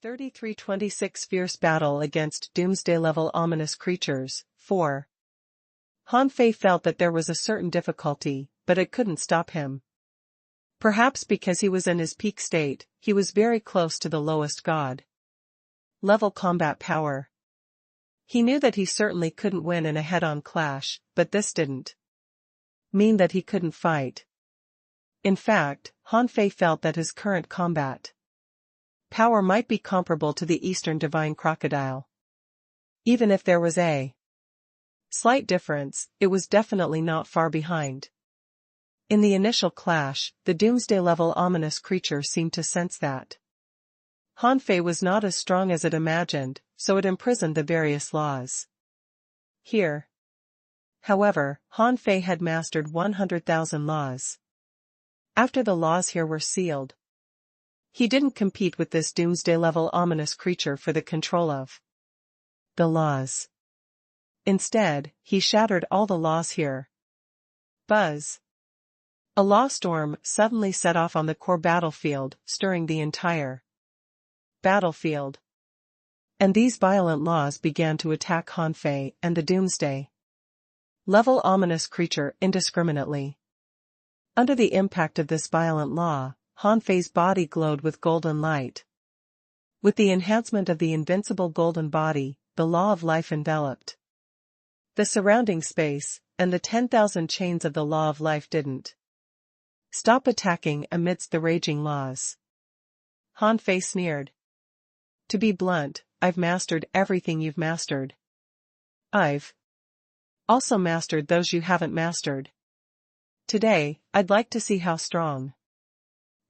3326 Fierce Battle Against Doomsday-Level Ominous Creatures, 4. Han Fei felt that there was a certain difficulty, but it couldn't stop him. Perhaps because he was in his peak state, he was very close to the lowest god level combat power. He knew that he certainly couldn't win in a head-on clash, but this didn't mean that he couldn't fight. In fact, Han Fei felt that his current combat power might be comparable to the Eastern Divine Crocodile. Even if there was a slight difference, it was definitely not far behind. In the initial clash, the Doomsday-level ominous creature seemed to sense that Han Fei was not as strong as it imagined, so it imprisoned the various laws. Here, however, Han Fei had mastered 100,000 laws. After the laws here were sealed, he didn't compete with this Doomsday-level ominous creature for the control of the laws. Instead, he shattered all the laws here. Buzz! A law storm suddenly set off on the core battlefield, stirring the entire battlefield. And these violent laws began to attack Han Fei and the Doomsday-level ominous creature indiscriminately. Under the impact of this violent law, Han Fei's body glowed with golden light. With the enhancement of the invincible golden body, the law of life enveloped the surrounding space, and the 10,000 chains of the law of life didn't stop attacking amidst the raging laws. Han Fei sneered. To be blunt, I've mastered everything you've mastered. I've also mastered those you haven't mastered. Today, I'd like to see how strong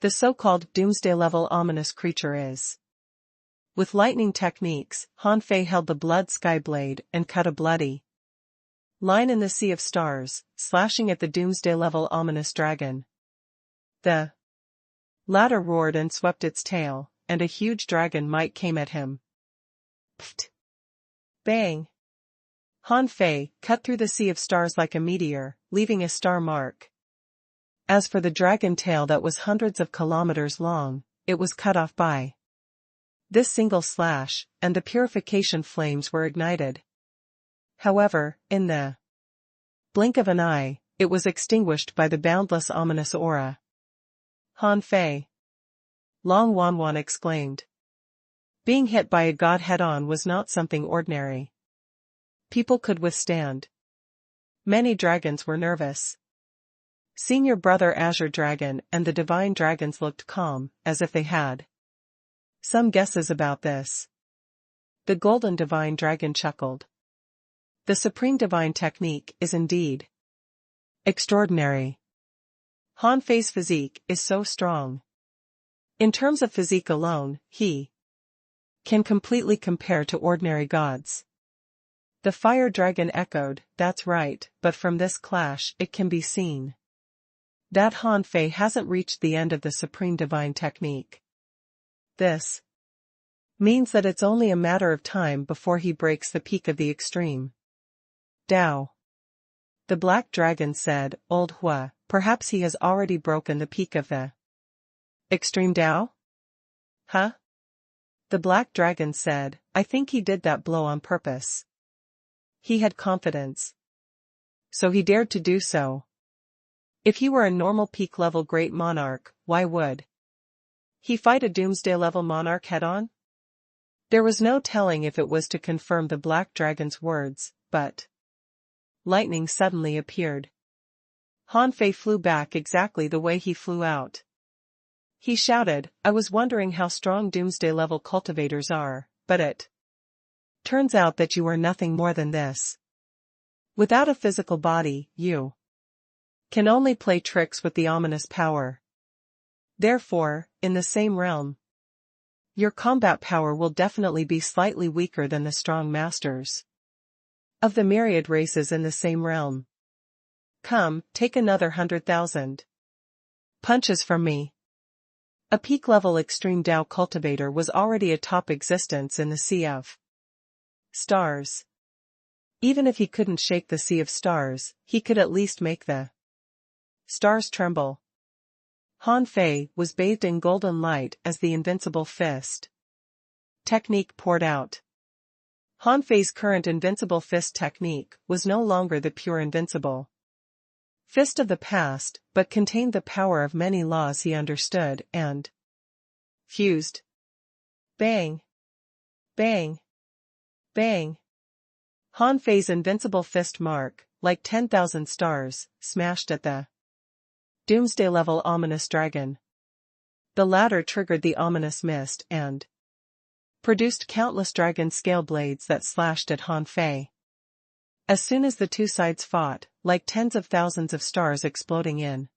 the so-called Doomsday-level ominous creature is. With lightning techniques, Han Fei held the blood sky blade and cut a bloody line in the sea of stars, slashing at the Doomsday-level ominous dragon. The latter roared and swept its tail, and a huge dragon might came at him. Pfft! Bang! Han Fei cut through the sea of stars like a meteor, leaving a star mark. As for the dragon tail that was hundreds of kilometers long, it was cut off by this single slash, and the purification flames were ignited. However, in the blink of an eye, it was extinguished by the boundless ominous aura. Han Fei! Long Wanwan exclaimed. Being hit by a god head-on was not something ordinary people could withstand. Many dragons were nervous. Senior Brother Azure Dragon and the Divine Dragons looked calm, as if they had some guesses about this. The Golden Divine Dragon chuckled. The Supreme Divine Technique is indeed extraordinary. Han Fei's physique is so strong. In terms of physique alone, he can completely compare to ordinary gods. The Fire Dragon echoed, that's right, but from this clash it can be seen that Han Fei hasn't reached the end of the Supreme Divine Technique. This means that it's only a matter of time before he breaks the peak of the extreme Dao. The Black Dragon said, Old Hua, perhaps he has already broken the peak of the extreme Dao? Huh? The Black Dragon said, I think he did that blow on purpose. He had confidence. So he dared to do so. If he were a normal peak-level great monarch, why would he fight a Doomsday-level monarch head-on? There was no telling if it was to confirm the Black Dragon's words, but lightning suddenly appeared. Han Fei flew back exactly the way he flew out. He shouted, I was wondering how strong Doomsday-level cultivators are, but it turns out that you are nothing more than this. Without a physical body, you can only play tricks with the ominous power. Therefore, in the same realm, your combat power will definitely be slightly weaker than the strong masters of the myriad races in the same realm. Come, take another 100,000 punches from me. A peak-level extreme Dao cultivator was already a top existence in the sea of stars. Even if he couldn't shake the sea of stars, he could at least make the stars tremble. Han Fei was bathed in golden light as the invincible fist Technique poured out. Han Fei's current invincible fist technique was no longer the pure invincible fist of the past, but contained the power of many laws he understood and fused. Bang! Bang! Bang! Han Fei's invincible fist mark, like 10,000 stars, smashed at the Doomsday-level ominous dragon. The latter triggered the ominous mist and produced countless dragon scale blades that slashed at Han Fei. As soon as the two sides fought, like tens of thousands of stars exploding in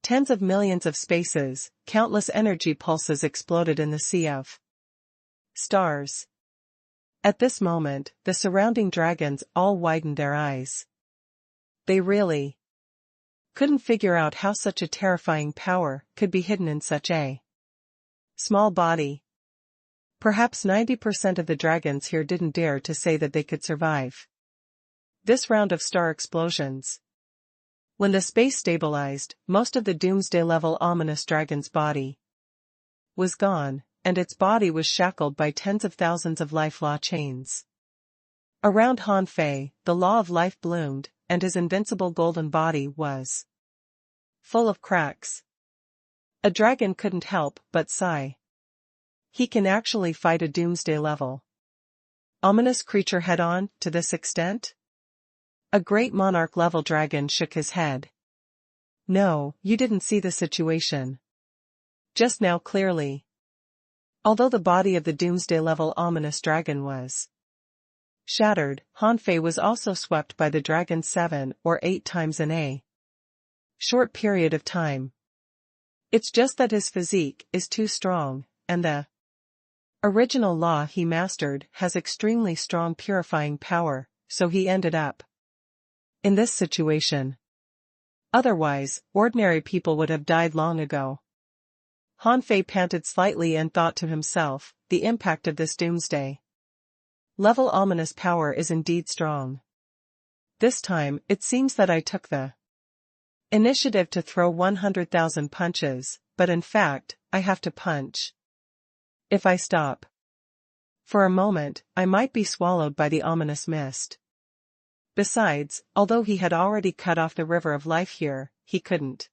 tens of millions of spaces, countless energy pulses exploded in the sea of stars. At this moment, the surrounding dragons all widened their eyes. They really couldn't figure out how such a terrifying power could be hidden in such a small body. Perhaps 90% of the dragons here didn't dare to say that they could survive this round of star explosions. When the space stabilized, most of the Doomsday-level ominous dragon's body was gone, and its body was shackled by tens of thousands of life law chains. Around Han Fei, the law of life bloomed, and his invincible golden body was full of cracks. A dragon couldn't help but sigh. He can actually fight a Doomsday-level ominous creature head-on to this extent? A great monarch-level dragon shook his head. No, you didn't see the situation just now clearly. Although the body of the Doomsday-level ominous dragon was shattered, Han Fei was also swept by the dragon 7 or 8 times in a short period of time. It's just that his physique is too strong, and the original law he mastered has extremely strong purifying power, so he ended up in this situation. Otherwise, ordinary people would have died long ago. Han Fei panted slightly and thought to himself, the impact of this Doomsday-level ominous power is indeed strong. This time, it seems that I took the initiative to throw 100,000 punches, but in fact, I have to punch. If I stop for a moment, I might be swallowed by the ominous mist. Besides, although he had already cut off the river of life here, he couldn't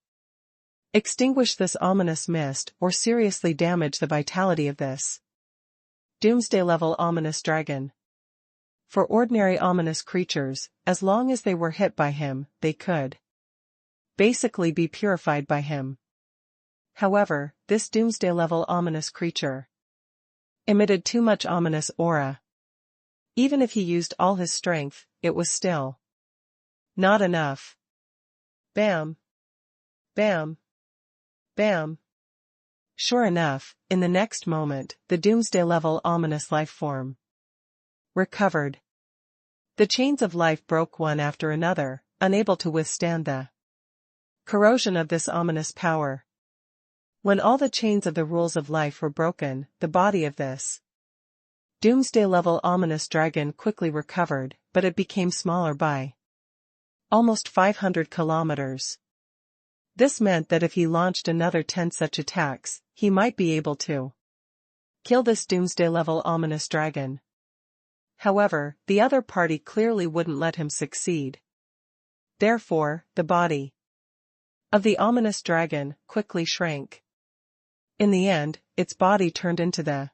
extinguish this ominous mist or seriously damage the vitality of this Doomsday-level ominous dragon. For ordinary ominous creatures, as long as they were hit by him, they could basically be purified by him. However, this Doomsday-level ominous creature emitted too much ominous aura. Even if he used all his strength, it was still not enough. Bam! Bam! Bam! Sure enough, in the next moment, the Doomsday-level ominous life form recovered. The chains of life broke one after another, unable to withstand the corrosion of this ominous power. When all the chains of the rules of life were broken, the body of this Doomsday-level ominous dragon quickly recovered, but it became smaller by almost 500 kilometers. This meant that if he launched another 10 such attacks, he might be able to kill this Doomsday-level ominous dragon. However, the other party clearly wouldn't let him succeed. Therefore, the body of the ominous dragon quickly shrank. In the end, its body turned into the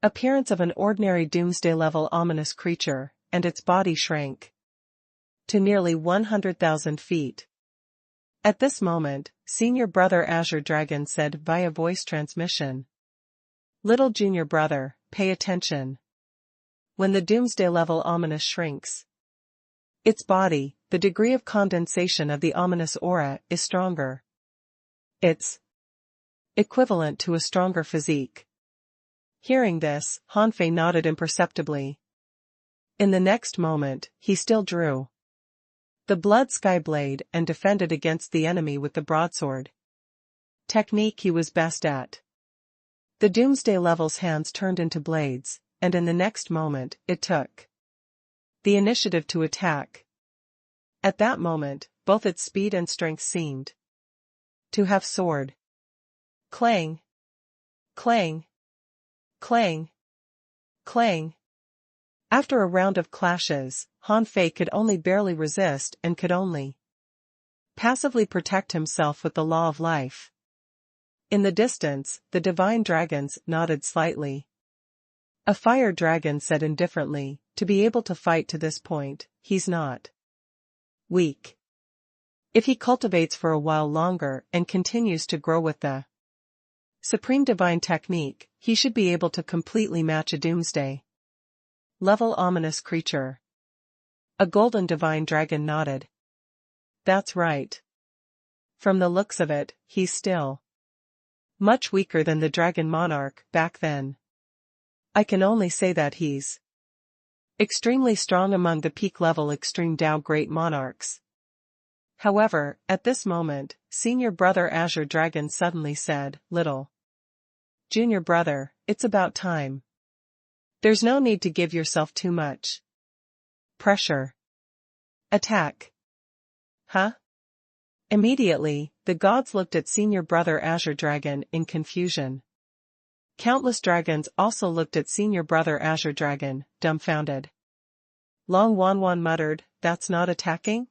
appearance of an ordinary Doomsday-level ominous creature, and its body shrank to nearly 100,000 feet. At this moment, Senior Brother Azure Dragon said via voice transmission, "Little Junior Brother, pay attention. When the Doomsday-level ominous shrinks its body, the degree of condensation of the ominous aura is stronger. It's equivalent to a stronger physique." Hearing this, Han Fei nodded imperceptibly. In the next moment, he still drew the blood sky blade and defended against the enemy with the broadsword technique he was best at. The Doomsday-level's hands turned into blades, and in the next moment, it took the initiative to attack. At that moment, both its speed and strength seemed to have soared. Clang! Clang! Clang! Clang! After a round of clashes, Han Fei could only barely resist and could only passively protect himself with the law of life. In the distance, the divine dragons nodded slightly. A fire dragon said indifferently, to be able to fight to this point, he's not weak. If he cultivates for a while longer and continues to grow with the supreme divine technique, he should be able to completely match a doomsday level ominous creature. A golden divine dragon nodded. That's right. From the looks of it, he's still much weaker than the dragon monarch back then. I can only say that he's extremely strong among the peak-level extreme Tao great monarchs. However, at this moment, senior brother Azure Dragon suddenly said, "Little junior brother, it's about time. There's no need to give yourself too much pressure. Attack." Huh? Immediately, the gods looked at senior brother Azure Dragon in confusion. Countless dragons also looked at senior brother Azure Dragon, dumbfounded. Long Wanwan muttered, "That's not attacking?"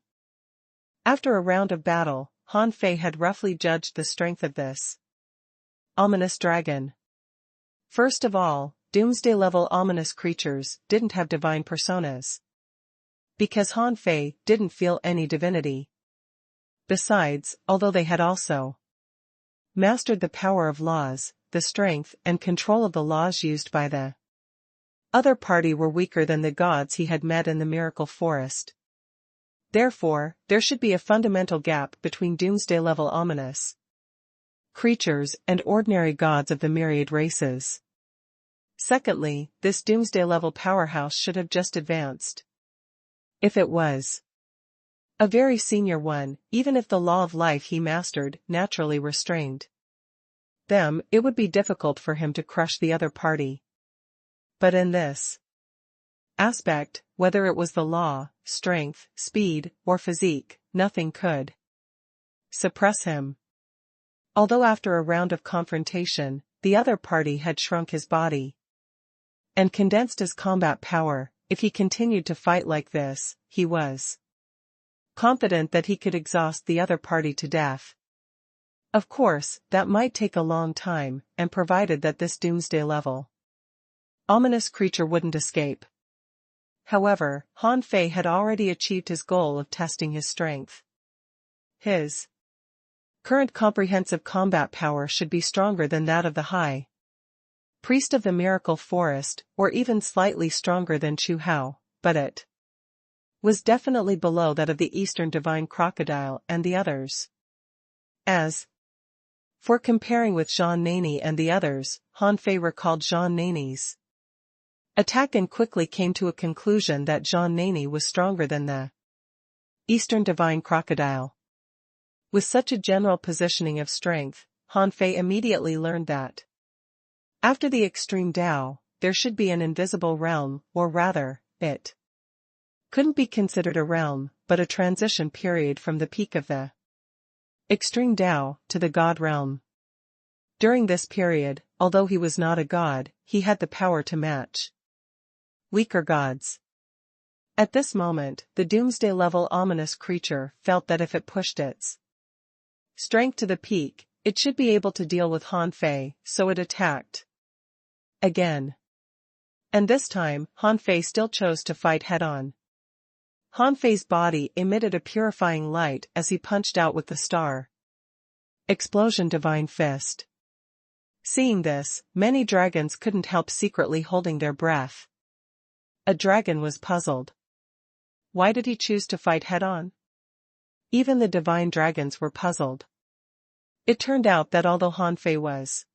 After a round of battle, Han Fei had roughly judged the strength of this ominous dragon. First of all, doomsday-level ominous creatures didn't have divine personas, because Han Fei didn't feel any divinity. Besides, although they had also mastered the power of laws, the strength and control of the laws used by the other party were weaker than the gods he had met in the miracle forest. Therefore, there should be a fundamental gap between doomsday-level ominous creatures and ordinary gods of the myriad races. Secondly, this doomsday-level powerhouse should have just advanced. If it was a very senior one, even if the law of life he mastered naturally restrained them, it would be difficult for him to crush the other party. But in this aspect, whether it was the law, strength, speed, or physique, nothing could suppress him. Although after a round of confrontation, the other party had shrunk his body and condensed his combat power, if he continued to fight like this, he was confident that he could exhaust the other party to death. Of course, that might take a long time, and provided that this doomsday-level ominous creature wouldn't escape. However, Han Fei had already achieved his goal of testing his strength. His current comprehensive combat power should be stronger than that of the high priest of the miracle forest, or even slightly stronger than Chu Hao, but it was definitely below that of the Eastern Divine Crocodile and the others. As for comparing with Jean Nani and the others, Han Fei recalled Jean Nani's attack and quickly came to a conclusion that Jean Nani was stronger than the Eastern Divine Crocodile. With such a general positioning of strength, Han Fei immediately learned that after the extreme Tao, there should be an invisible realm, or rather, it couldn't be considered a realm, but a transition period from the peak of the extreme Tao to the God realm. During this period, although he was not a god, he had the power to match weaker gods. At this moment, the doomsday-level ominous creature felt that if it pushed its strength to the peak, it should be able to deal with Han Fei, so it attacked again. And this time, Han Fei still chose to fight head-on. Han Fei's body emitted a purifying light as he punched out with the star explosion divine fist. Seeing this, many dragons couldn't help secretly holding their breath. A dragon was puzzled. Why did he choose to fight head-on? Even the divine dragons were puzzled. It turned out that although Han Fei was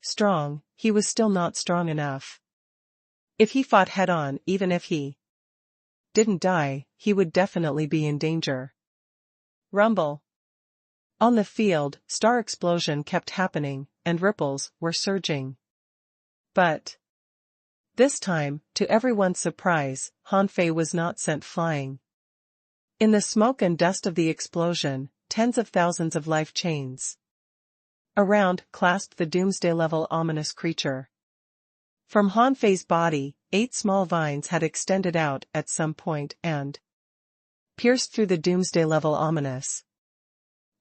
strong, he was still not strong enough. If he fought head-on, even if he didn't die, he would definitely be in danger. Rumble. On the field, star explosion kept happening, and ripples were surging. But this time, to everyone's surprise, Han Fei was not sent flying. In the smoke and dust of the explosion, tens of thousands of life chains around clasped the doomsday-level ominous creature. From Han Fei's body, 8 small vines had extended out at some point and pierced through the doomsday level ominous.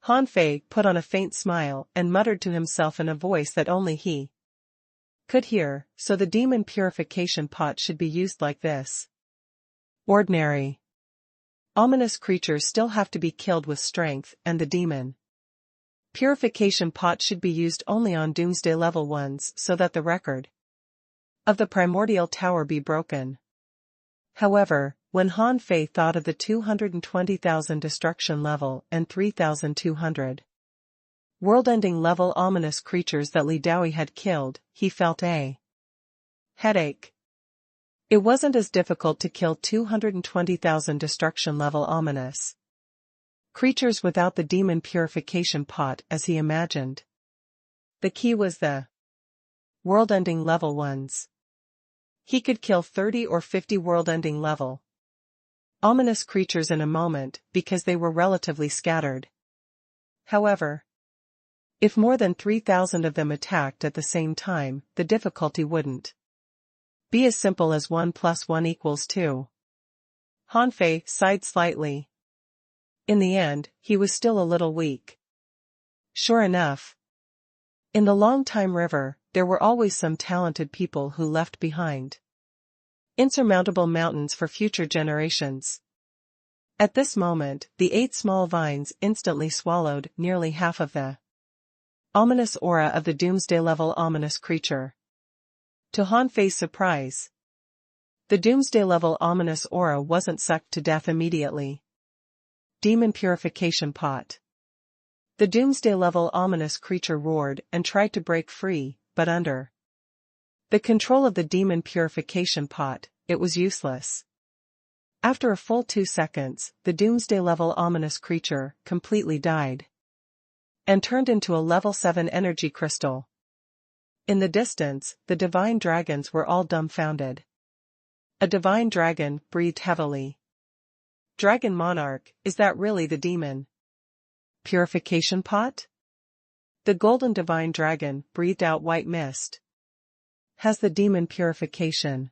Han Fei put on a faint smile and muttered to himself in a voice that only he could hear, so the demon purification pot should be used like this. Ordinary ominous creatures still have to be killed with strength, and the demon purification pot should be used only on doomsday level ones so that the record of the primordial tower be broken. However, when Han Fei thought of the 220,000 destruction level and 3,200 world-ending level ominous creatures that Li Daoi had killed, he felt a headache. It wasn't as difficult to kill 220,000 destruction level ominous creatures without the demon purification pot as he imagined. The key was the world-ending level ones. He could kill 30 or 50 world-ending level ominous creatures in a moment because they were relatively scattered. However, if more than 3,000 of them attacked at the same time, the difficulty wouldn't be as simple as 1 + 1 = 2. Han Fei sighed slightly. In the end, he was still a little weak. Sure enough, in the Long-Time River, there were always some talented people who left behind insurmountable mountains for future generations. At this moment, the 8 small vines instantly swallowed nearly half of the ominous aura of the doomsday level ominous creature. To Han Fei's surprise, the doomsday level ominous aura wasn't sucked to death immediately. Demon purification pot. The doomsday level ominous creature roared and tried to break free, but under the control of the demon purification pot, it was useless. After a full 2 seconds, the doomsday level ominous creature completely died and turned into a level 7 energy crystal. In the distance, the divine dragons were all dumbfounded. A divine dragon breathed heavily. Dragon Monarch, is that really the demon purification pot? The golden divine dragon breathed out white mist. Has the demon purification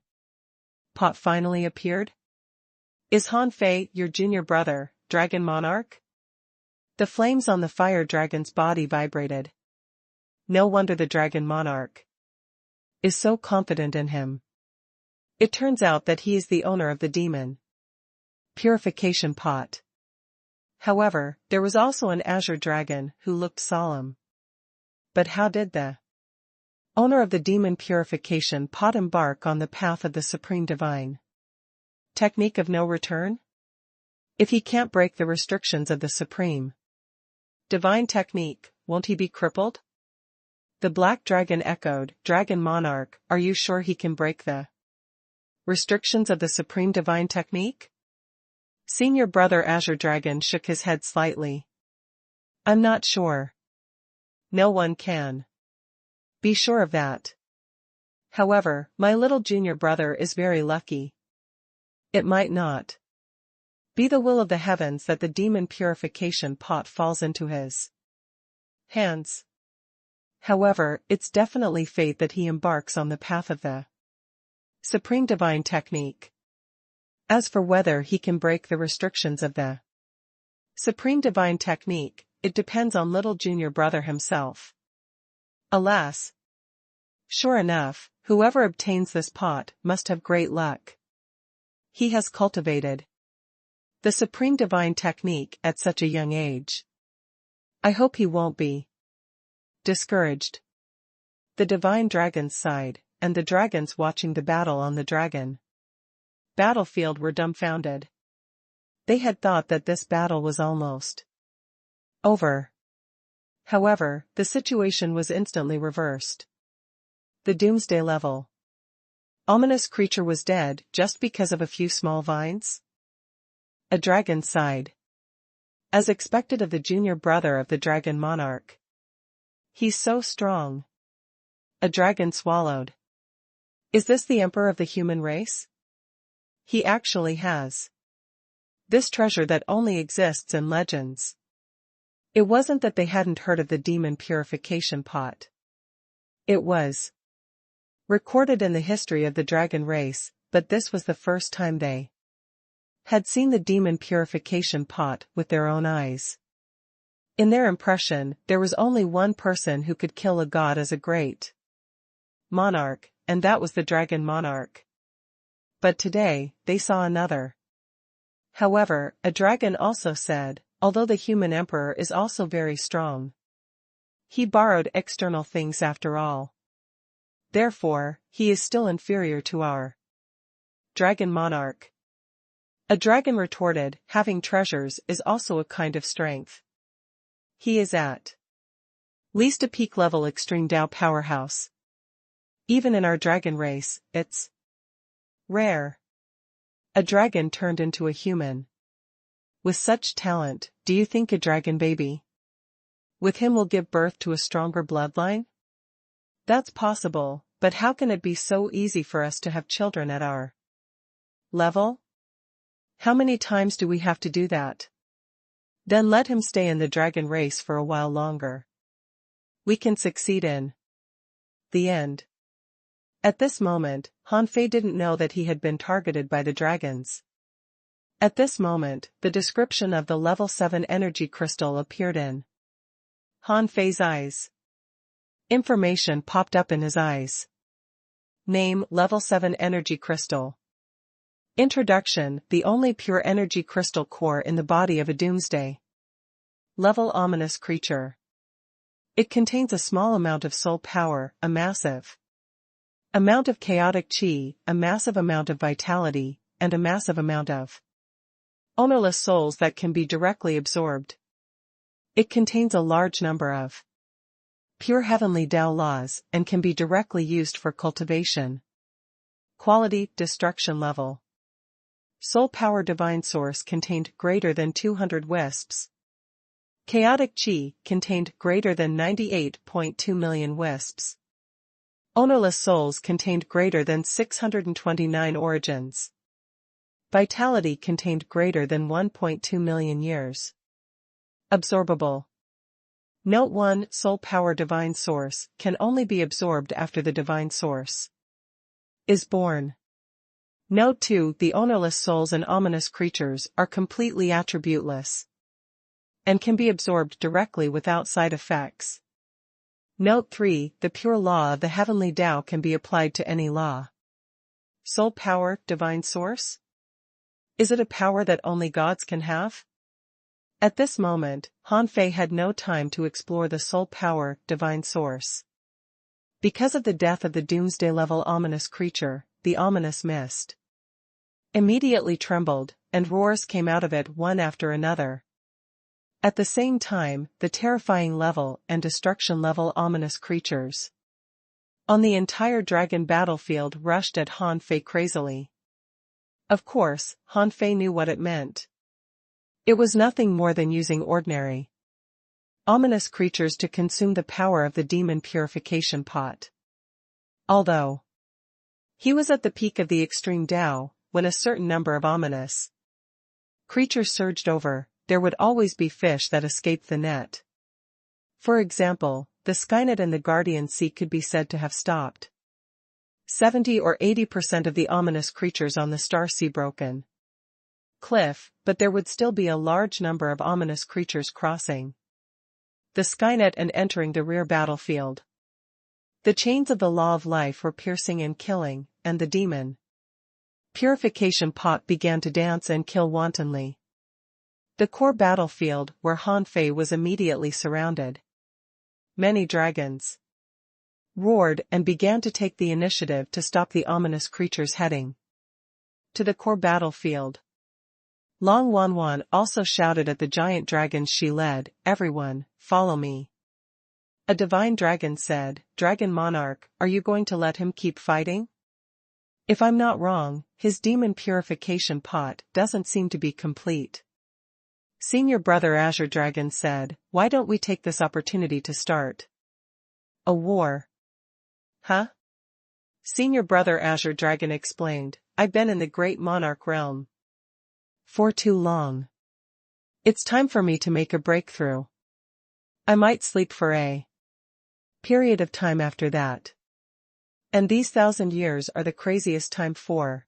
pot finally appeared? Is Han Fei your junior brother, Dragon Monarch? The flames on the fire dragon's body vibrated. No wonder the Dragon Monarch is so confident in him. It turns out that he is the owner of the demon purification pot. However, there was also an azure dragon who looked solemn. But how did the owner of the demon purification pot embark on the path of the supreme divine technique of no return? If he can't break the restrictions of the supreme divine technique, won't he be crippled? The black dragon echoed, Dragon Monarch, are you sure he can break the restrictions of the supreme divine technique? Senior brother Azure Dragon shook his head slightly. I'm not sure. No one can be sure of that. However, my little junior brother is very lucky. It might not be the will of the heavens that the demon purification pot falls into his hands. However, it's definitely fate that he embarks on the path of the supreme divine technique. As for whether he can break the restrictions of the supreme divine technique, it depends on little junior brother himself. Alas. Sure enough, whoever obtains this pot must have great luck. He has cultivated the supreme divine technique at such a young age. I hope he won't be discouraged. The divine dragons sighed, and the dragons watching the battle on the dragon battlefield were dumbfounded. They had thought that this battle was almost over. However, the situation was instantly reversed. The doomsday level ominous creature was dead just because of a few small vines? A dragon sighed. As expected of the junior brother of the Dragon Monarch. He's so strong. A dragon swallowed. Is this the emperor of the human race? He actually has this treasure that only exists in legends. It wasn't that they hadn't heard of the demon purification pot. It was recorded in the history of the dragon race, but this was the first time they had seen the demon purification pot with their own eyes. In their impression, there was only one person who could kill a god as a great monarch, and that was the dragon monarch. But today, they saw another. However, a dragon also said, although the human emperor is also very strong, he borrowed external things after all. Therefore, he is still inferior to our dragon monarch. A dragon retorted, having treasures is also a kind of strength. He is at least a peak-level extreme Tao powerhouse. Even in our dragon race, it's rare. A dragon turned into a human. With such talent, do you think a dragon baby with him will give birth to a stronger bloodline? That's possible, but how can it be so easy for us to have children at our level? How many times do we have to do that? Then let him stay in the dragon race for a while longer. We can succeed in the end. At this moment, Han Fei didn't know that he had been targeted by the dragons. At this moment, the description of the level 7 energy crystal appeared in Han Fei's eyes. Information popped up in his eyes. Name: Level 7 Energy Crystal. Introduction: the only pure energy crystal core in the body of a doomsday level ominous creature. It contains a small amount of soul power, a massive amount of chaotic chi, a massive amount of vitality, and a massive amount of ownerless souls that can be directly absorbed. It contains a large number of pure heavenly Tao laws and can be directly used for cultivation. Quality: destruction level. Soul power divine source contained greater than 200 wisps. Chaotic chi contained greater than 98.2 million wisps. Ownerless souls contained greater than 629 origins. Vitality contained greater than 1.2 million years. Absorbable. Note 1: Soul power divine source can only be absorbed after the divine source is born. Note 2: The ownerless souls and ominous creatures are completely attributeless and can be absorbed directly without side effects. Note 3: The pure law of the heavenly Tao can be applied to any law. Soul power, divine source? Is it a power that only gods can have? At this moment, Han Fei had no time to explore the soul power, divine source. Because of the death of the doomsday level ominous creature, the ominous mist immediately trembled, and roars came out of it one after another. At the same time, the terrifying level and destruction level ominous creatures on the entire dragon battlefield rushed at Han Fei crazily. Of course, Han Fei knew what it meant. It was nothing more than using ordinary ominous creatures to consume the power of the demon purification pot. Although he was at the peak of the extreme Tao, when a certain number of ominous creatures surged over, there would always be fish that escaped the net. For example, the Skynet and the Guardian Sea could be said to have stopped 70 or 80% of the ominous creatures on the Star Sea broken cliff, but there would still be a large number of ominous creatures crossing the Skynet and entering the rear battlefield. The chains of the law of life were piercing and killing, and the demon purification pot began to dance and kill wantonly. The core battlefield, where Han Fei was immediately surrounded. Many dragons roared and began to take the initiative to stop the ominous creatures heading to the core battlefield. Long Wanwan also shouted at the giant dragons she led, "Everyone, follow me." A divine dragon said, "Dragon monarch, are you going to let him keep fighting? If I'm not wrong, his demon purification pot doesn't seem to be complete." Senior brother Azure Dragon said, "Why don't we take this opportunity to start a war?" Huh? Senior brother Azure Dragon explained, "I've been in the great monarch realm for too long. It's time for me to make a breakthrough. I might sleep for a period of time after that. And these 1,000 years are the craziest time for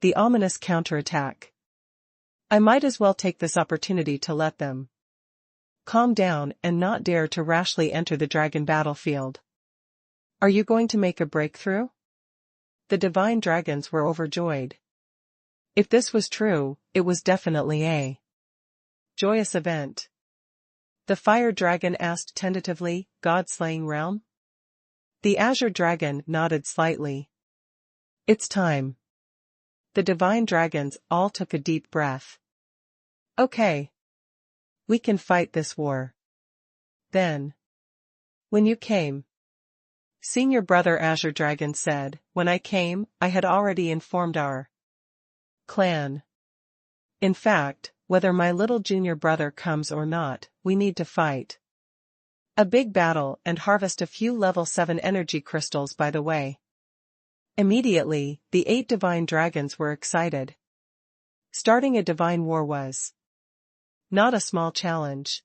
the ominous counterattack. I might as well take this opportunity to let them calm down and not dare to rashly enter the dragon battlefield. Are you going to make a breakthrough? The divine dragons were overjoyed. If this was true, it was definitely a joyous event. The fire dragon asked tentatively, God-slaying realm? The azure dragon nodded slightly. It's time. The divine dragons all took a deep breath. Okay. We can fight this war. Then. When you came. Senior brother Azure Dragon said, when I came, I had already informed our clan. In fact, whether my little junior brother comes or not, we need to fight a big battle and harvest a few level 7 energy crystals by the way. Immediately, the 8 divine dragons were excited. Starting a divine war was not a small challenge.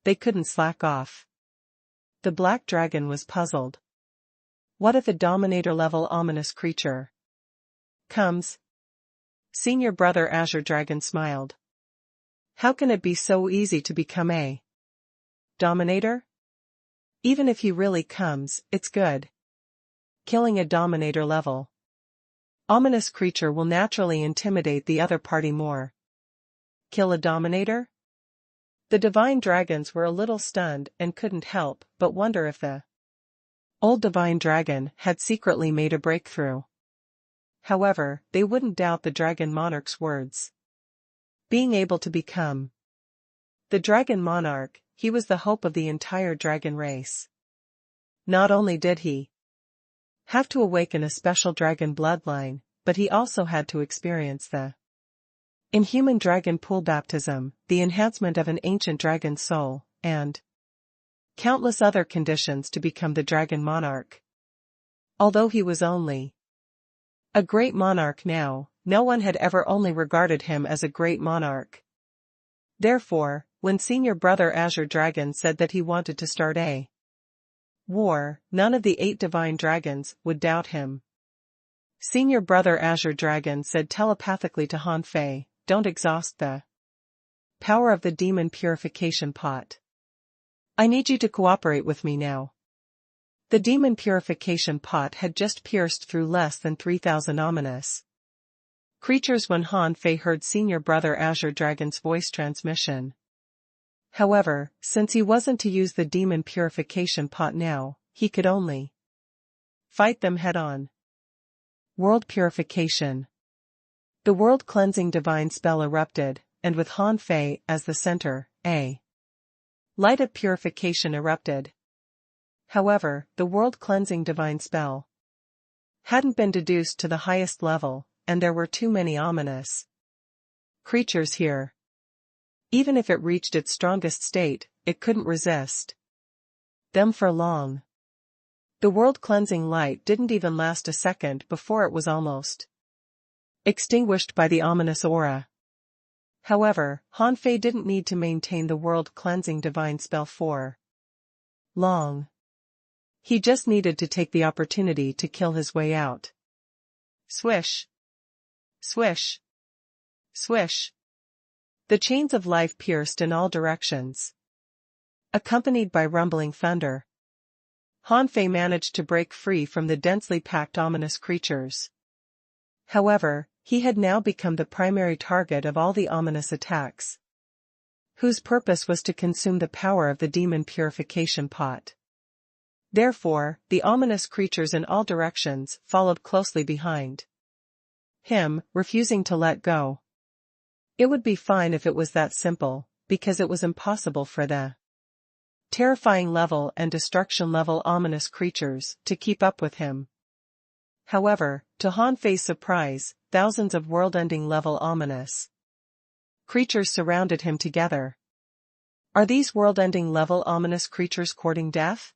They couldn't slack off. The black dragon was puzzled. What if a dominator-level ominous creature comes? Senior brother Azure Dragon smiled. How can it be so easy to become a dominator? Even if he really comes, it's good. Killing a dominator-level ominous creature will naturally intimidate the other party more. Kill a dominator? The divine dragons were a little stunned and couldn't help but wonder if the old divine dragon had secretly made a breakthrough. However, they wouldn't doubt the dragon monarch's words. Being able to become the dragon monarch, he was the hope of the entire dragon race. Not only did he have to awaken a special dragon bloodline, but he also had to experience the inhuman dragon pool baptism, the enhancement of an ancient dragon soul, and countless other conditions to become the dragon monarch. Although he was only a great monarch now, no one had ever only regarded him as a great monarch. Therefore, when senior brother Azure Dragon said that he wanted to start a war, none of the 8 divine dragons would doubt him. Senior brother Azure Dragon said telepathically to Han Fei, don't exhaust the power of the demon purification pot. I need you to cooperate with me now. The demon purification pot had just pierced through less than 3,000 ominous creatures when Han Fei heard senior brother Azure Dragon's voice transmission. However, since he wasn't to use the demon purification pot now, he could only fight them head-on. World purification. The world-cleansing divine spell erupted, and with Han Fei as the center, a light of purification erupted. However, the world-cleansing divine spell hadn't been deduced to the highest level, and there were too many ominous creatures here. Even if it reached its strongest state, it couldn't resist them for long. The world-cleansing light didn't even last a second before it was almost extinguished by the ominous aura. However, Han Fei didn't need to maintain the world-cleansing divine spell for long. He just needed to take the opportunity to kill his way out. Swish. Swish. Swish. The chains of life pierced in all directions. Accompanied by rumbling thunder, Han Fei managed to break free from the densely packed ominous creatures. However, he had now become the primary target of all the ominous attacks, whose purpose was to consume the power of the demon purification pot. Therefore, the ominous creatures in all directions followed closely behind him, refusing to let go. It would be fine if it was that simple, because it was impossible for the terrifying level and destruction level ominous creatures to keep up with him. However, to Han Fei's surprise, thousands of world-ending level ominous creatures surrounded him together. Are these world-ending level ominous creatures courting death?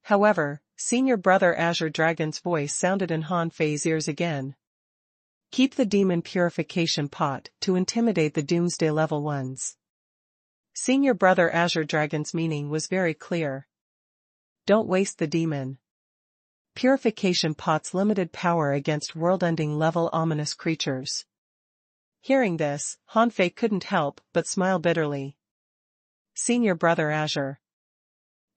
However, senior brother Azure Dragon's voice sounded in Han Fei's ears again. Keep the demon purification pot to intimidate the doomsday level ones. Senior brother Azure Dragon's meaning was very clear. Don't waste the demon purification pot's limited power against world-ending level ominous creatures. Hearing this, Hanfei couldn't help but smile bitterly. Senior Brother Azure.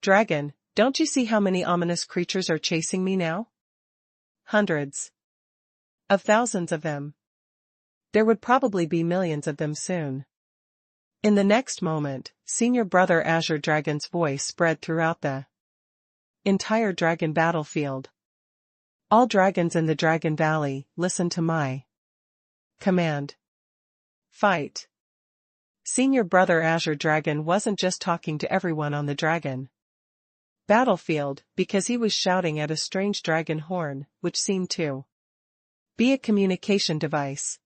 Dragon, don't you see how many ominous creatures are chasing me now? Hundreds. Of thousands of them. There would probably be millions of them soon. In the next moment, Senior Brother Azure Dragon's voice spread throughout the entire dragon battlefield. All dragons in the Dragon Valley, listen to my command. Fight. Senior Brother Azure Dragon wasn't just talking to everyone on the dragon battlefield, because he was shouting at a strange dragon horn, which seemed to be a communication device.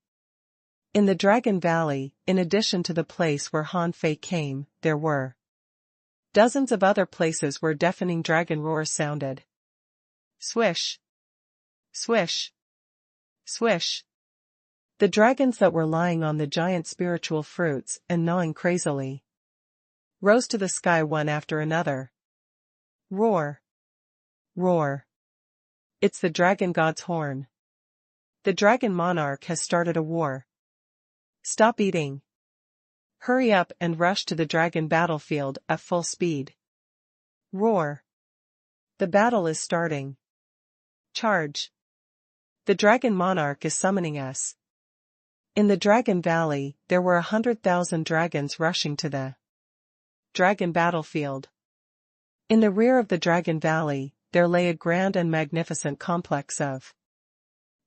In the Dragon Valley, in addition to the place where Hanfei came, there were dozens of other places where deafening dragon roars sounded. Swish. Swish. Swish. The dragons that were lying on the giant spiritual fruits and gnawing crazily rose to the sky one after another. Roar. Roar. It's the dragon god's horn. The dragon monarch has started a war. Stop eating. Hurry up and rush to the dragon battlefield at full speed. Roar. The battle is starting. Charge. The dragon monarch is summoning us. In the Dragon Valley, there were 100,000 dragons rushing to the dragon battlefield. In the rear of the Dragon Valley, there lay a grand and magnificent complex of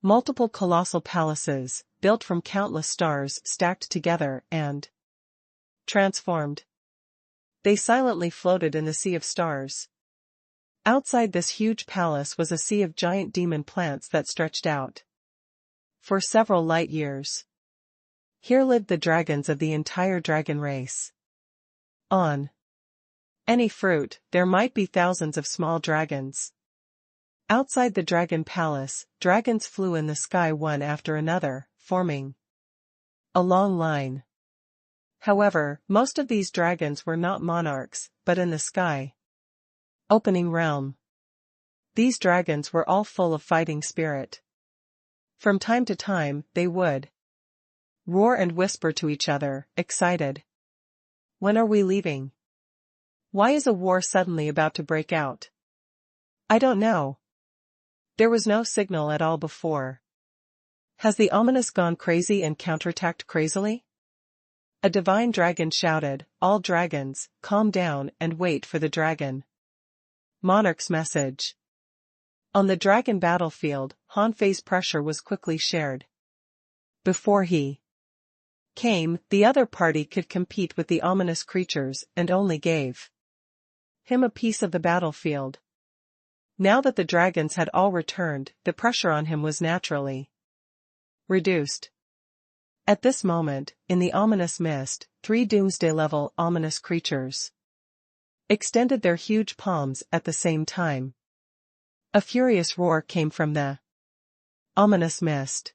multiple colossal palaces, built from countless stars stacked together and transformed. They silently floated in the sea of stars. Outside this huge palace was a sea of giant demon plants that stretched out for several light years. Here lived the dragons of the entire dragon race. On any fruit, there might be thousands of small dragons. Outside the dragon palace, dragons flew in the sky one after another, forming a long line. However, most of these dragons were not monarchs, but in the sky opening realm. These dragons were all full of fighting spirit. From time to time, they would roar and whisper to each other, excited. When are we leaving? Why is a war suddenly about to break out? I don't know. There was no signal at all before. Has the ominous gone crazy and counterattacked crazily? A divine dragon shouted, all dragons, calm down and wait for the dragon monarch's message. On the dragon battlefield, Hanfei's pressure was quickly shared. Before he came, the other party could compete with the ominous creatures and only gave him a piece of the battlefield. Now that the dragons had all returned, the pressure on him was naturally reduced. At this moment, in the ominous mist, 3 doomsday-level ominous creatures extended their huge palms at the same time. A furious roar came from the ominous mist.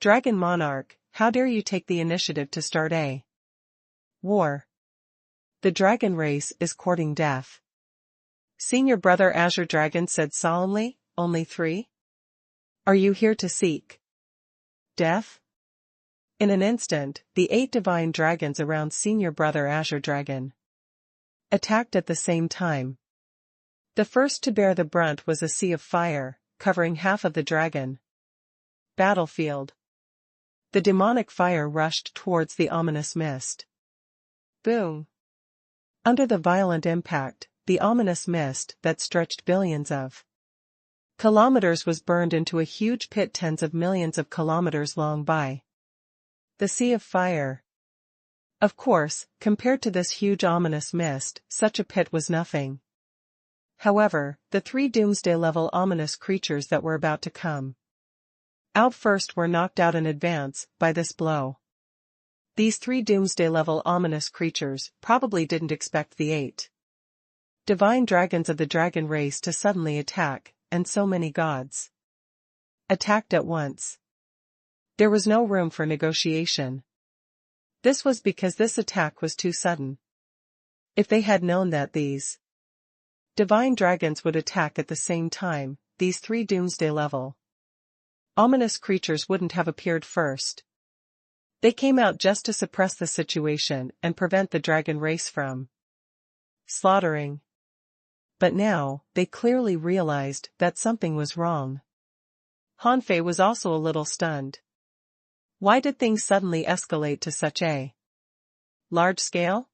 Dragon Monarch, how dare you take the initiative to start a war? The dragon race is courting death. Senior Brother Azure Dragon said solemnly, only 3? Are you here to seek death? In an instant, the 8 divine dragons around Senior Brother Azure Dragon attacked at the same time. The first to bear the brunt was a sea of fire, covering half of the dragon battlefield. The demonic fire rushed towards the ominous mist. Boom! Under the violent impact, the ominous mist that stretched billions of kilometers was burned into a huge pit tens of millions of kilometers long by the sea of fire. Of course, compared to this huge ominous mist, such a pit was nothing. However, the 3 doomsday-level ominous creatures that were about to come out first were knocked out in advance by this blow. These 3 doomsday-level ominous creatures probably didn't expect the 8 divine dragons of the dragon race to suddenly attack, and so many gods attacked at once. There was no room for negotiation. This was because this attack was too sudden. If they had known that these divine dragons would attack at the same time, these 3 doomsday level ominous creatures wouldn't have appeared first. They came out just to suppress the situation and prevent the dragon race from slaughtering. But now, they clearly realized that something was wrong. Hanfei was also a little stunned. Why did things suddenly escalate to such a large scale?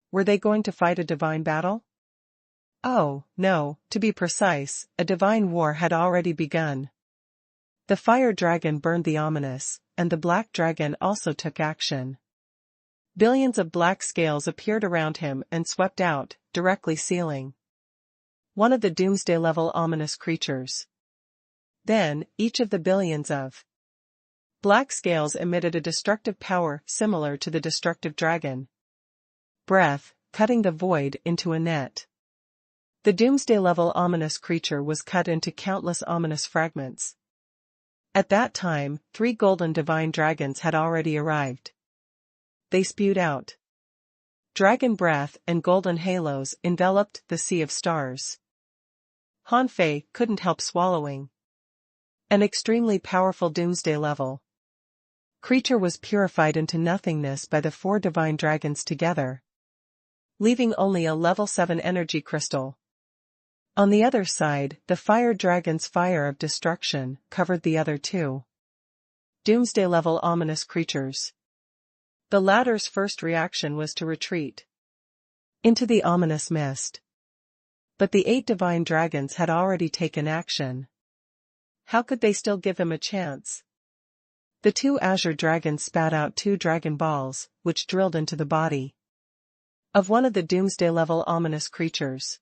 Were they going to fight a divine battle? Oh, no, to be precise, a divine war had already begun. The fire dragon burned the ominous, and the black dragon also took action. Billions of black scales appeared around him and swept out, directly sealing one of the doomsday-level ominous creatures. Then, each of the billions of black scales emitted a destructive power similar to the destructive dragon breath, cutting the void into a net. The doomsday-level ominous creature was cut into countless ominous fragments. At that time, 3 golden divine dragons had already arrived. They spewed out dragon breath, and golden halos enveloped the sea of stars. Hanfei couldn't help swallowing. An extremely powerful doomsday-level creature was purified into nothingness by the 4 divine dragons together, leaving only a level 7 energy crystal. On the other side, the fire dragon's fire of destruction covered the other 2 doomsday-level ominous creatures. The latter's first reaction was to retreat into the ominous mist. But the 8 divine dragons had already taken action. How could they still give him a chance? The 2 azure dragons spat out 2 dragon balls, which drilled into the body of one of the doomsday-level ominous creatures.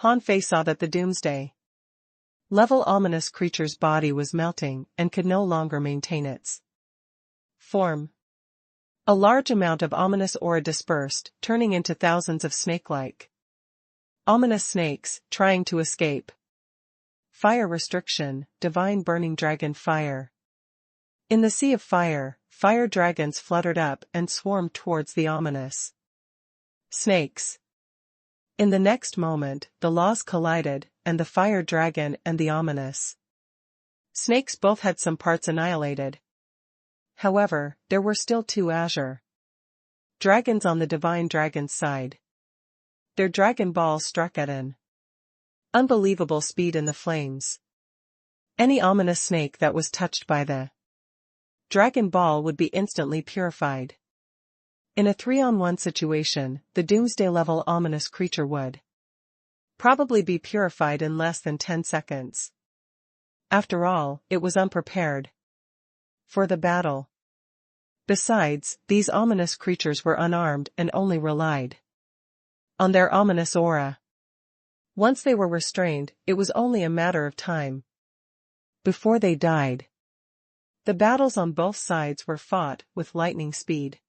Hanfei saw that the doomsday-level ominous creature's body was melting and could no longer maintain its form. A large amount of ominous aura dispersed, turning into thousands of snake-like ominous snakes, trying to escape. Fire restriction, divine burning dragon fire. In the sea of fire, fire dragons fluttered up and swarmed towards the ominous snakes. In the next moment, the laws collided, and the fire dragon and the ominous snakes both had some parts annihilated. However, there were still 2 azure dragons on the divine dragon's side. Their dragon balls struck at an unbelievable speed in the flames. Any ominous snake that was touched by the dragon ball would be instantly purified. In a 3-on-1 situation, the doomsday-level ominous creature would probably be purified in less than 10 seconds. After all, it was unprepared for the battle. Besides, these ominous creatures were unarmed and only relied on their ominous aura. Once they were restrained, it was only a matter of time before they died. The battles on both sides were fought with lightning speed.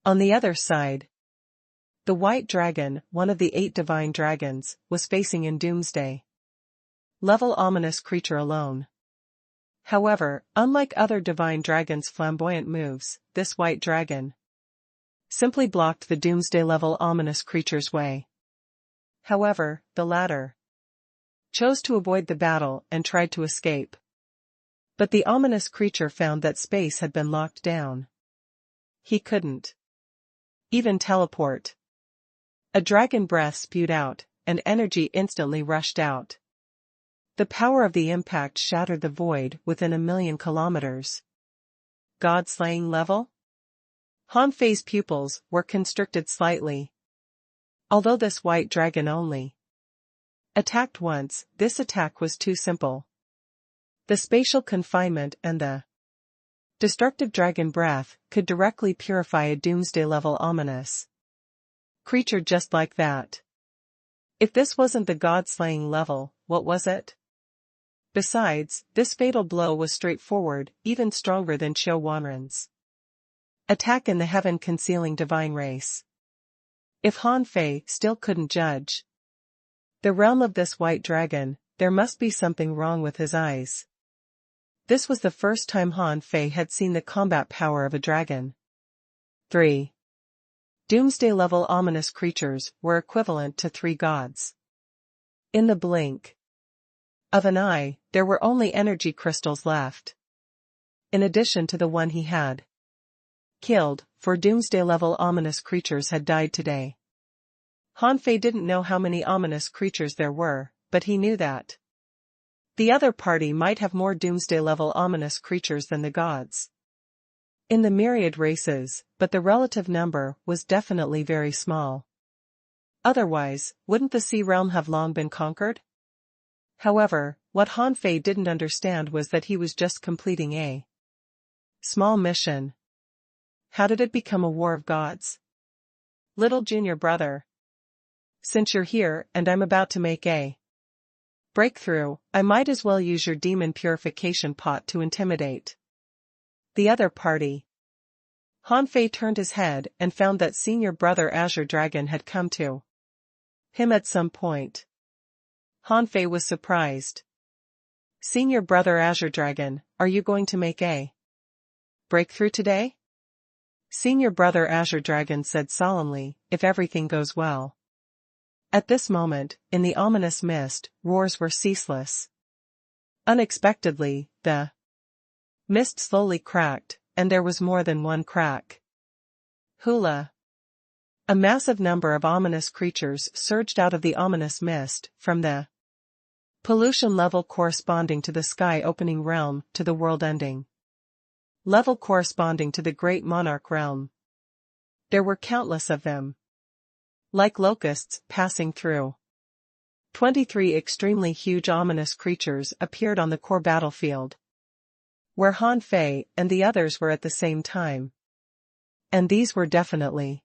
On the other side, the white dragon, one of the 8 divine dragons, was facing in doomsday-level ominous creature alone. However, unlike other divine dragons' flamboyant moves, this white dragon simply blocked the doomsday-level ominous creature's way. However, the latter chose to avoid the battle and tried to escape. But the ominous creature found that space had been locked down. He couldn't even teleport. A dragon breath spewed out, and energy instantly rushed out. The power of the impact shattered the void within 1,000,000 kilometers. God-slaying level? Hanfei's pupils were constricted slightly. Although this white dragon only attacked once, this attack was too simple. The spatial confinement and the destructive dragon breath could directly purify a doomsday-level ominous creature just like that. If this wasn't the god-slaying level, what was it? Besides, this fatal blow was straightforward, even stronger than Qiu Wanren's attack in the heaven-concealing divine race. If Hanfei still couldn't judge the realm of this white dragon, there must be something wrong with his eyes. This was the first time Hanfei had seen the combat power of a dragon. 3. Doomsday-level ominous creatures were equivalent to 3 gods. In the blink of an eye, there were only energy crystals left. In addition to the one he had killed, 4 doomsday-level ominous creatures had died today. Han Fei didn't know how many ominous creatures there were, but he knew that the other party might have more doomsday-level ominous creatures than the gods in the myriad races, but the relative number was definitely very small. Otherwise, wouldn't the sea realm have long been conquered? However, what Han Fei didn't understand was that he was just completing a small mission. How did it become a war of gods? Little junior brother. Since you're here and I'm about to make a breakthrough, I might as well use your demon purification pot to intimidate the other party. Han Fei turned his head and found that senior brother Azure Dragon had come to him at some point. Han Fei was surprised. Senior brother Azure Dragon, are you going to make a breakthrough today? Senior brother Azure Dragon said solemnly, if everything goes well. At this moment, in the ominous mist, roars were ceaseless. Unexpectedly, the mist slowly cracked, and there was more than one crack. Hula! A massive number of ominous creatures surged out of the ominous mist, from the pollution level corresponding to the sky-opening realm to the world-ending level corresponding to the great monarch realm. There were countless of them, like locusts passing through. 23 extremely huge ominous creatures appeared on the core battlefield, where Han Fei and the others were at the same time. And these were definitely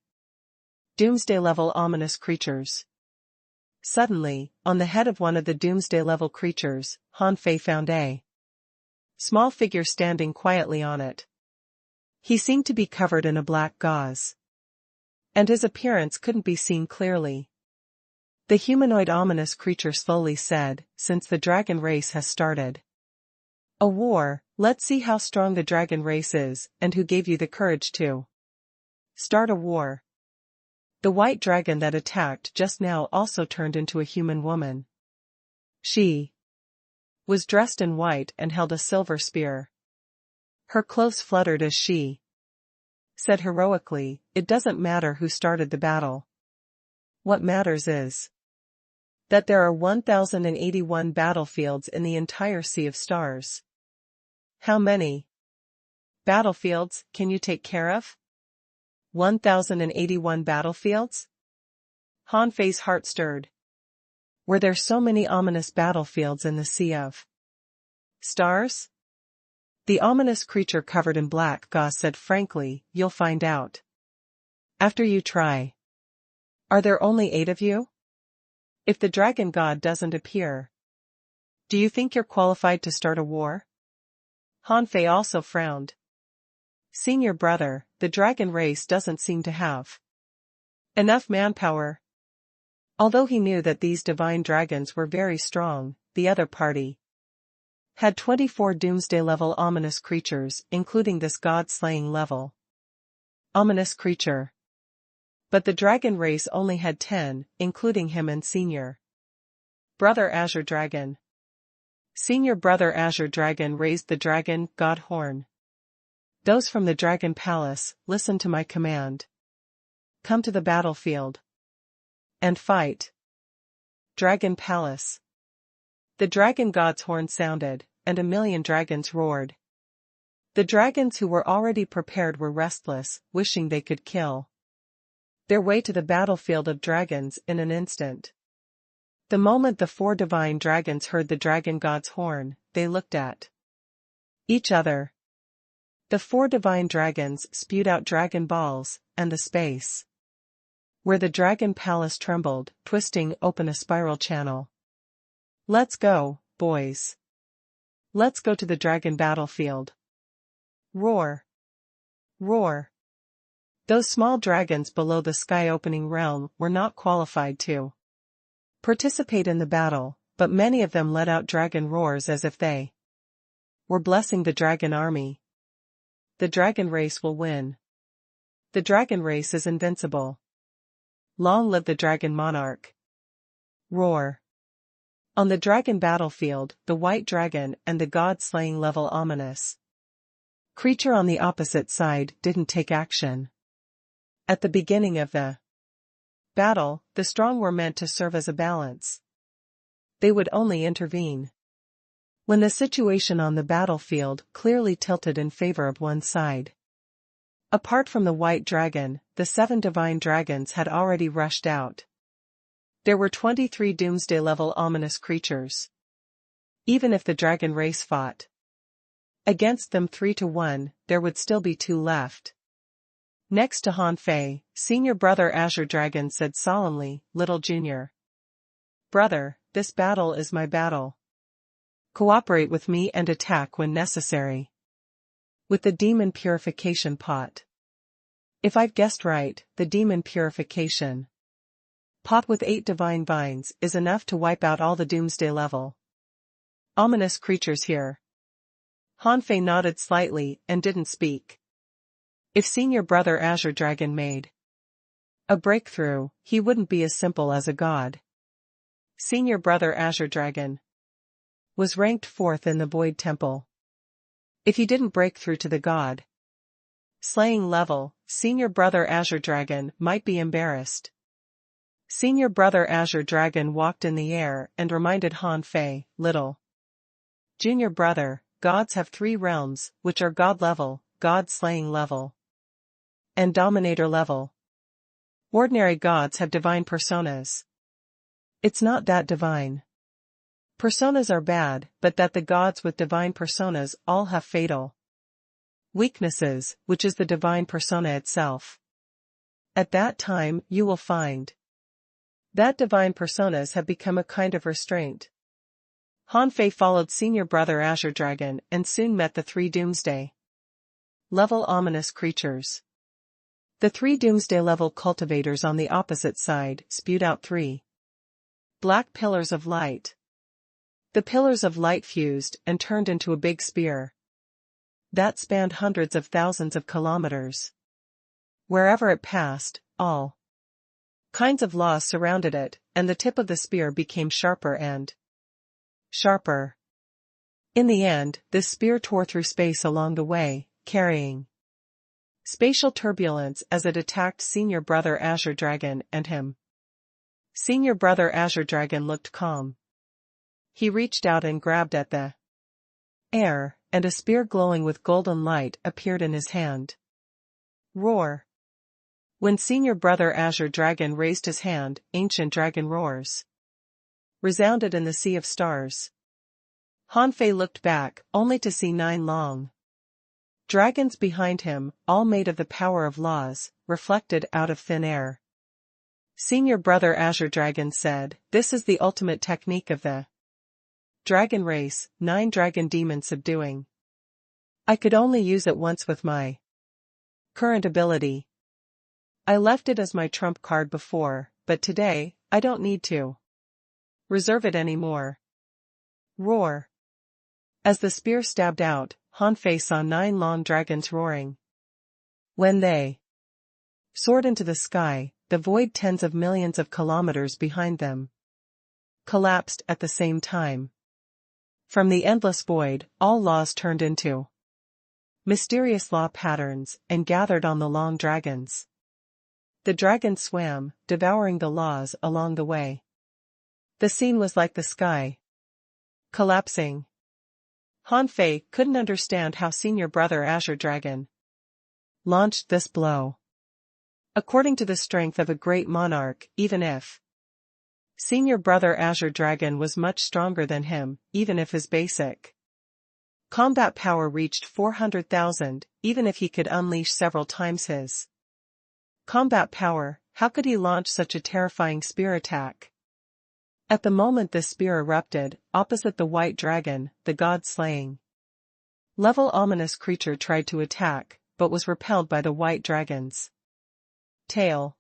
doomsday-level ominous creatures. Suddenly, on the head of one of the doomsday-level creatures, Han Fei found a small figure standing quietly on it. He seemed to be covered in a black gauze, and his appearance couldn't be seen clearly. The humanoid ominous creature slowly said, since the dragon race has started a war, let's see how strong the dragon race is, and who gave you the courage to start a war. The white dragon that attacked just now also turned into a human woman. She was dressed in white and held a silver spear. Her clothes fluttered as she said heroically, it doesn't matter who started the battle. What matters is that there are 1,081 battlefields in the entire Sea of Stars. How many battlefields can you take care of? 1,081 battlefields? Han Fei's heart stirred. Were there so many ominous battlefields in the Sea of Stars? The ominous creature covered in black gauze said frankly, you'll find out after you try. Are there only 8 of you? If the dragon god doesn't appear, do you think you're qualified to start a war? Han Fei also frowned. Senior brother, the dragon race doesn't seem to have enough manpower. Although he knew that these divine dragons were very strong, the other party had 24 doomsday-level ominous creatures, including this god-slaying level ominous creature. But the dragon race only had 10, including him and Senior brother Azure Dragon. Senior brother Azure Dragon raised the dragon god horn. Those from the Dragon Palace, listen to my command. Come to the battlefield and fight. Dragon Palace. The dragon god's horn sounded, and 1,000,000 dragons roared. The dragons who were already prepared were restless, wishing they could kill their way to the battlefield of dragons in an instant. The moment the 4 divine dragons heard the dragon god's horn, they looked at each other. The 4 divine dragons spewed out dragon balls, and the space where the dragon palace trembled, twisting open a spiral channel. Let's go, boys. Let's go to the dragon battlefield. Roar. Roar. Those small dragons below the sky-opening realm were not qualified to participate in the battle, but many of them let out dragon roars as if they were blessing the dragon army. The dragon race will win. The dragon race is invincible. Long live the dragon monarch. Roar. On the dragon battlefield, the white dragon and the god-slaying level ominous creature on the opposite side didn't take action. At the beginning of the battle, the strong were meant to serve as a balance. They would only intervene when the situation on the battlefield clearly tilted in favor of one side. Apart from the white dragon, the 7 divine dragons had already rushed out. There were 23 doomsday-level ominous creatures. Even if the dragon race fought against them 3-1, there would still be 2 left. Next to Han Fei, senior brother Azure Dragon said solemnly, "Little junior brother, this battle is my battle. Cooperate with me and attack when necessary with the demon purification pot." If I've guessed right, the demon purification pot with 8 divine vines is enough to wipe out all the doomsday level ominous creatures here. Han Fei nodded slightly and didn't speak. If senior brother Azure Dragon made a breakthrough, he wouldn't be as simple as a god. Senior brother Azure Dragon was ranked 4th in the Void Temple. If he didn't break through to the god slaying level, senior brother Azure Dragon might be embarrassed. Senior brother Azure Dragon walked in the air and reminded Han Fei, "Little junior brother, gods have 3 realms, which are god level, god slaying level, and dominator level. Ordinary gods have divine personas. It's not that divine personas are bad, but that the gods with divine personas all have fatal weaknesses, which is the divine persona itself. At that time, you will find that divine personas have become a kind of restraint." Han Fei followed senior brother Azure Dragon and soon met the 3 doomsday level ominous creatures. The 3 doomsday level cultivators on the opposite side spewed out 3 black pillars of light. The pillars of light fused and turned into a big spear that spanned hundreds of thousands of kilometers. Wherever it passed, all kinds of laws surrounded it, and the tip of the spear became sharper and sharper. In the end, this spear tore through space along the way, carrying spatial turbulence as it attacked senior brother Azure Dragon and him. Senior brother Azure Dragon looked calm. He reached out and grabbed at the air, and a spear glowing with golden light appeared in his hand. Roar. When senior brother Azure Dragon raised his hand, ancient dragon roars resounded in the sea of stars. Han Fei looked back, only to see 9 long dragons behind him, all made of the power of laws, reflected out of thin air. Senior brother Azure Dragon said, "This is the ultimate technique of the dragon race, 9 dragon demons subduing. I could only use it once with my current ability. I left it as my trump card before, but today, I don't need to reserve it anymore." Roar. As the spear stabbed out, Han Fei saw 9 long dragons roaring. When they soared into the sky, the void tens of millions of kilometers behind them collapsed at the same time. From the endless void, all laws turned into mysterious law patterns and gathered on the long dragons. The dragons swam, devouring the laws along the way. The scene was like the sky collapsing. Han Fei couldn't understand how senior brother Azure Dragon launched this blow. According to the strength of a great monarch, even if senior brother Azure Dragon was much stronger than him, even if his basic combat power reached 400,000, even if he could unleash several times his combat power, how could he launch such a terrifying spear attack? At the moment the spear erupted, opposite the white dragon, the god-slaying level ominous creature tried to attack, but was repelled by the white dragon's tail.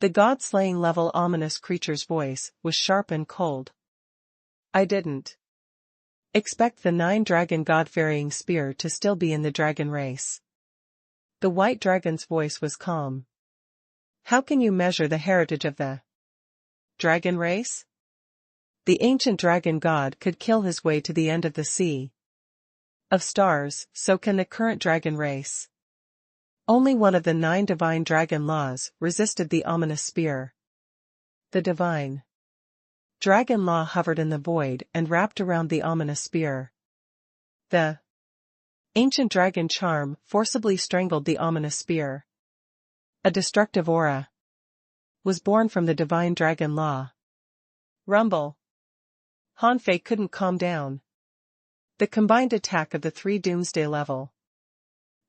The god-slaying level ominous creature's voice was sharp and cold. "I didn't expect the 9 dragon god-varying spear to still be in the dragon race." The white dragon's voice was calm. "How can you measure the heritage of the dragon race? The ancient dragon god could kill his way to the end of the sea of stars, so can the current dragon race. Only one of the 9 divine dragon laws resisted the ominous spear. The divine dragon law hovered in the void and wrapped around the ominous spear. The ancient dragon charm forcibly strangled the ominous spear. A destructive aura was born from the divine dragon law. Rumble. Hanfei couldn't calm down. The combined attack of the 3 doomsday level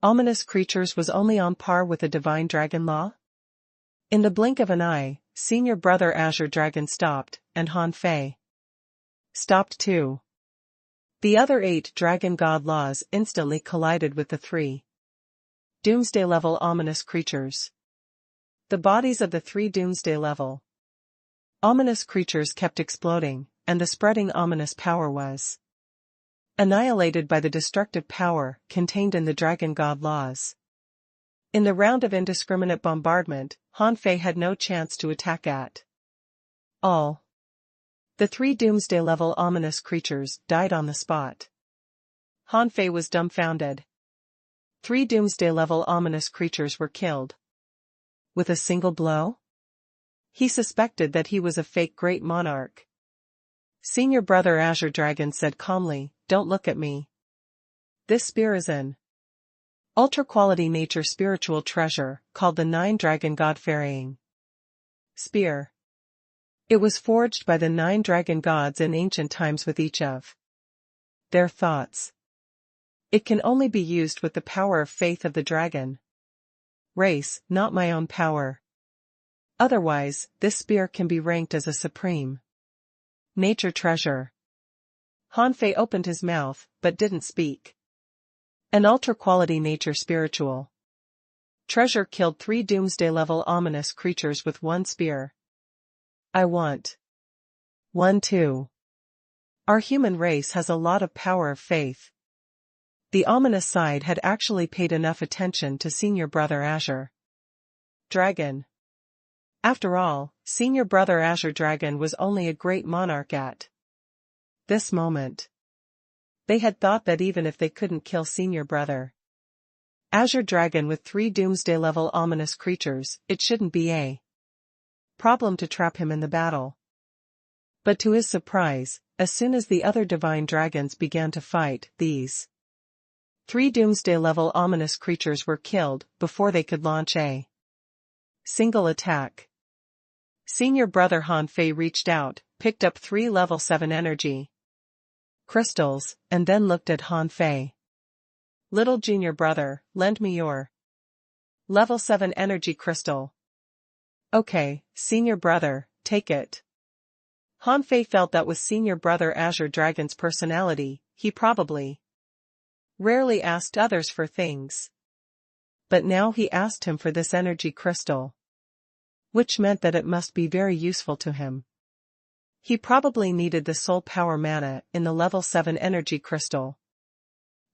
ominous creatures was only on par with the divine dragon law? In the blink of an eye, Senior Brother Azure Dragon stopped, and Hanfei stopped too. The other 8 dragon god laws instantly collided with the 3 doomsday level ominous creatures. The bodies of the 3 doomsday level ominous creatures kept exploding, and the spreading ominous power was annihilated by the destructive power contained in the dragon god laws. In the round of indiscriminate bombardment, Hanfei had no chance to attack at all. The 3 doomsday level ominous creatures died on the spot. Hanfei was dumbfounded. 3 doomsday level ominous creatures were killed with a single blow? He suspected that he was a fake great monarch. Senior Brother Azure Dragon said calmly, "Don't look at me. This spear is an ultra-quality nature spiritual treasure, called the 9 dragon god ferrying spear. It was forged by the 9 dragon gods in ancient times with each of their thoughts. It can only be used with the power of faith of the dragon race, not my own power. Otherwise, this spear can be ranked as a supreme nature treasure." Hanfei opened his mouth, but didn't speak. An ultra-quality nature spiritual treasure killed 3 doomsday-level ominous creatures with 1 spear. I want one too. Our human race has a lot of power of faith. The ominous side had actually paid enough attention to Senior Brother Azure Dragon. After all, Senior Brother Azure Dragon was only a great monarch at this moment. They had thought that even if they couldn't kill Senior Brother Azure Dragon with 3 doomsday-level ominous creatures, it shouldn't be a problem to trap him in the battle. But to his surprise, as soon as the other divine dragons began to fight, these 3 doomsday-level ominous creatures were killed before they could launch a single attack. Senior Brother Hanfei reached out, picked up 3 level 7 energy crystals, and then looked at Hanfei. "Little junior brother, lend me your level 7 energy crystal." "Okay, Senior Brother, take it." Hanfei felt that with Senior Brother Azure Dragon's personality, he probably rarely asked others for things. But now he asked him for this energy crystal, which meant that it must be very useful to him. He probably needed the soul power mana in the level 7 energy crystal.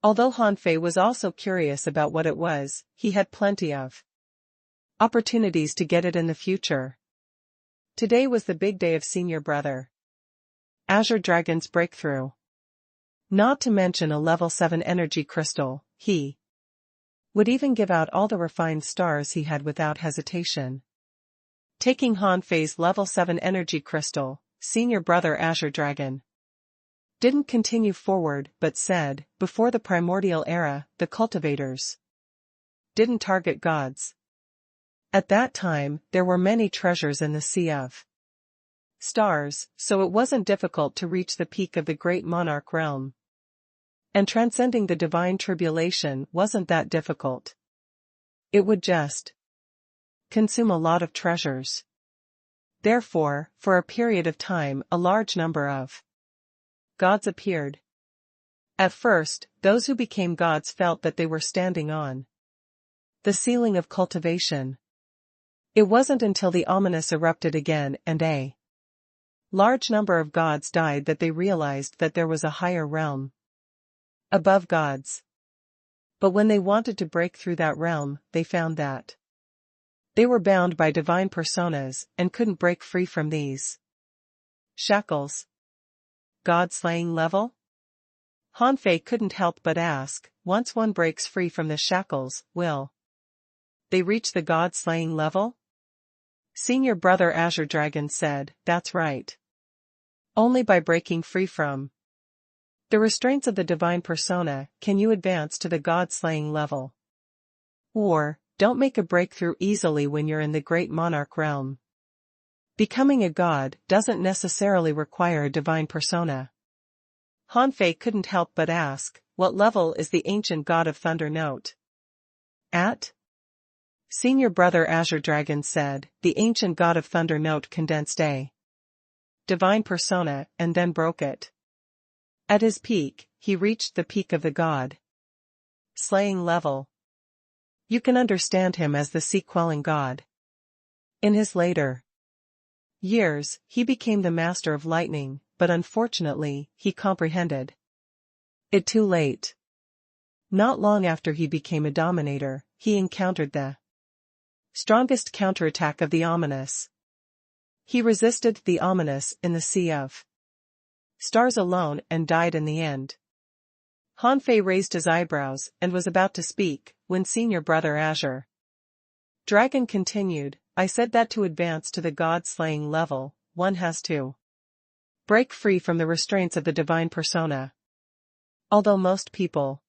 Although Hanfei was also curious about what it was, he had plenty of opportunities to get it in the future. Today was the big day of Senior Brother Azure Dragon's breakthrough. Not to mention a level 7 energy crystal, he would even give out all the refined stars he had without hesitation. Taking Hanfei's level 7 energy crystal, Senior Brother Azure Dragon didn't continue forward but said, "Before the primordial era, the cultivators didn't target gods. At that time, there were many treasures in the sea of stars, so it wasn't difficult to reach the peak of the great monarch realm. And transcending the divine tribulation wasn't that difficult. It would just consume a lot of treasures. Therefore, for a period of time, a large number of gods appeared. At first, those who became gods felt that they were standing on the ceiling of cultivation. It wasn't until the ominous erupted again and a large number of gods died that they realized that there was a higher realm above gods. But when they wanted to break through that realm, they found that they were bound by divine personas and couldn't break free from these shackles. God-slaying level? Hanfei couldn't help but ask, once one breaks free from the shackles, will they reach the God-slaying level? Senior Brother Azure Dragon said, that's right. Only by breaking free from the restraints of the divine persona can you advance to the God-slaying level. Or, don't make a breakthrough easily when you're in the great monarch realm. Becoming a god doesn't necessarily require a divine persona. Hanfei couldn't help but ask, what level is the ancient god of thunder note at? Senior Brother Azure Dragon said, the ancient god of thunder note condensed a divine persona and then broke it. At his peak, he reached the peak of the god slaying level. You can understand him as the sea-quelling god. In his later years, he became the master of lightning, but unfortunately, he comprehended it too late. Not long after he became a dominator, he encountered the strongest counterattack of the ominous. He resisted the ominous in the sea of stars alone and died in the end. Hanfei raised his eyebrows and was about to speak, when Senior Brother Azure Dragon continued, I said that to advance to the god-slaying level, one has to break free from the restraints of the divine persona. Although most people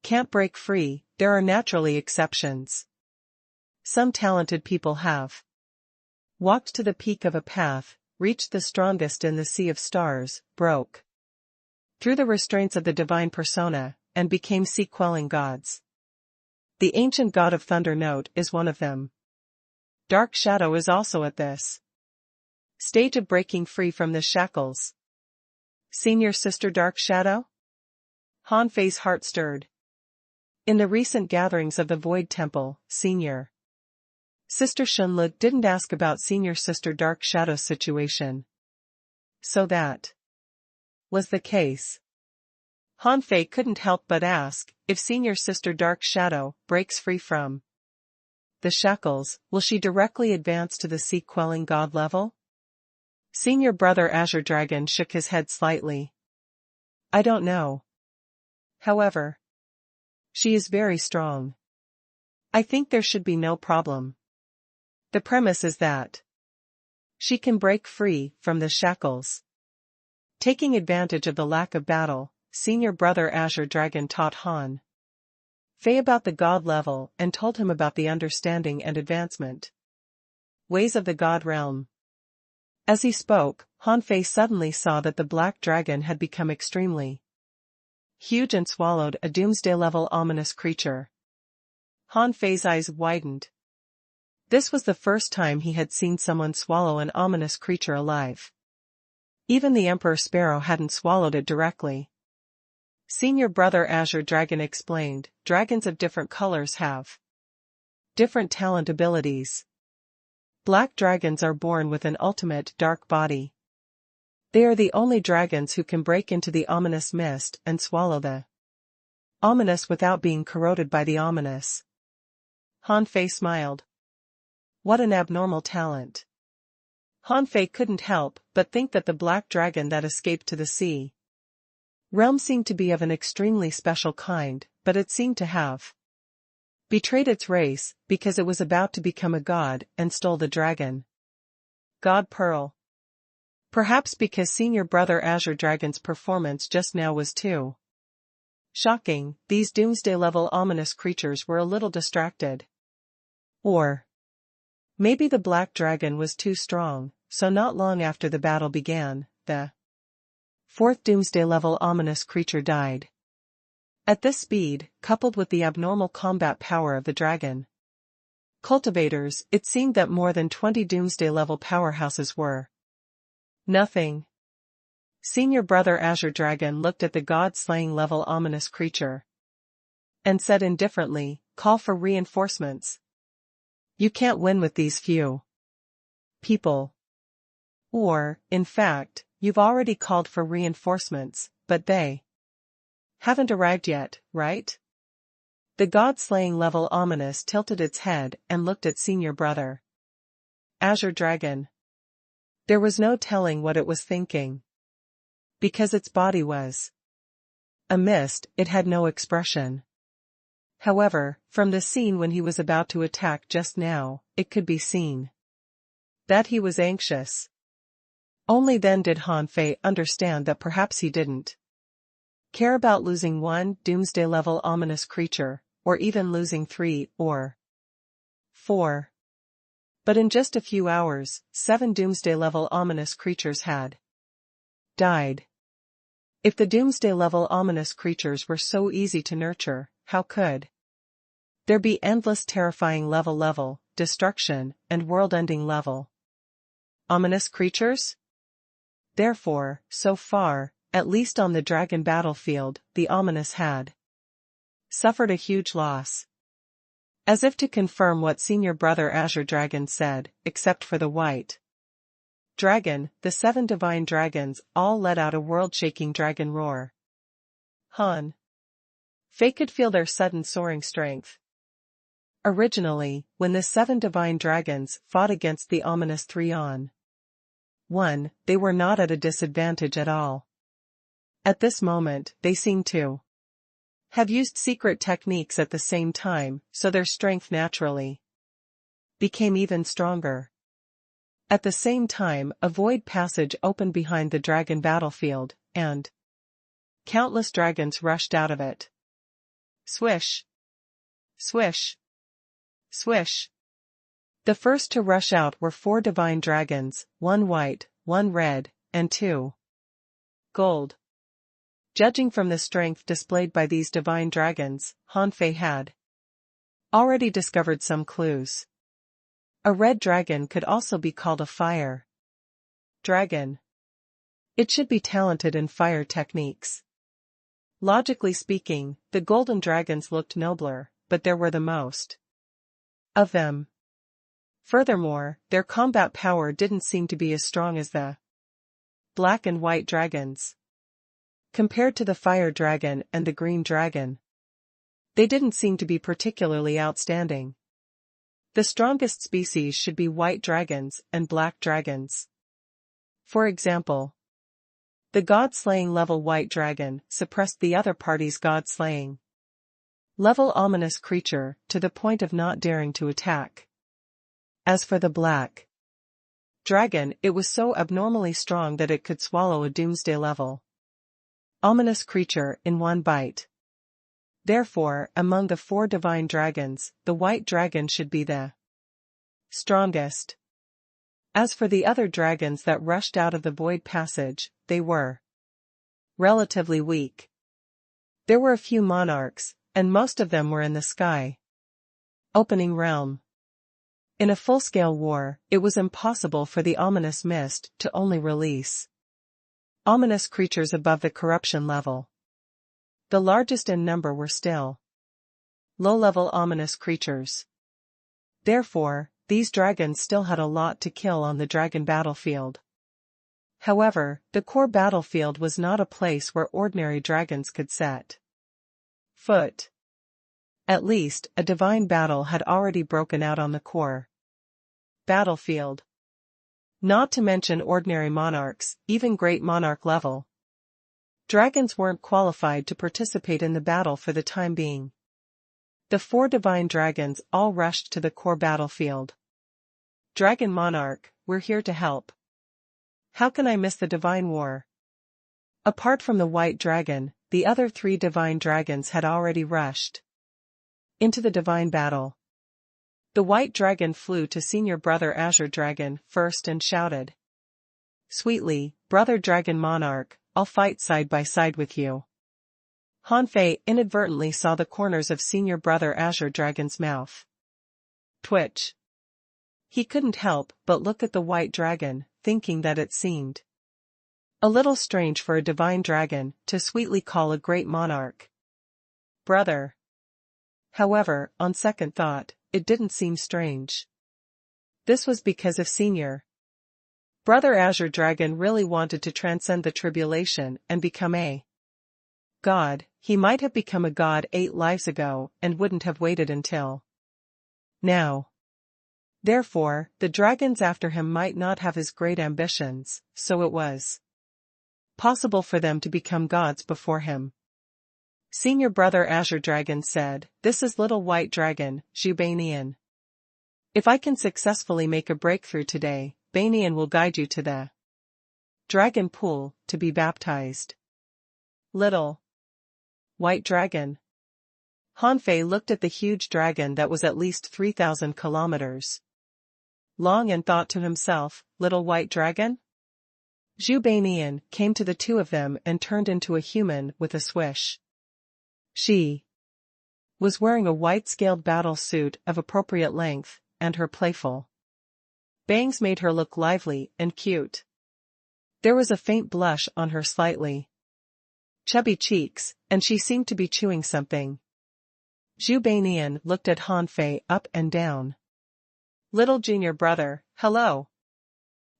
can't break free, there are naturally exceptions. Some talented people have walked to the peak of a path, reached the strongest in the sea of stars, broke through the restraints of the divine persona, and became sea-quelling gods. The ancient god of thunder note is one of them. Dark Shadow is also at this stage of breaking free from the shackles. Senior Sister Dark Shadow? Hanfei's heart stirred. In the recent gatherings of the Void Temple, Senior Sister Shunlu didn't ask about Senior Sister Dark Shadow's situation. So that was the case. Hanfei couldn't help but ask, if Senior Sister Dark Shadow breaks free from the shackles, will she directly advance to the sea-quelling god level? Senior Brother Azure Dragon shook his head slightly. I don't know. However, she is very strong. I think there should be no problem. The premise is that she can break free from the shackles. Taking advantage of the lack of battle, Senior Brother Azure Dragon taught Han Fei about the god level and told him about the understanding and advancement ways of the god realm. As he spoke, Hanfei suddenly saw that the black dragon had become extremely huge and swallowed a doomsday-level ominous creature. Hanfei's eyes widened. This was the first time he had seen someone swallow an ominous creature alive. Even the Emperor Sparrow hadn't swallowed it directly. Senior Brother Azure Dragon explained, dragons of different colors have different talent abilities. Black dragons are born with an ultimate dark body. They are the only dragons who can break into the ominous mist and swallow the ominous without being corroded by the ominous. Hanfei smiled. What an abnormal talent. Hanfei couldn't help but think that the black dragon that escaped to the sea realm seemed to be of an extremely special kind, but it seemed to have betrayed its race because it was about to become a god and stole the dragon god pearl. Perhaps because Senior Brother Azure Dragon's performance just now was too shocking, these doomsday-level ominous creatures were a little distracted. Or maybe the black dragon was too strong, so not long after the battle began, the fourth doomsday-level ominous creature died. At this speed, coupled with the abnormal combat power of the dragon cultivators, it seemed that more than 20 doomsday-level powerhouses were nothing. Senior Brother Azure Dragon looked at the god-slaying level ominous creature and said indifferently, call for reinforcements. You can't win with these few people. Or, in fact, you've already called for reinforcements, but they haven't arrived yet, right? The god-slaying level ominous tilted its head and looked at Senior Brother Azure Dragon. There was no telling what it was thinking. Because its body was a mist, it had no expression. However, from the scene when he was about to attack just now, it could be seen that he was anxious. Only then did Han Fei understand that perhaps he didn't care about losing one doomsday-level ominous creature, or even losing 3 or 4. But in just a few hours, 7 doomsday-level ominous creatures had died. If the doomsday-level ominous creatures were so easy to nurture, how could there be endless terrifying level, destruction, and world-ending level ominous creatures? Therefore, so far, at least on the dragon battlefield, the ominous had suffered a huge loss. As if to confirm what Senior Brother Azure Dragon said, except for the white dragon, the 7 divine dragons all let out a world-shaking dragon roar. Han Fei could feel their sudden soaring strength. Originally, when the 7 divine dragons fought against the ominous 3 on 1, they were not at a disadvantage at all. At this moment, they seemed to have used secret techniques at the same time, so their strength naturally became even stronger. At the same time, a void passage opened behind the dragon battlefield, and countless dragons rushed out of it. Swish! Swish! Swish! The first to rush out were 4 divine dragons, 1 white, 1 red, and 2 gold. Judging from the strength displayed by these divine dragons, Han Fei had already discovered some clues. A red dragon could also be called a fire dragon. It should be talented in fire techniques. Logically speaking, the golden dragons looked nobler, but there were the most of them. Furthermore, their combat power didn't seem to be as strong as the black and white dragons. Compared to the fire dragon and the green dragon, they didn't seem to be particularly outstanding. The strongest species should be white dragons and black dragons. For example, the god-slaying level white dragon suppressed the other party's god-slaying level ominous creature to the point of not daring to attack. As for the black dragon, it was so abnormally strong that it could swallow a doomsday level ominous creature in one bite. Therefore, among the 4 divine dragons, the white dragon should be the strongest. As for the other dragons that rushed out of the void passage, they were relatively weak. There were a few monarchs, and most of them were in the sky opening realm. In a full-scale war, it was impossible for the ominous mist to only release ominous creatures above the corruption level. The largest in number were still low-level ominous creatures. Therefore, these dragons still had a lot to kill on the dragon battlefield. However, the core battlefield was not a place where ordinary dragons could set foot. At least, a divine battle had already broken out on the core battlefield. Not to mention ordinary monarchs, even great monarch level dragons weren't qualified to participate in the battle for the time being. The 4 divine dragons all rushed to the core battlefield. Dragon Monarch, we're here to help. How can I miss the divine war? Apart from the white dragon, the other 3 divine dragons had already rushed into the divine battle. The white dragon flew to Senior Brother Azure Dragon first and shouted sweetly, "Brother Dragon Monarch, I'll fight side by side with you." Han Fei inadvertently saw the corners of Senior Brother Azure Dragon's mouth twitch. He couldn't help but look at the white dragon, thinking that it seemed a little strange for a divine dragon to sweetly call a great monarch brother. However, on second thought, it didn't seem strange. This was because if Senior Brother Azure Dragon really wanted to transcend the tribulation and become a god, he might have become a god 8 lives ago and wouldn't have waited until now. Therefore, the dragons after him might not have his great ambitions, so it was possible for them to become gods before him. Senior Brother Azure Dragon said, "This is Little White Dragon, Zhu Banian. If I can successfully make a breakthrough today, Banian will guide you to the dragon pool, to be baptized." Little White Dragon. Hanfei looked at the huge dragon that was at least 3,000 kilometers long and thought to himself, "Little White Dragon?" Zhu Banian came to the two of them and turned into a human with a swish. She was wearing a white-scaled battle suit of appropriate length, and her playful bangs made her look lively and cute. There was a faint blush on her slightly chubby cheeks, and she seemed to be chewing something. Zhu Banian looked at Hanfei up and down. "Little junior brother, hello.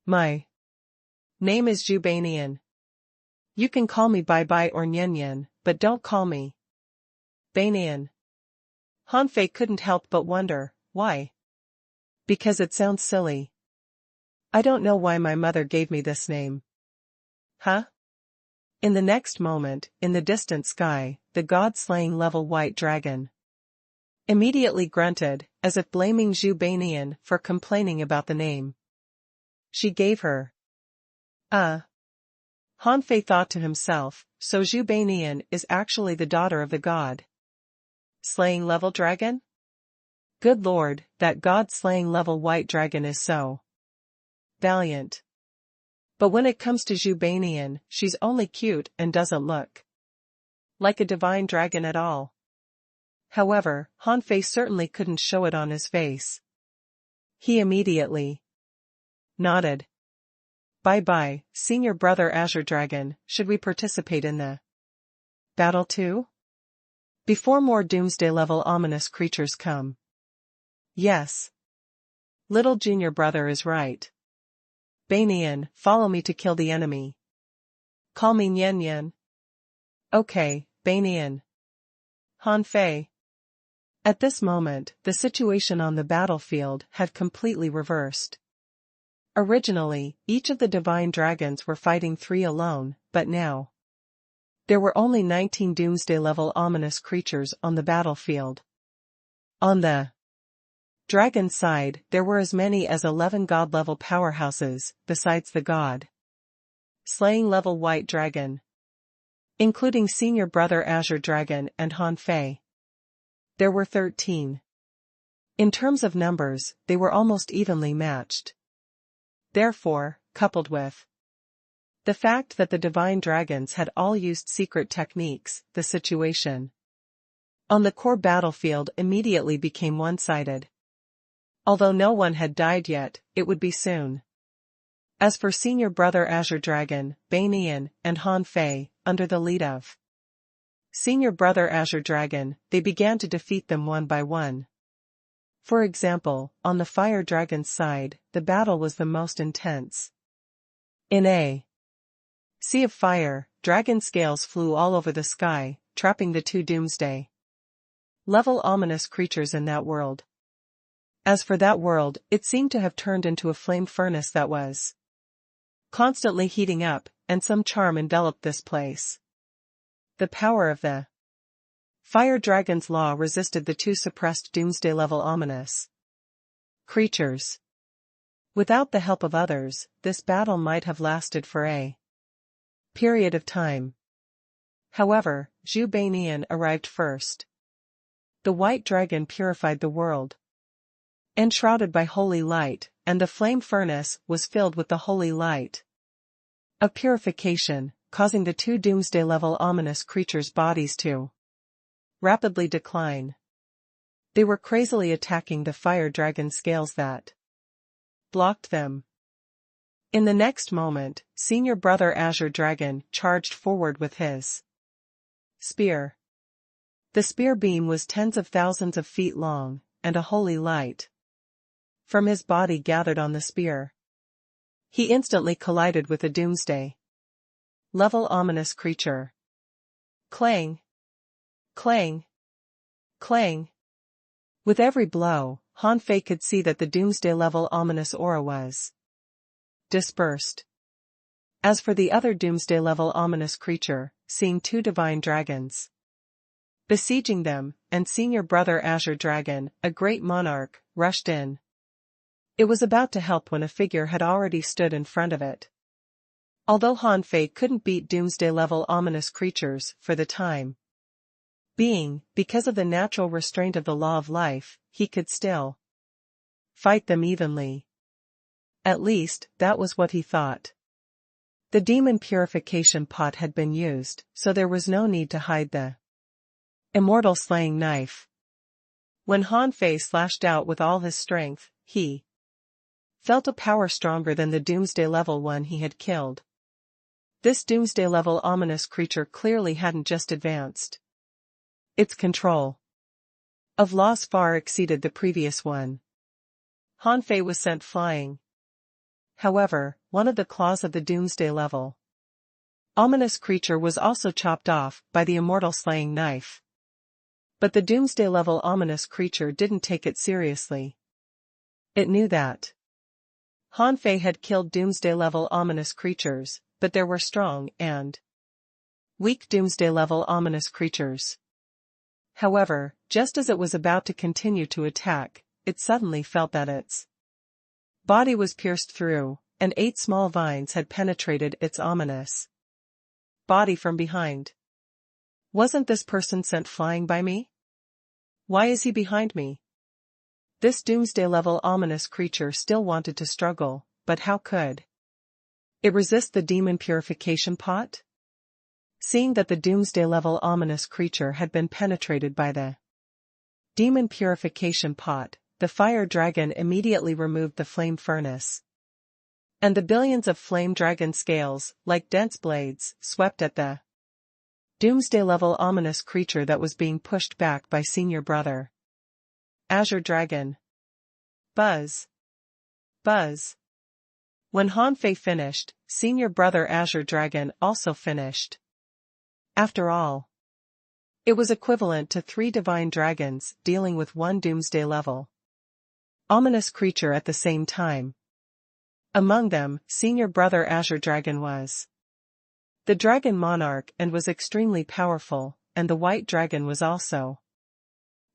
My name is Zhu Banian. You can call me Bai or Nyan, but don't call me Banian." Hanfei couldn't help but wonder, why? Because it sounds silly. "I don't know why my mother gave me this name." Huh? In the next moment, in the distant sky, the god-slaying Level White Dragon immediately grunted, as if blaming Zhu Banian for complaining about the name she gave her. Hanfei thought to himself, so Zhu Banian is actually the daughter of the god slaying Level Dragon? Good lord, that god-slaying Level White Dragon is so valiant. But when it comes to Zhu Banian, she's only cute and doesn't look like a divine dragon at all. However, Hanfei certainly couldn't show it on his face. He immediately nodded. "Bye, Senior Brother Azure Dragon, should we participate in the battle too? Before more doomsday-level ominous creatures come." "Yes. Little junior brother is right. Banian, follow me to kill the enemy. Call me Nyan." "Okay, Banian." Hanfei. At this moment, the situation on the battlefield had completely reversed. Originally, each of the divine dragons were fighting 3 alone, but now there were only 19 doomsday-level ominous creatures on the battlefield. On the dragon side, there were as many as 11 god-level powerhouses, besides the god slaying Level White Dragon, including Senior Brother Azure Dragon and Hanfei. There were 13. In terms of numbers, they were almost evenly matched. Therefore, coupled with the fact that the divine dragons had all used secret techniques, the situation on the core battlefield immediately became one-sided. Although no one had died yet, it would be soon. As for Senior Brother Azure Dragon, Banian, and Hanfei, under the lead of Senior Brother Azure Dragon, they began to defeat them one by one. For example, on the Fire Dragon's side, the battle was the most intense. In a sea of fire, dragon scales flew all over the sky, trapping the 2 doomsday-level ominous creatures in that world. As for that world, it seemed to have turned into a flame furnace that was constantly heating up, and some charm enveloped this place. The power of the Fire Dragon's law resisted the 2 suppressed doomsday-level ominous creatures. Without the help of others, this battle might have lasted for a period of time. However, Zhu Banian arrived first. The White Dragon purified the world, enshrouded by holy light, and the flame furnace was filled with the holy light of purification, causing the 2 doomsday-level ominous creatures' bodies to rapidly decline. They were crazily attacking the Fire Dragon scales that blocked them. In the next moment, Senior Brother Azure Dragon charged forward with his spear. The spear beam was tens of thousands of feet long, and a holy light from his body gathered on the spear. He instantly collided with a doomsday-level ominous creature. Clang! Clang! Clang! With every blow, Hanfei could see that the doomsday-level ominous aura was dispersed. As for the other doomsday-level ominous creature, seeing two divine dragons besieging them, and senior brother Azure Dragon, a great monarch, rushed in. It was about to help when a figure had already stood in front of it. Although Han Fei couldn't beat doomsday-level ominous creatures for the time being, because of the natural restraint of the law of life, he could still fight them evenly. At least, that was what he thought. The demon purification pot had been used, so there was no need to hide the immortal slaying knife. When Han Fei slashed out with all his strength, he felt a power stronger than the doomsday-level one he had killed. This doomsday-level ominous creature clearly hadn't just advanced. Its control of laws far exceeded the previous one. Han Fei was sent flying. However, one of the claws of the doomsday-level ominous creature was also chopped off by the immortal slaying knife. But the doomsday-level ominous creature didn't take it seriously. It knew that Han Fei had killed doomsday-level ominous creatures, but there were strong and weak doomsday-level ominous creatures. However, just as it was about to continue to attack, it suddenly felt that its body was pierced through, and 8 small vines had penetrated its ominous body from behind. Wasn't this person sent flying by me? Why is he behind me? This doomsday-level ominous creature still wanted to struggle, but how could it resist the demon purification pot? Seeing that the doomsday-level ominous creature had been penetrated by the demon purification pot, the fire dragon immediately removed the flame furnace. And the billions of flame dragon scales, like dense blades, swept at the doomsday-level ominous creature that was being pushed back by senior brother Azure Dragon. Buzz. Buzz. When Han Fei finished, senior brother Azure Dragon also finished. After all, it was equivalent to 3 divine dragons dealing with 1 doomsday-level ominous creature at the same time. Among them, senior brother Azure Dragon was the dragon monarch and was extremely powerful, and the white dragon was also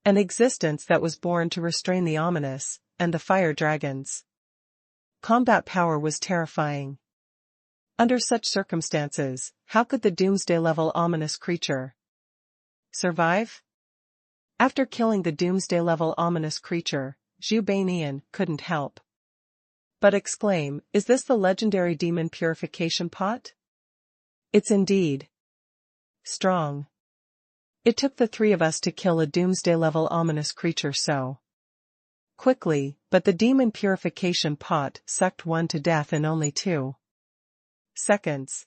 an existence that was born to restrain the ominous, and the fire dragons. Combat power was terrifying. Under such circumstances, how could the doomsday-level ominous creature survive? After killing the doomsday-level ominous creature, Zhu Beinian couldn't help but exclaim, "Is this the legendary demon purification pot? It's indeed strong. It took the 3 of us to kill a doomsday-level ominous creature so quickly, but the demon purification pot sucked one to death in only 2 seconds."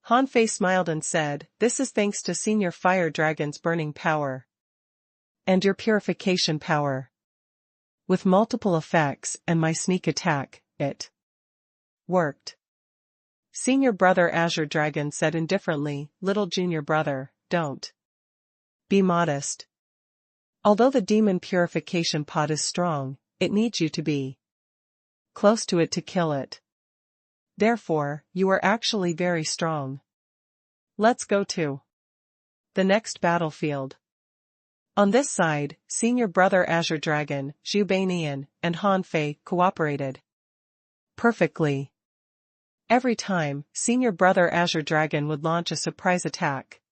Han Fei smiled and said, "This is thanks to Senior Fire Dragon's burning power. And your purification power. With multiple effects and my sneak attack, it worked." Senior brother Azure Dragon said indifferently, "Little junior brother, don't be modest. Although the demon purification pot is strong, it needs you to be close to it to kill it. Therefore, you are actually very strong. Let's go to the next battlefield." On this side, senior brother Azure Dragon, Zhu Beinian, and Han Fei cooperated perfectly. Every time, senior brother Azure Dragon would launch a surprise attack,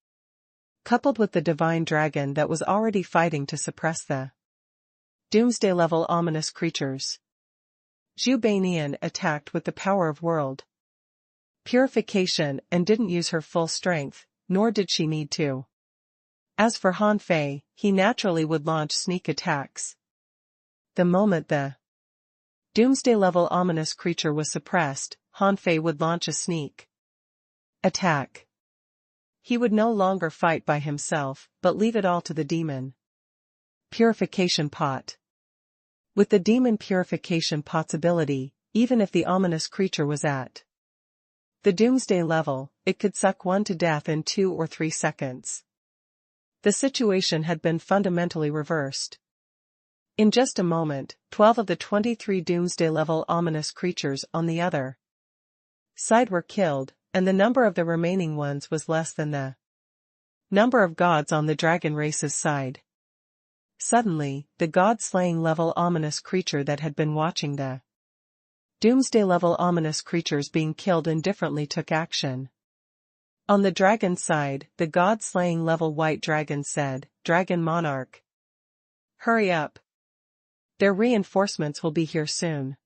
coupled with the divine dragon that was already fighting to suppress the doomsday-level ominous creatures. Zhu Beinian attacked with the power of world purification and didn't use her full strength, nor did she need to. As for Han Fei, he naturally would launch sneak attacks. The moment the doomsday-level ominous creature was suppressed, Han Fei would launch a sneak attack. He would no longer fight by himself, but leave it all to the demon purification pot. With the demon purification pot's ability, even if the ominous creature was at the doomsday level, it could suck one to death in 2 or 3 seconds. The situation had been fundamentally reversed. In just a moment, 12 of the 23 doomsday-level ominous creatures on the other side were killed, and the number of the remaining ones was less than the number of gods on the dragon race's side. Suddenly, the god-slaying level ominous creature that had been watching the doomsday level ominous creatures being killed indifferently took action. On the dragon's side, the god-slaying level white dragon said, "Dragon Monarch, hurry up. Their reinforcements will be here soon."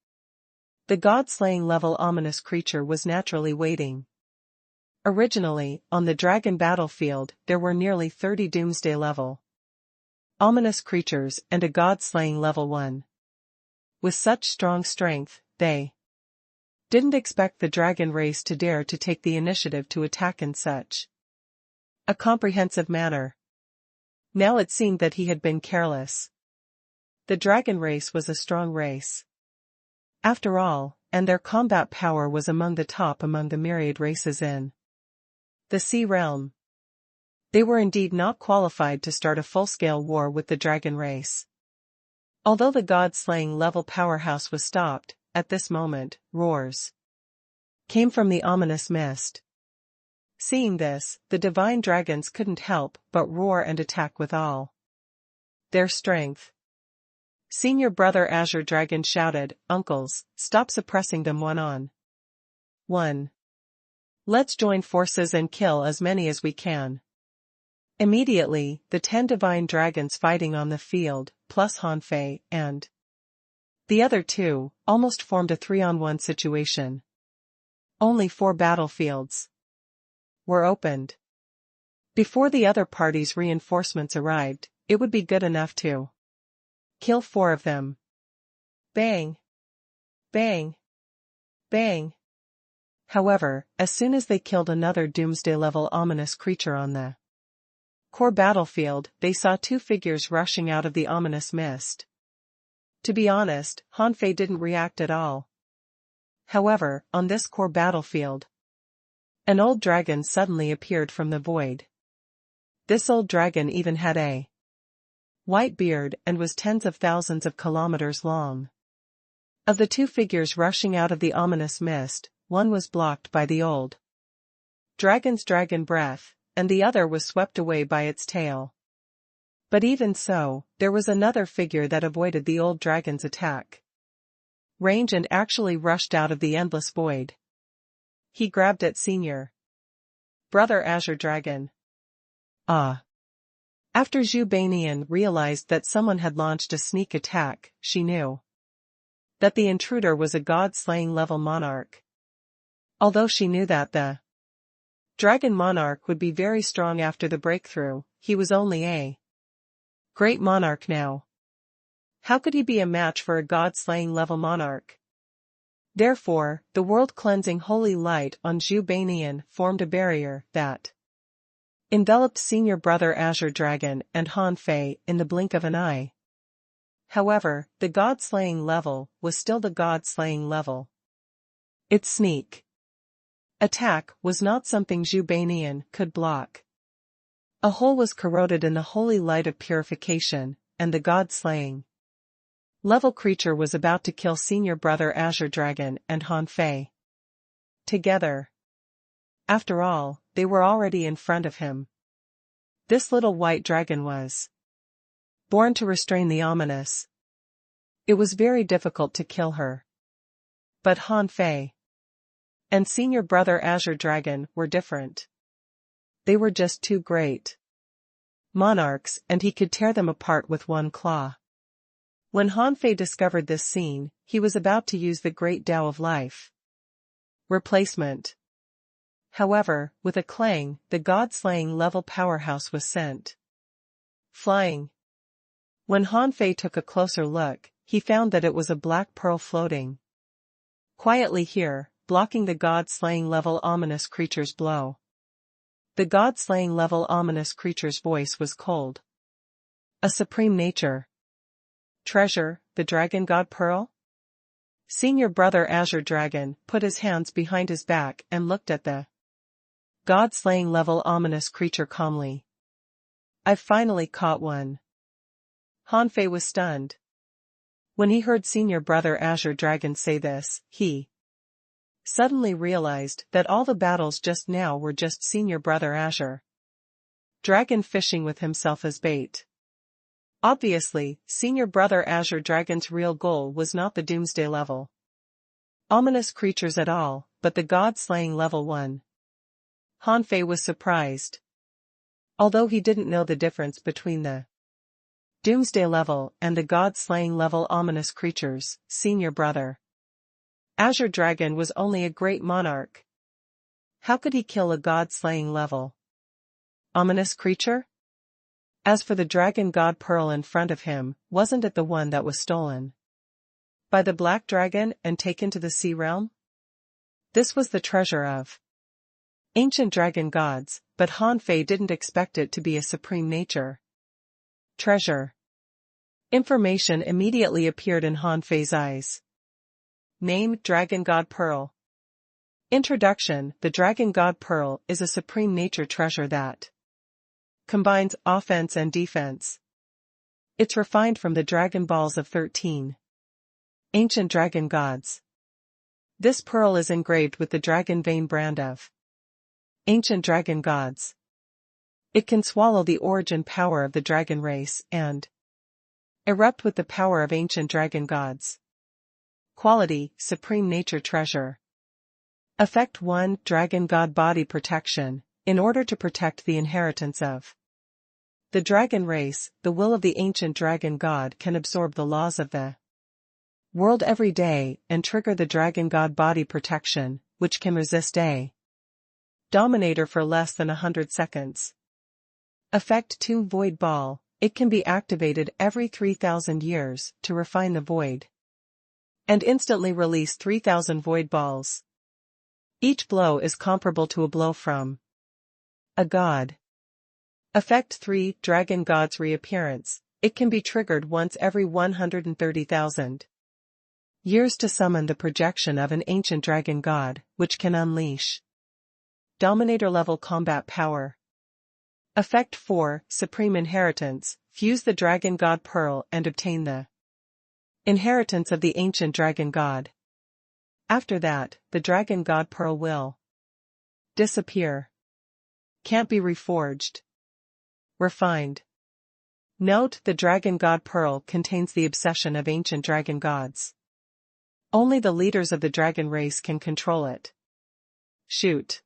The god-slaying level ominous creature was naturally waiting. Originally, on the dragon battlefield, there were nearly 30 doomsday level ominous creatures and a god-slaying level 1. With such strong strength, they didn't expect the dragon race to dare to take the initiative to attack in such a comprehensive manner. Now it seemed that he had been careless. The dragon race was a strong race, after all, and their combat power was among the top among the myriad races in the sea realm. They were indeed not qualified to start a full-scale war with the dragon race. Although the god-slaying level powerhouse was stopped, at this moment, roars came from the ominous mist. Seeing this, the divine dragons couldn't help but roar and attack with all their strength. Senior Brother Azure Dragon shouted, "Uncles, stop suppressing them one on one. Let's join forces and kill as many as we can." Immediately, the 10 divine dragons fighting on the field, plus Hanfei and the other 2, almost formed a 3-on-1 situation. Only 4 battlefields were opened. Before the other party's reinforcements arrived, it would be good enough to kill 4 of them. Bang! Bang! Bang! However, as soon as they killed another doomsday-level ominous creature on the core battlefield, they saw 2 figures rushing out of the ominous mist. To be honest, Hanfei didn't react at all. However, on this core battlefield, an old dragon suddenly appeared from the void. This old dragon even had a white beard and was tens of thousands of kilometers long. Of the 2 figures rushing out of the ominous mist, one was blocked by the old dragon's dragon breath, and the other was swept away by its tail. But even so, there was another figure that avoided the old dragon's attack range and actually rushed out of the endless void. He grabbed at Senior Brother Azure Dragon. Ah! After Zhu Banian realized that someone had launched a sneak attack, she knew that the intruder was a god-slaying level monarch. Although she knew that the dragon monarch would be very strong after the breakthrough, he was only a great monarch now. How could he be a match for a god-slaying level monarch? Therefore, the world-cleansing holy light on Zhu Banian formed a barrier that enveloped Senior Brother Azure Dragon and Hanfei in the blink of an eye. However, the god-slaying level was still the god-slaying level. Its sneak attack was not something Zhu Banian could block. A hole was corroded in the holy light of purification, and the god-slaying level creature was about to kill Senior Brother Azure Dragon and Hanfei together. After all, they were already in front of him. This little white dragon was born to restrain the ominous. It was very difficult to kill her. But Hanfei and Senior Brother Azure Dragon were different. They were just 2 great monarchs, and he could tear them apart with one claw. When Hanfei discovered this scene, he was about to use the great Tao of life replacement. However, with a clang, the god-slaying level powerhouse was sent flying. When Hanfei took a closer look, he found that it was a black pearl floating quietly here, blocking the god-slaying level ominous creature's blow. The god-slaying level ominous creature's voice was cold. A supreme nature treasure, the dragon god pearl? Senior Brother Azure Dragon put his hands behind his back and looked at the god-slaying level ominous creature calmly. "I've finally caught one." Hanfei was stunned. When he heard Senior Brother Azure Dragon say this, he suddenly realized that all the battles just now were just senior brother Azure Dragon fishing with himself as bait. Obviously, senior brother Azure Dragon's real goal was not the Doomsday level ominous creatures at all, but the god-slaying level 1. Hanfei was surprised. Although he didn't know the difference between the Doomsday level and the god-slaying level ominous creatures, senior brother Azure Dragon was only a great monarch. How could he kill a god-slaying level ominous creature? As for the dragon god pearl in front of him, wasn't it the one that was stolen by the black dragon and taken to the sea realm? This was the treasure of ancient dragon gods, but Hanfei didn't expect it to be a supreme nature treasure. Information immediately appeared in Hanfei's eyes. Name: Dragon God Pearl. Introduction: The Dragon God Pearl is a supreme nature treasure that combines offense and defense. It's refined from the Dragon Balls of 13 ancient dragon gods. This pearl is engraved with the dragon vein brand of ancient dragon gods. It can swallow the origin power of the dragon race and erupt with the power of ancient dragon gods. Quality: Supreme Nature Treasure. Effect 1: Dragon God Body Protection. In order to protect the inheritance of the dragon race, the will of the ancient dragon god can absorb the laws of the world every day and trigger the dragon god body protection, which can resist a dominator for less than 100 seconds. Effect 2: Void Ball. It can be activated every 3,000 years to refine the void and instantly release 3,000 void balls. Each blow is comparable to a blow from a god. Effect 3: Dragon God's Reappearance. It can be triggered once every 130,000 years to summon the projection of an ancient dragon god, which can unleash Dominator-level combat power. Effect 4: Supreme Inheritance. Fuse the Dragon God Pearl and obtain the inheritance of the ancient dragon god. After that, the Dragon God Pearl will disappear. Can't be reforged. Refined. Note: the Dragon God Pearl contains the obsession of ancient dragon gods. Only the leaders of the dragon race can control it. Shoot.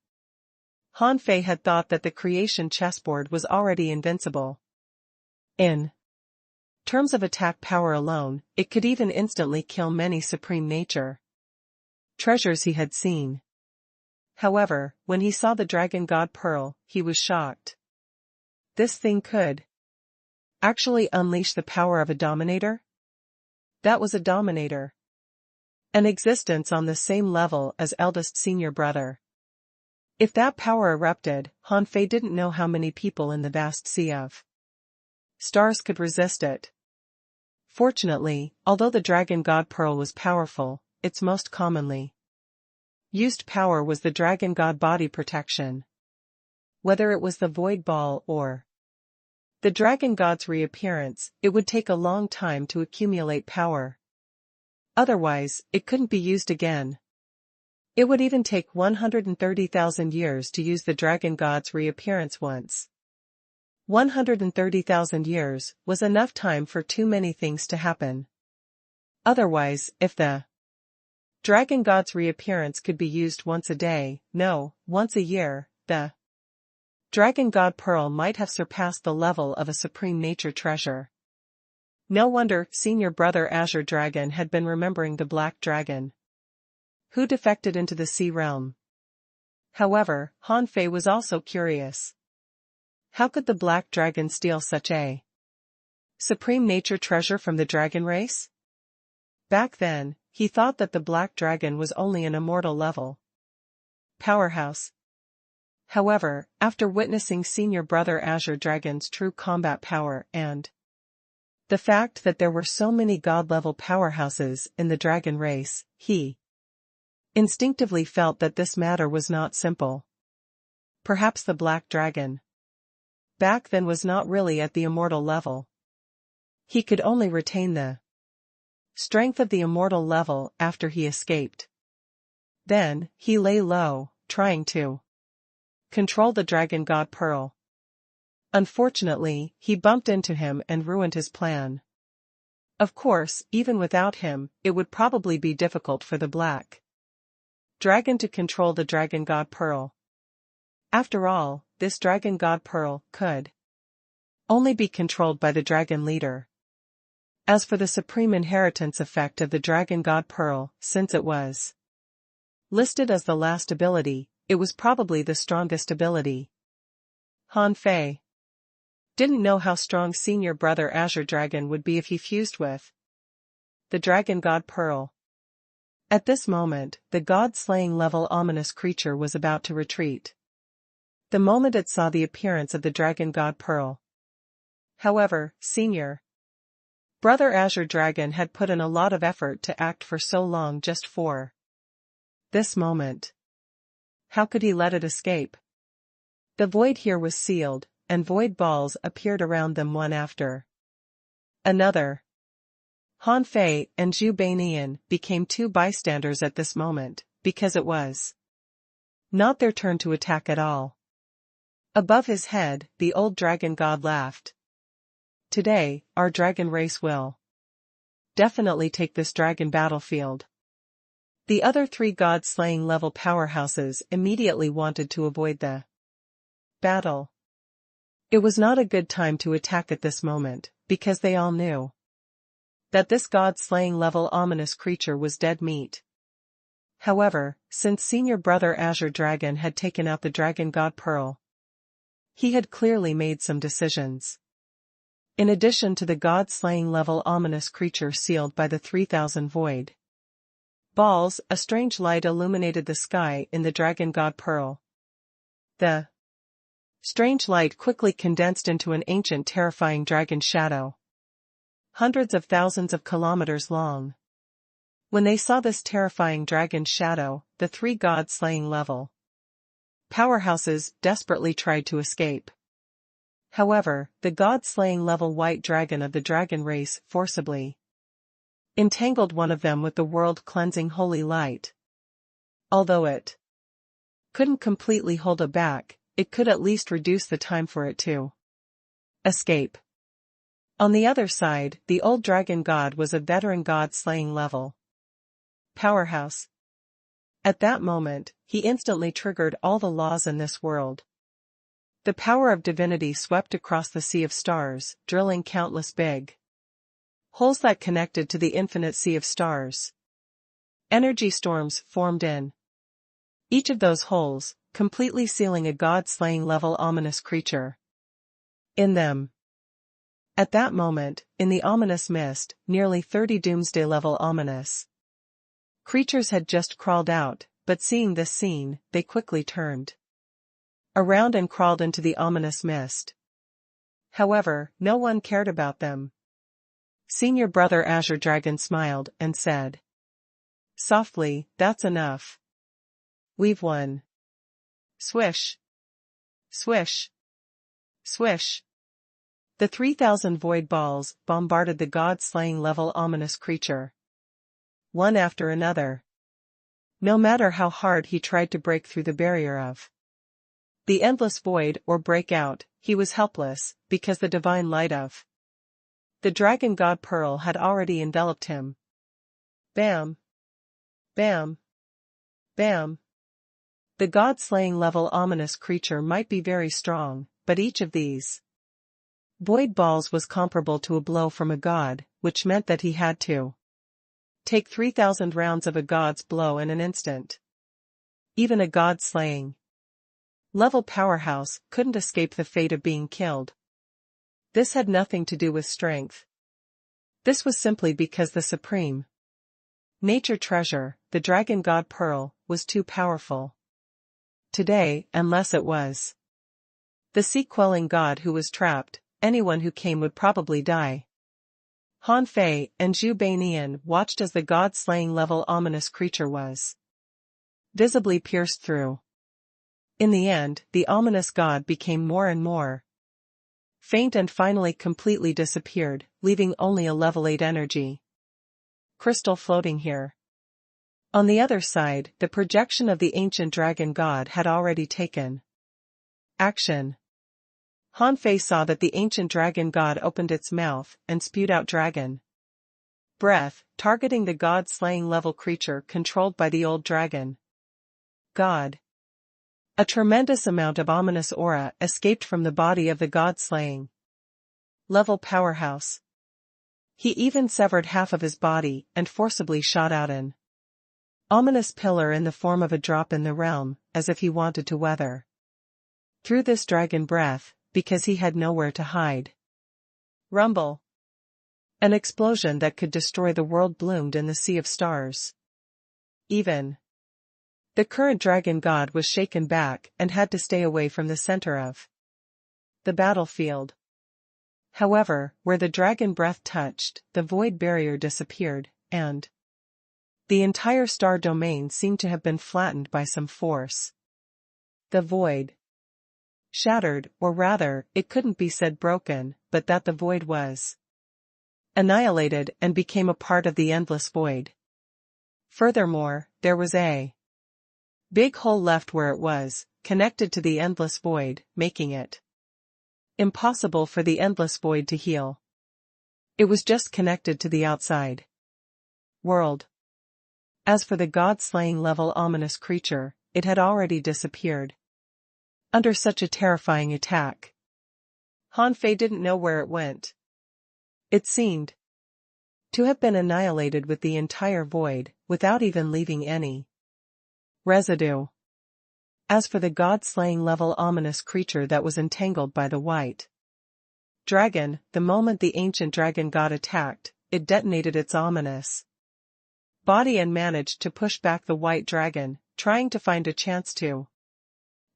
Hanfei had thought that the creation chessboard was already invincible. In terms of attack power alone, it could even instantly kill many supreme nature treasures he had seen. However, when he saw the Dragon God Pearl, he was shocked. This thing could actually unleash the power of a dominator? That was a dominator. An existence on the same level as eldest senior brother. If that power erupted, Hanfei didn't know how many people in the vast sea of stars could resist it. Fortunately, although the Dragon God Pearl was powerful, its most commonly used power was the Dragon God Body Protection. Whether it was the Void Ball or the Dragon God's reappearance, it would take a long time to accumulate power. Otherwise, it couldn't be used again. It would even take 130,000 years to use the Dragon God's reappearance once. 130,000 years was enough time for too many things to happen. Otherwise, if the Dragon God's reappearance could be used once a day, no, once a year, the Dragon God Pearl might have surpassed the level of a supreme nature treasure. No wonder senior brother Azure Dragon had been remembering the black dragon who defected into the sea realm. However, Hanfei was also curious. How could the black dragon steal such a supreme nature treasure from the dragon race? Back then, he thought that the black dragon was only an immortal level powerhouse. However, after witnessing senior brother Azure Dragon's true combat power and the fact that there were so many god-level powerhouses in the dragon race, he instinctively felt that this matter was not simple. Perhaps the black dragon back then was not really at the immortal level. He could only retain the strength of the immortal level after he escaped. Then, he lay low, trying to control the dragon god Pearl. Unfortunately, he bumped into him and ruined his plan. Of course, even without him, it would probably be difficult for the black dragon to control the dragon god Pearl. After all, this dragon god Pearl could only be controlled by the dragon leader. As for the supreme inheritance effect of the dragon god Pearl, since it was listed as the last ability, it was probably the strongest ability. Han Fei didn't know how strong senior brother Azure Dragon would be if he fused with the dragon god Pearl. At this moment, the god-slaying level ominous creature was about to retreat. The moment it saw the appearance of the dragon god Pearl. However, senior brother Azure Dragon had put in a lot of effort to act for so long just for this moment. How could he let it escape? The void here was sealed, and void balls appeared around them one after another. Han Fei and Zhu Beinian became two bystanders at this moment, because it was not their turn to attack at all. Above his head, the old dragon god laughed. Today, our dragon race will definitely take this dragon battlefield. The other three god-slaying level powerhouses immediately wanted to avoid the battle. It was not a good time to attack at this moment, because they all knew that this god-slaying level ominous creature was dead meat. However, since senior brother Azure Dragon had taken out the dragon god Pearl, he had clearly made some decisions. In addition to the god-slaying level ominous creature sealed by the 3000 void balls, a strange light illuminated the sky in the dragon god Pearl. The strange light quickly condensed into an ancient terrifying dragon shadow, hundreds of thousands of kilometers long. When they saw this terrifying dragon shadow, the three god-slaying level powerhouses desperately tried to escape. However, the god-slaying level white dragon of the dragon race forcibly entangled one of them with the world-cleansing holy light. Although it couldn't completely hold it back, it could at least reduce the time for it to escape. On the other side, the old dragon god was a veteran god-slaying level powerhouse. At that moment, he instantly triggered all the laws in this world. The power of divinity swept across the sea of stars, drilling countless big holes that connected to the infinite sea of stars. Energy storms formed in each of those holes, completely sealing a god-slaying level ominous creature in them. At that moment, in the ominous mist, nearly 30 doomsday-level ominous creatures had just crawled out, but seeing this scene, they quickly turned around and crawled into the ominous mist. However, no one cared about them. Senior brother Azure Dragon smiled and said softly, "That's enough. We've won." Swish. Swish. Swish. The 3000 void balls bombarded the god-slaying level ominous creature, one after another. No matter how hard he tried to break through the barrier of the endless void or break out, he was helpless, because the divine light of the dragon god Pearl had already enveloped him. Bam. Bam. Bam. The god-slaying level ominous creature might be very strong, but each of these void balls was comparable to a blow from a god, which meant that he had to take 3000 rounds of a god's blow in an instant. Even a god-slaying level powerhouse couldn't escape the fate of being killed. This had nothing to do with strength. This was simply because the supreme nature treasure, the dragon god Pearl, was too powerful. Today, unless it was the sea-quelling god who was trapped, anyone who came would probably die. Han Fei and Zhu Beinian watched as the god-slaying level ominous creature was visibly pierced through. In the end, the ominous god became more and more faint and finally completely disappeared, leaving only a level 8 energy crystal floating here. On the other side, the projection of the ancient dragon god had already taken action. Han Fei saw that the ancient dragon god opened its mouth and spewed out dragon breath, targeting the god-slaying level creature controlled by the old dragon god. A tremendous amount of ominous aura escaped from the body of the god-slaying level powerhouse. He even severed half of his body and forcibly shot out an ominous pillar in the form of a drop in the realm, as if he wanted to weather through this dragon breath, because he had nowhere to hide. Rumble. An explosion that could destroy the world bloomed in the sea of stars. Even the current dragon god was shaken back and had to stay away from the center of the battlefield. However, where the dragon breath touched, the void barrier disappeared, and the entire star domain seemed to have been flattened by some force. The void shattered, or rather, it couldn't be said broken, but that the void was annihilated and became a part of the endless void. Furthermore, there was a big hole left where it was, connected to the endless void, making it impossible for the endless void to heal. It was just connected to the outside world. As for the god-slaying level ominous creature, it had already disappeared under such a terrifying attack. Han Fei didn't know where it went. It seemed to have been annihilated with the entire void, without even leaving any residue. As for the god-slaying level ominous creature that was entangled by the white dragon, the moment the ancient dragon god attacked, it detonated its ominous body and managed to push back the white dragon, trying to find a chance to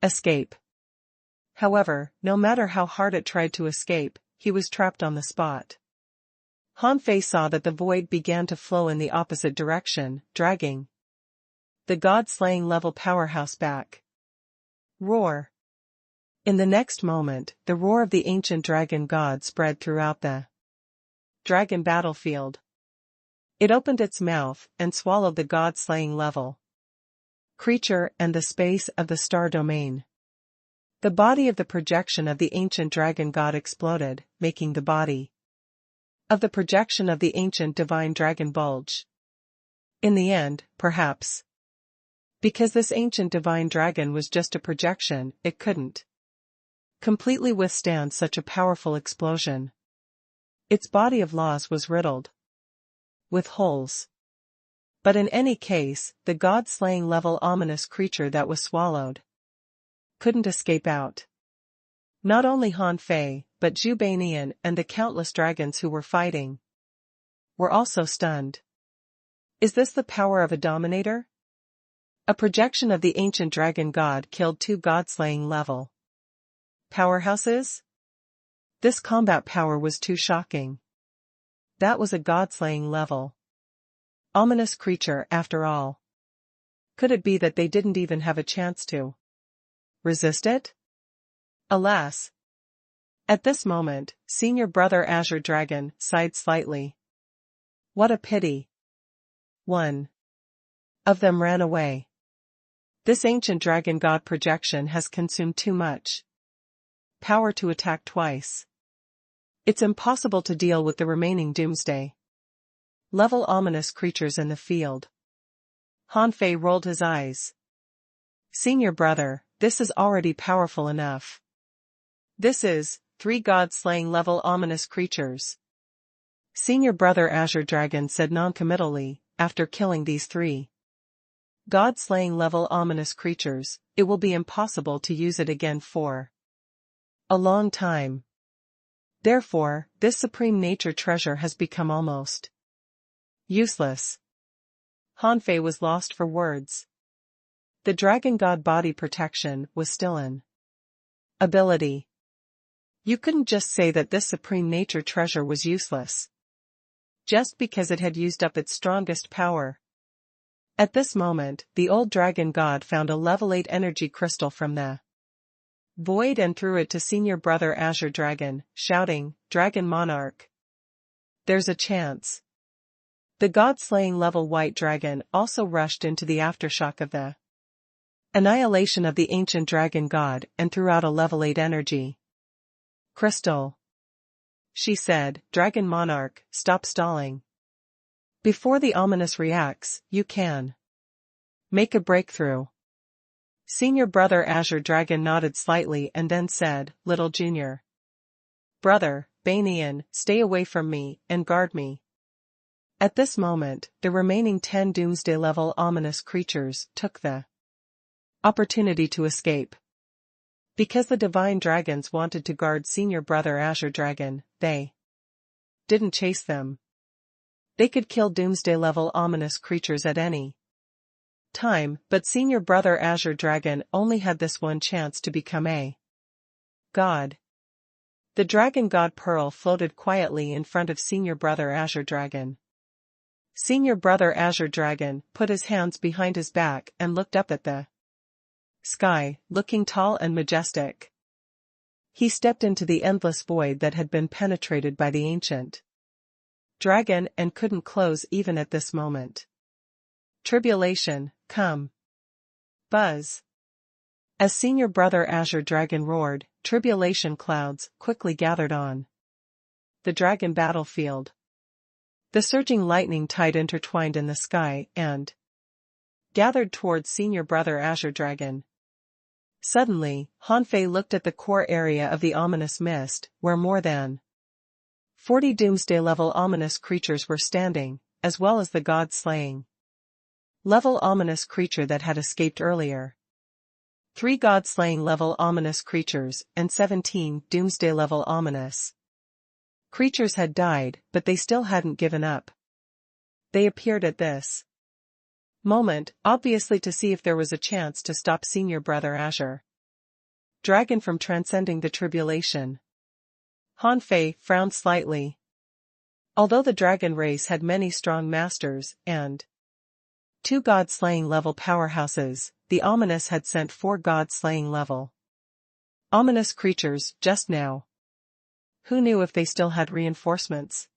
escape. However, no matter how hard it tried to escape, he was trapped on the spot. Han Fei saw that the void began to flow in the opposite direction, dragging the god-slaying level powerhouse back. Roar. In the next moment, the roar of the ancient dragon god spread throughout the dragon battlefield. It opened its mouth and swallowed the god-slaying level creature and the space of the star domain. The body of the projection of the ancient dragon god exploded, making the body of the projection of the ancient divine dragon bulge. In the end, perhaps because this ancient divine dragon was just a projection, it couldn't completely withstand such a powerful explosion. Its body of laws was riddled with holes. But in any case, the god-slaying level ominous creature that was swallowed couldn't escape out. Not only Han Fei, but Zhu Beinian and the countless dragons who were fighting were also stunned. Is this the power of a dominator? A projection of the ancient dragon god killed two god-slaying level powerhouses? This combat power was too shocking. That was a god-slaying level ominous creature after all. Could it be that they didn't even have a chance to resist it? Alas. At this moment, senior brother Azure Dragon sighed slightly. What a pity. One of them ran away. This ancient dragon god projection has consumed too much power to attack twice. It's impossible to deal with the remaining doomsday level ominous creatures in the field. Han Fei rolled his eyes. Senior brother, this is already powerful enough. This is 3 god-slaying level ominous creatures. Senior brother Azure Dragon said noncommittally, after killing these 3 god-slaying level ominous creatures, it will be impossible to use it again for a long time. Therefore, this supreme nature treasure has become almost useless. Han Fei was lost for words. The dragon god body protection was still an ability. You couldn't just say that this supreme nature treasure was useless just because it had used up its strongest power. At this moment, the old dragon god found a level 8 energy crystal from the void and threw it to senior brother Azure Dragon, shouting, "Dragon Monarch! There's a chance." The god-slaying level white dragon also rushed into the aftershock of the annihilation of the ancient dragon god and threw out a level 8 energy crystal. She said, "Dragon Monarch, stop stalling. Before the ominous reacts, you can make a breakthrough." Senior Brother Azure Dragon nodded slightly and then said, "Little Junior Brother, Banian, stay away from me and guard me." At this moment, the remaining 10 Doomsday-level ominous creatures took the opportunity to escape. Because the divine dragons wanted to guard Senior Brother Azure Dragon, they didn't chase them. They could kill Doomsday-level ominous creatures at any time, but Senior Brother Azure Dragon only had this one chance to become a god. The Dragon God Pearl floated quietly in front of Senior Brother Azure Dragon. Senior Brother Azure Dragon put his hands behind his back and looked up at the sky, looking tall and majestic. He stepped into the endless void that had been penetrated by the ancient dragon and couldn't close even at this moment. Tribulation, come. Buzz. As Senior Brother Azure Dragon roared, tribulation clouds quickly gathered on the dragon battlefield. The surging lightning tide intertwined in the sky and gathered towards Senior Brother Azure Dragon. Suddenly, Hanfei looked at the core area of the ominous mist, where more than 40 Doomsday-level ominous creatures were standing, as well as the god-slaying level ominous creature that had escaped earlier. 3 god-slaying level ominous creatures and 17 Doomsday-level ominous creatures had died, but they still hadn't given up. They appeared at this moment, obviously to see if there was a chance to stop Senior Brother Azure Dragon from transcending the tribulation. Hanfei frowned slightly. Although the dragon race had many strong masters and 2 god-slaying level powerhouses, the ominous had sent 4 god-slaying level ominous creatures just now. Who knew if they still had reinforcements?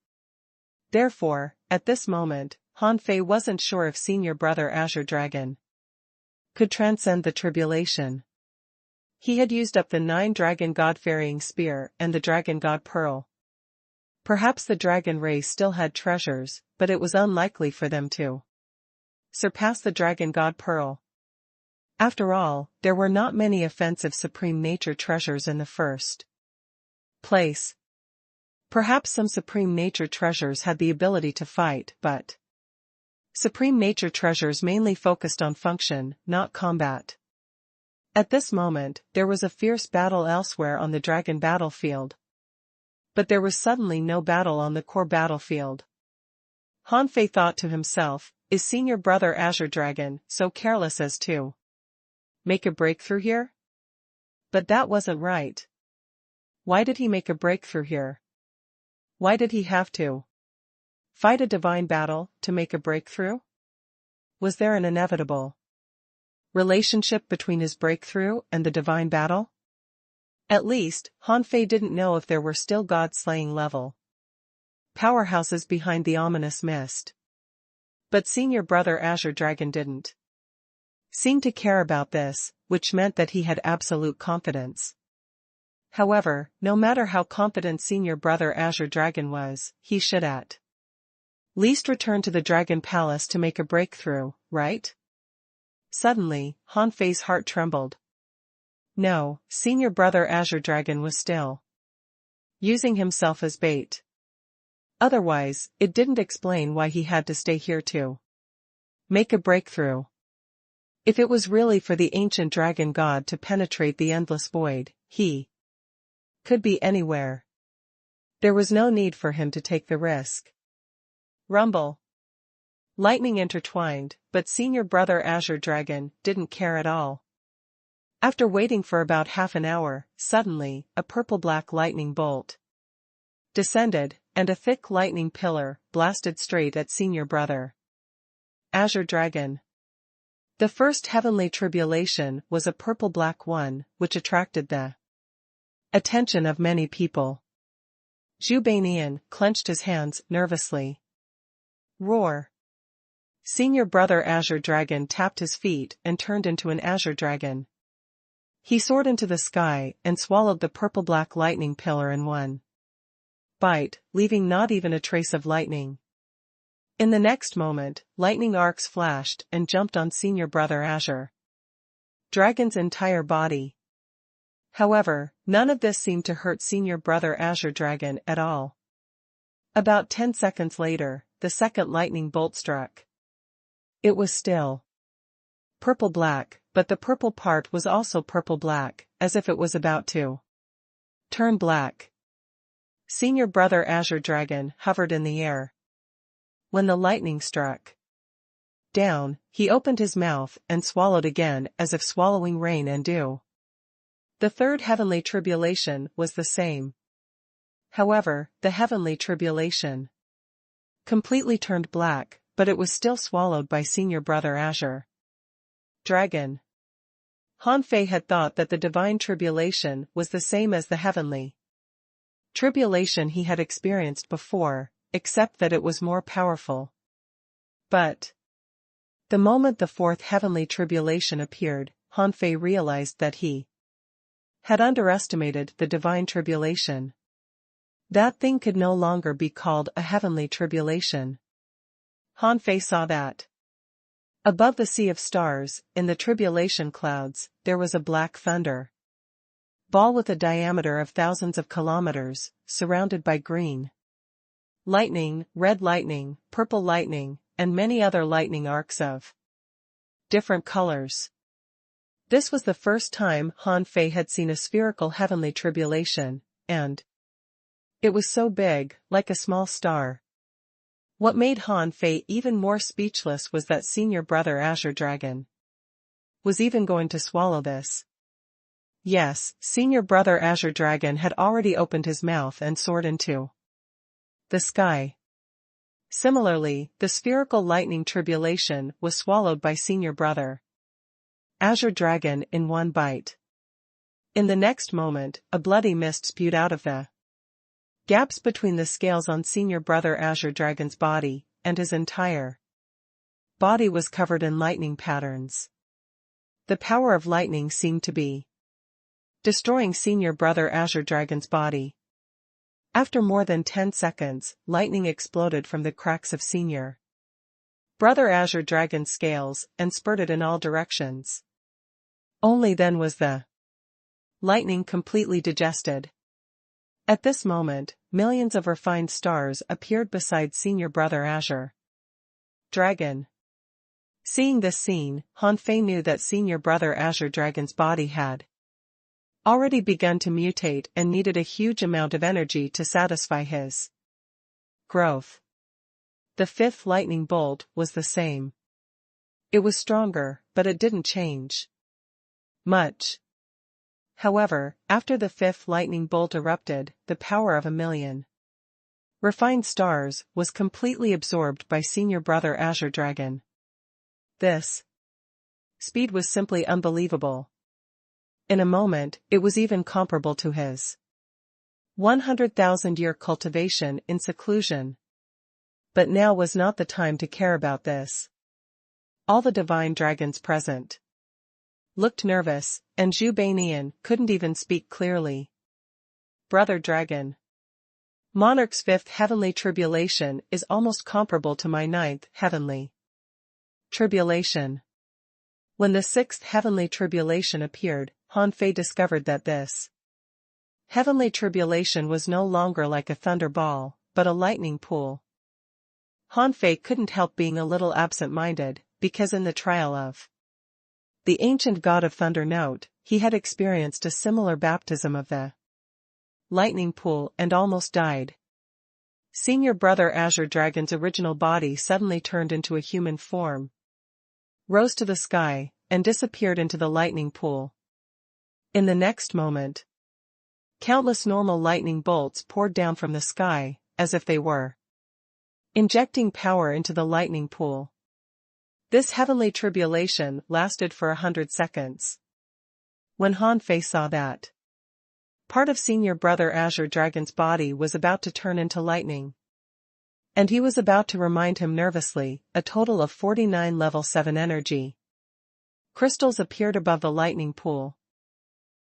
Therefore, at this moment, Hanfei wasn't sure if Senior Brother Azure Dragon could transcend the tribulation. He had used up the 9 Dragon God Ferrying Spear and the Dragon God Pearl. Perhaps the dragon race still had treasures, but it was unlikely for them to surpass the Dragon God Pearl. After all, there were not many offensive Supreme Nature treasures in the first place. Perhaps some Supreme Nature treasures had the ability to fight, but Supreme Nature treasures mainly focused on function, not combat. At this moment, there was a fierce battle elsewhere on the dragon battlefield. But there was suddenly no battle on the core battlefield. Hanfei thought to himself, is Senior Brother Azure Dragon so careless as to make a breakthrough here? But that wasn't right. Why did he make a breakthrough here? Why did he have to fight a divine battle to make a breakthrough? Was there an inevitable relationship between his breakthrough and the divine battle? At least, Hanfei didn't know if there were still god-slaying level powerhouses behind the ominous mist. But Senior Brother Azure Dragon didn't seem to care about this, which meant that he had absolute confidence. However, no matter how confident Senior Brother Azure Dragon was, he should at least return to the Dragon Palace to make a breakthrough, right? Suddenly, Hanfei's heart trembled. No, Senior Brother Azure Dragon was still using himself as bait. Otherwise, it didn't explain why he had to stay here to make a breakthrough. If it was really for the ancient dragon god to penetrate the endless void, he could be anywhere. There was no need for him to take the risk. Rumble. Lightning intertwined, but Senior Brother Azure Dragon didn't care at all. After waiting for about half an hour, suddenly, a purple-black lightning bolt descended, and a thick lightning pillar blasted straight at Senior Brother Azure Dragon. The first heavenly tribulation was a purple-black one, which attracted the attention of many people. Zhubanian clenched his hands nervously. Roar. Senior brother Azure Dragon tapped his feet and turned into an Azure Dragon. He soared into the sky and swallowed the purple-black lightning pillar in one bite, leaving not even a trace of lightning. In the next moment, lightning arcs flashed and jumped on Senior brother Azure Dragon's entire body. However, none of this seemed to hurt Senior brother Azure Dragon at all. About 10 seconds later, the second lightning bolt struck. It was still purple-black, but the purple part was also purple-black, as if it was about to turn black. Senior brother Azure Dragon hovered in the air. When the lightning struck down, he opened his mouth and swallowed again as if swallowing rain and dew. The third heavenly tribulation was the same. However, the heavenly tribulation completely turned black, but it was still swallowed by Senior brother Azure Dragon. Han Fei had thought that the divine tribulation was the same as the heavenly tribulation he had experienced before, except that it was more powerful. But the moment the fourth heavenly tribulation appeared, Han Fei realized that he had underestimated the divine tribulation. That thing could no longer be called a heavenly tribulation. Han Fei saw that above the sea of stars, in the tribulation clouds, there was a black thunder ball with a diameter of thousands of kilometers, surrounded by green lightning, red lightning, purple lightning, and many other lightning arcs of different colors. This was the first time Han Fei had seen a spherical heavenly tribulation, and it was so big, like a small star. What made Han Fei even more speechless was that Senior brother Azure Dragon was even going to swallow this. Yes, Senior brother Azure Dragon had already opened his mouth and soared into the sky. Similarly, the spherical lightning tribulation was swallowed by Senior brother Azure Dragon in one bite. In the next moment, a bloody mist spewed out of the gaps between the scales on Senior brother Azure Dragon's body, and his entire body was covered in lightning patterns. The power of lightning seemed to be destroying Senior brother Azure Dragon's body. After more than 10 seconds, lightning exploded from the cracks of Senior brother Azure Dragon's scales and spurted in all directions. Only then was the lightning completely digested. At this moment, millions of refined stars appeared beside Senior brother Azure Dragon. Seeing this scene, Han Fei knew that Senior brother Azure Dragon's body had already begun to mutate and needed a huge amount of energy to satisfy his growth. The fifth lightning bolt was the same. It was stronger, but it didn't change much. However, after the fifth lightning bolt erupted, the power of 1,000,000 refined stars was completely absorbed by Senior brother Azure Dragon. This speed was simply unbelievable. In a moment, it was even comparable to his 100,000-year cultivation in seclusion. But now was not the time to care about this. All the divine dragons present looked nervous, and Zhu Beinian couldn't even speak clearly. Brother Dragon. Monarch's fifth heavenly tribulation is almost comparable to my ninth heavenly tribulation. When the sixth heavenly tribulation appeared, Han Fei discovered that this heavenly tribulation was no longer like a thunderball, but a lightning pool. Han Fei couldn't help being a little absent-minded, because in the trial of the ancient god of thunder note, he had experienced a similar baptism of the lightning pool and almost died. Senior brother Azure Dragon's original body suddenly turned into a human form, rose to the sky, and disappeared into the lightning pool. In the next moment, countless normal lightning bolts poured down from the sky, as if they were injecting power into the lightning pool. This heavenly tribulation lasted for 100 seconds. When Han Fei saw that part of Senior brother Azure Dragon's body was about to turn into lightning, And he was about to remind him nervously, a total of 49 level 7 energy crystals appeared above the lightning pool.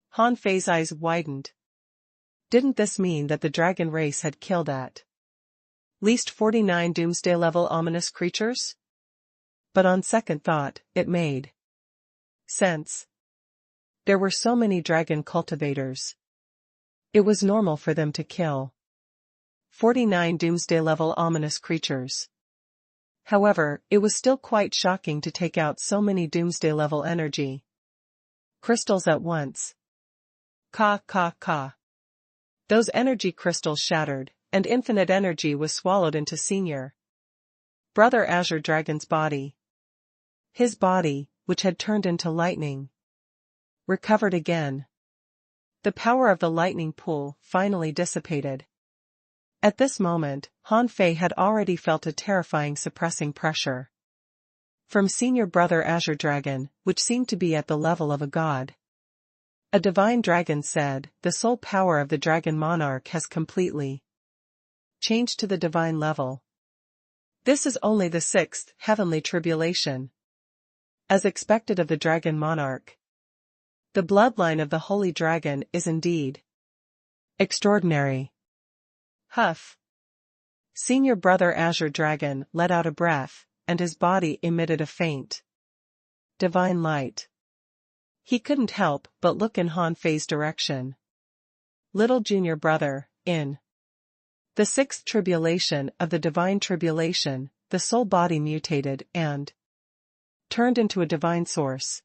Han Fei's eyes widened. Didn't this mean that the dragon race had killed at least 49 doomsday-level ominous creatures? But on second thought, it made sense. There were so many dragon cultivators. It was normal for them to kill 49 doomsday-level ominous creatures. However, it was still quite shocking to take out so many doomsday-level energy crystals at once. Ka ka ka. Those energy crystals shattered, and infinite energy was swallowed into Senior Brother Azure Dragon's body. His body, which had turned into lightning, recovered again. The power of the lightning pool finally dissipated. At this moment, Han Fei had already felt a terrifying suppressing pressure from Senior Brother Azure Dragon, which seemed to be at the level of a god. A divine dragon said, "The soul power of the dragon monarch has completely changed to the divine level. This is only the 6th heavenly tribulation. As expected of the dragon monarch. The bloodline of the holy dragon is indeed extraordinary." Huff. Senior Brother Azure Dragon let out a breath, and his body emitted a faint divine light. He couldn't help but look in Han Fei's direction. Little junior brother, in the 6th tribulation of the divine tribulation, the soul body mutated and turned into a divine source.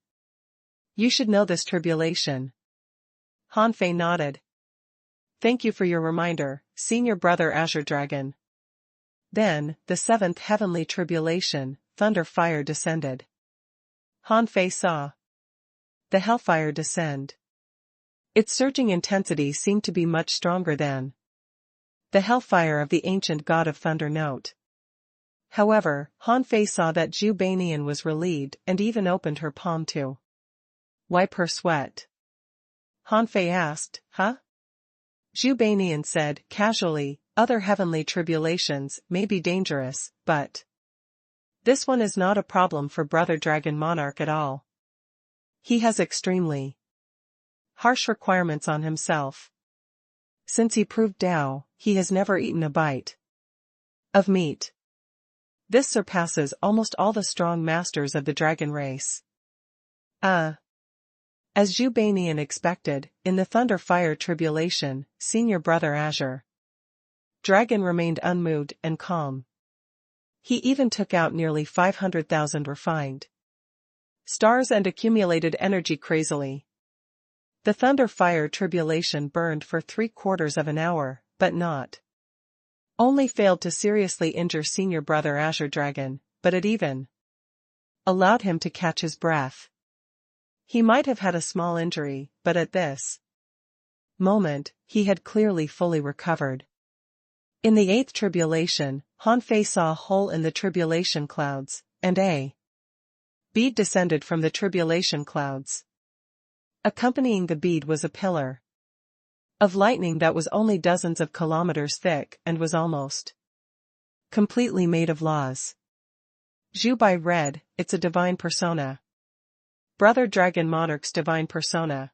You should know this tribulation. Han Fei nodded. Thank you for your reminder, Senior Brother Azure Dragon. Then, the 7th heavenly tribulation, thunder fire descended. Han Fei saw the hellfire descend. Its surging intensity seemed to be much stronger than the hellfire of the ancient god of thunder note. However, Han Fei saw that Zhu Banian was relieved and even opened her palm to wipe her sweat. Han Fei asked, "Huh?" Zhu Banian said casually, "Other heavenly tribulations may be dangerous, but this one is not a problem for Brother Dragon Monarch at all. He has extremely harsh requirements on himself. Since he proved Tao, he has never eaten a bite of meat. This surpasses almost all the strong masters of the dragon race." As Zhu Banian expected, in the thunder fire tribulation, Senior Brother Azure Dragon remained unmoved and calm. He even took out nearly 500,000 refined stars and accumulated energy crazily. The thunder fire tribulation burned for 3/4 of an hour, but not only failed to seriously injure Senior Brother Azure Dragon, but it even allowed him to catch his breath. He might have had a small injury, but at this moment, he had clearly fully recovered. In the 8th tribulation, Han Fei saw a hole in the tribulation clouds, and a bead descended from the tribulation clouds. Accompanying the bead was a pillar of lightning that was only dozens of kilometers thick and was almost completely made of laws. Zhu Bai read, "It's a divine persona. Brother Dragon Monarch's divine persona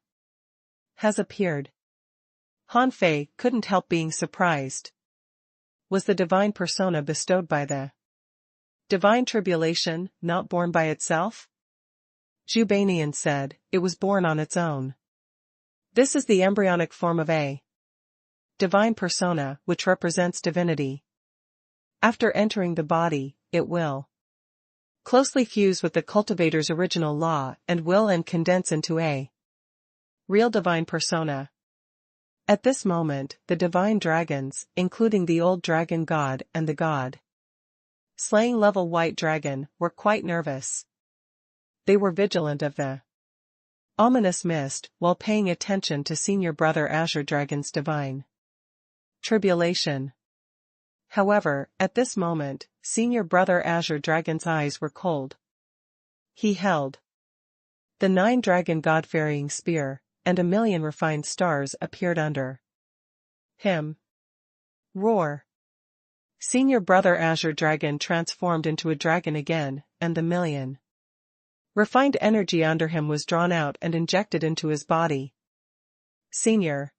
has appeared." Han Fei couldn't help being surprised. Was the divine persona bestowed by the divine tribulation not born by itself? Zhu Banian said, "It was born on its own. This is the embryonic form of a divine persona, which represents divinity. After entering the body, it will closely fuse with the cultivator's original law and condense into a real divine persona." At this moment, the divine dragons, including the old dragon god and the god slaying level white dragon, were quite nervous. They were vigilant of the ominous mist while paying attention to Senior Brother Azure Dragon's divine tribulation. However, at this moment, Senior Brother Azure Dragon's eyes were cold. He held the 9 dragon god-varying spear, and 1,000,000 refined stars appeared under him. Roar. Senior Brother Azure Dragon transformed into a dragon again, and the million refined energy under him was drawn out and injected into his body. Senior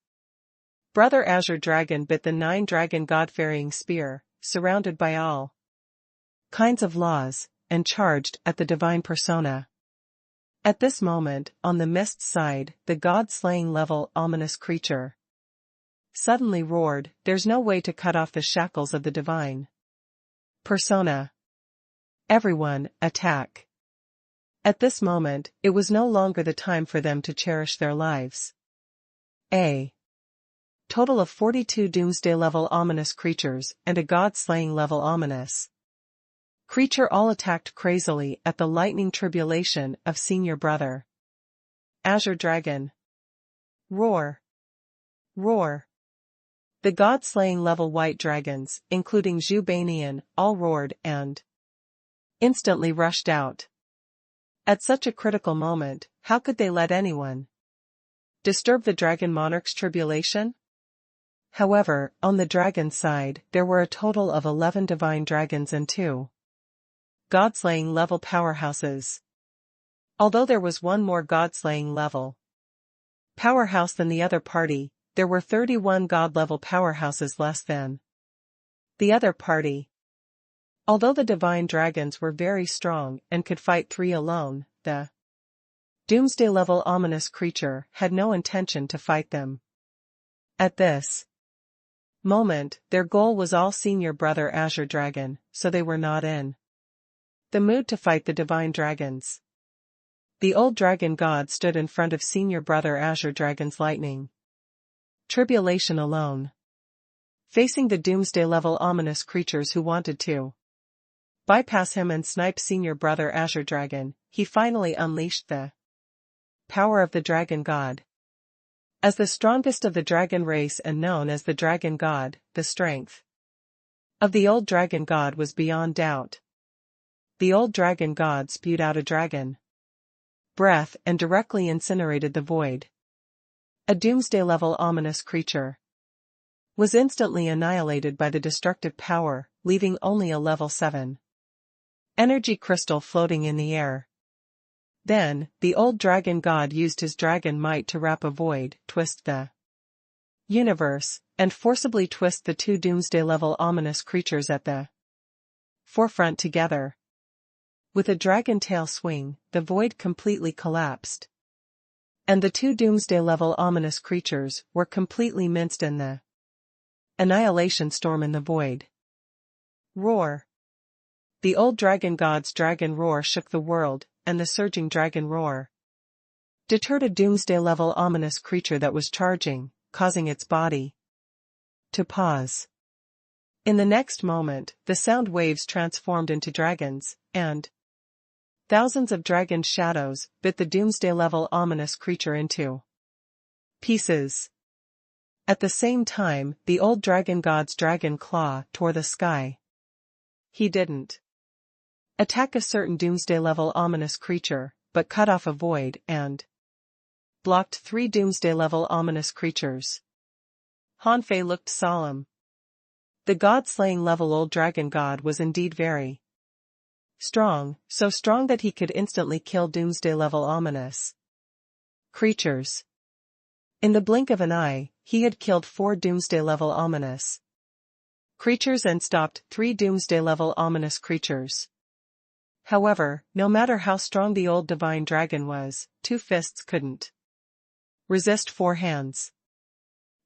Brother Azure Dragon bit the 9-dragon god-ferrying spear, surrounded by all kinds of laws, and charged at the divine persona. At this moment, on the mist side, the god-slaying level ominous creature suddenly roared, "There's no way to cut off the shackles of the divine persona. Everyone, attack." At this moment, it was no longer the time for them to cherish their lives. A total of 42 Doomsday-level ominous creatures and a god-slaying level ominous creature all attacked crazily at the lightning tribulation of Senior Brother Azure Dragon. Roar! Roar! The god-slaying level white dragons, including Zhubanian, all roared and instantly rushed out. At such a critical moment, how could they let anyone disturb the Dragon Monarch's tribulation? However, on the dragon side, there were a total of 11 divine dragons and 2 god-slaying level powerhouses. Although there was one more god-slaying level powerhouse than the other party, there were 31 god-level powerhouses less than the other party. Although the divine dragons were very strong and could fight 3 alone, the Doomsday-level ominous creature had no intention to fight them. At this moment, their goal was all Senior Brother Azure Dragon, so they were not in the mood to fight the divine dragons. The old dragon god stood in front of Senior Brother Azure Dragon's lightning tribulation alone, facing the Doomsday-level ominous creatures who wanted to bypass him and snipe Senior Brother Azure Dragon. He finally unleashed the power of the dragon god. As the strongest of the dragon race and known as the dragon god, the strength of the old dragon god was beyond doubt. The old dragon god spewed out a dragon breath and directly incinerated the void. A Doomsday-level ominous creature was instantly annihilated by the destructive power, leaving only a level 7 energy crystal floating in the air. Then, the old dragon god used his dragon might to wrap a void, twist the universe, and forcibly twist the 2 Doomsday-level ominous creatures at the forefront together. With a dragon tail swing, the void completely collapsed, and the 2 Doomsday-level ominous creatures were completely minced in the annihilation storm in the void. Roar! The old dragon god's dragon roar shook the world, and the surging dragon roar deterred a Doomsday-level ominous creature that was charging, causing its body to pause. In the next moment, the sound waves transformed into dragons, and thousands of dragon shadows bit the Doomsday-level ominous creature into pieces. At the same time, the old dragon god's dragon claw tore the sky. He didn't attack a certain Doomsday-level ominous creature, but cut off a void and blocked 3 Doomsday-level ominous creatures. Hanfei looked solemn. The god-slaying level old dragon god was indeed very strong, so strong that he could instantly kill Doomsday-level ominous creatures. In the blink of an eye, he had killed 4 Doomsday-level ominous creatures and stopped 3 Doomsday-level ominous creatures. However, no matter how strong the old divine dragon was, 2 fists couldn't resist 4 hands.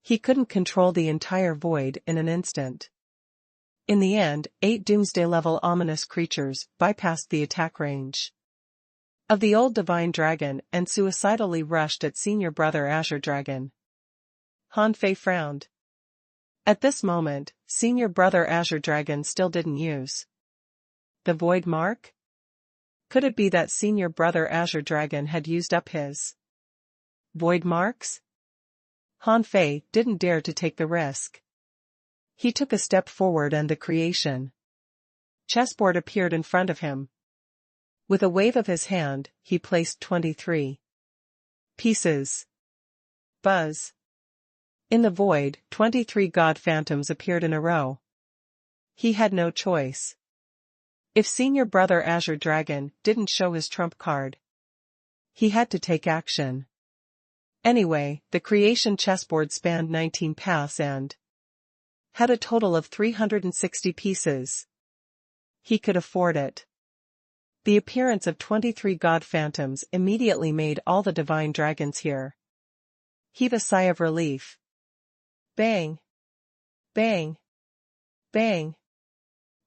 He couldn't control the entire void in an instant. In the end, 8 Doomsday-level ominous creatures bypassed the attack range of the old divine dragon and suicidally rushed at Senior Brother Azure Dragon. Hanfei frowned. At this moment, Senior Brother Azure Dragon still didn't use the void mark? Could it be that Senior Brother Azure Dragon had used up his void marks? Hanfei didn't dare to take the risk. He took a step forward and the creation chessboard appeared in front of him. With a wave of his hand, he placed 23 pieces. Buzz. In the void, 23 god phantoms appeared in a row. He had no choice. If Senior Brother Azure Dragon didn't show his trump card, he had to take action. Anyway, the creation chessboard spanned 19 paths and had a total of 360 pieces. He could afford it. The appearance of 23 god phantoms immediately made all the divine dragons here heave a sigh of relief. Bang! Bang! Bang!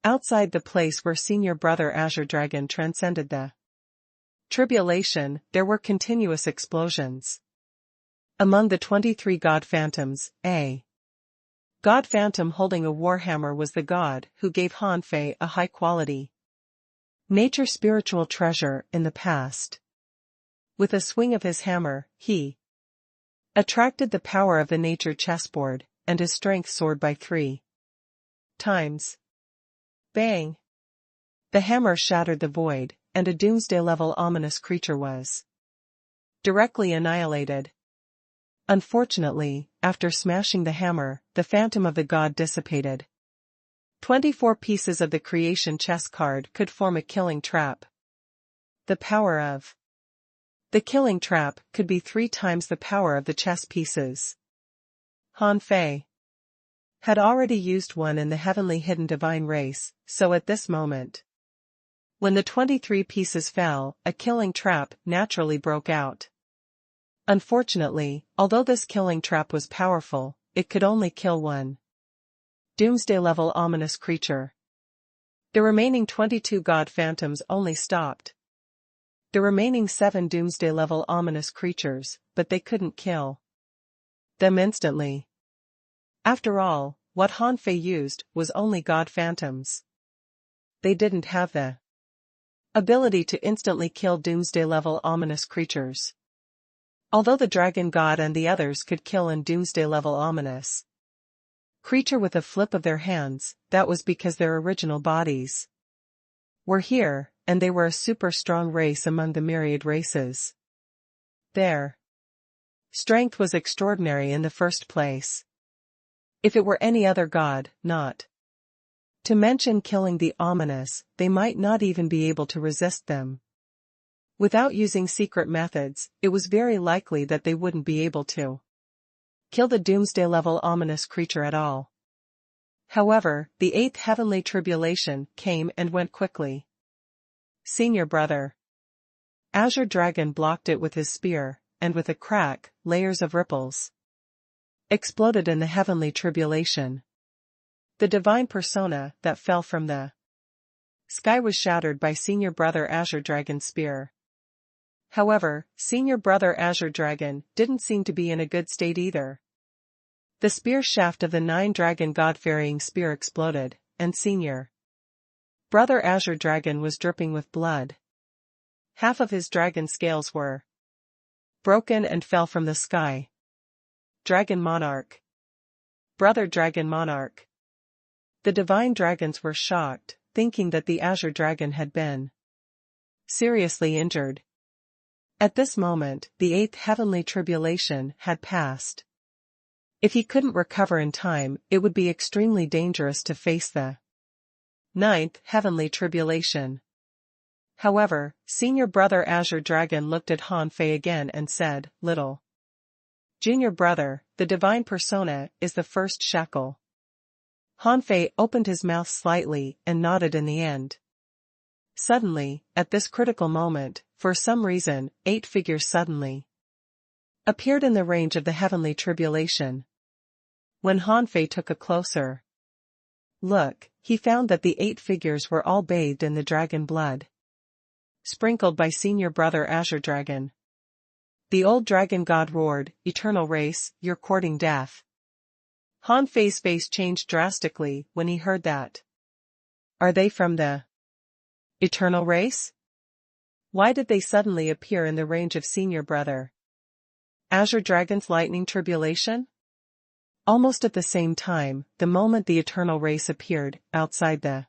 Outside the place where Senior Brother Azure Dragon transcended the tribulation, there were continuous explosions. Among the 23 god phantoms, a god phantom holding a warhammer was the god who gave Han Fei a high-quality nature spiritual treasure in the past. With a swing of his hammer, he attracted the power of the nature chessboard, and his strength soared by 3 times. Bang! The hammer shattered the void, and a doomsday-level ominous creature was directly annihilated. Unfortunately, after smashing the hammer, the phantom of the god dissipated. 24 pieces of the creation chess card could form a killing trap. The power of the killing trap could be 3 times the power of the chess pieces. Han Fei had already used one in the heavenly hidden divine race, so at this moment, when the 23 pieces fell, a killing trap naturally broke out. Unfortunately, although this killing trap was powerful, it could only kill one doomsday-level ominous creature. The remaining 22 god phantoms only stopped the remaining 7 doomsday-level ominous creatures, but they couldn't kill them instantly. After all, what Han Fei used was only god phantoms. They didn't have the ability to instantly kill doomsday-level ominous creatures. Although the dragon god and the others could kill an doomsday-level ominous creature with a flip of their hands, that was because their original bodies were here, and they were a super strong race among the myriad races. Their strength was extraordinary in the first place. If it were any other god, not to mention killing the ominous, they might not even be able to resist them. Without using secret methods, it was very likely that they wouldn't be able to kill the doomsday-level ominous creature at all. However, the 8th heavenly tribulation came and went quickly. Senior Brother Azure Dragon blocked it with his spear, and with a crack, layers of ripples exploded in the heavenly tribulation. The divine persona that fell from the sky was shattered by Senior Brother Azure Dragon's spear. However, Senior Brother Azure Dragon didn't seem to be in a good state either. The spear shaft of the 9 dragon god-varying spear exploded, and Senior Brother Azure Dragon was dripping with blood. Half of his dragon scales were broken and fell from the sky. Dragon Monarch. Brother Dragon Monarch. The divine dragons were shocked, thinking that the Azure Dragon had been seriously injured. At this moment, the 8th heavenly tribulation had passed. If he couldn't recover in time, it would be extremely dangerous to face the 9th heavenly tribulation. However, Senior Brother Azure Dragon looked at Han Fei again and said, "Little Junior Brother, the divine persona is the first shackle." Han Fei opened his mouth slightly and nodded in the end. Suddenly, at this critical moment, for some reason, 8 figures suddenly appeared in the range of the heavenly tribulation. When Han Fei took a closer look, he found that the 8 figures were all bathed in the dragon blood sprinkled by Senior Brother Azure Dragon. The old dragon god roared, "Eternal race, you're courting death." Han Fei's face changed drastically when he heard that. Are they from the eternal race? Why did they suddenly appear in the range of Senior Brother Azure Dragon's lightning tribulation? Almost at the same time, the moment the eternal race appeared, outside the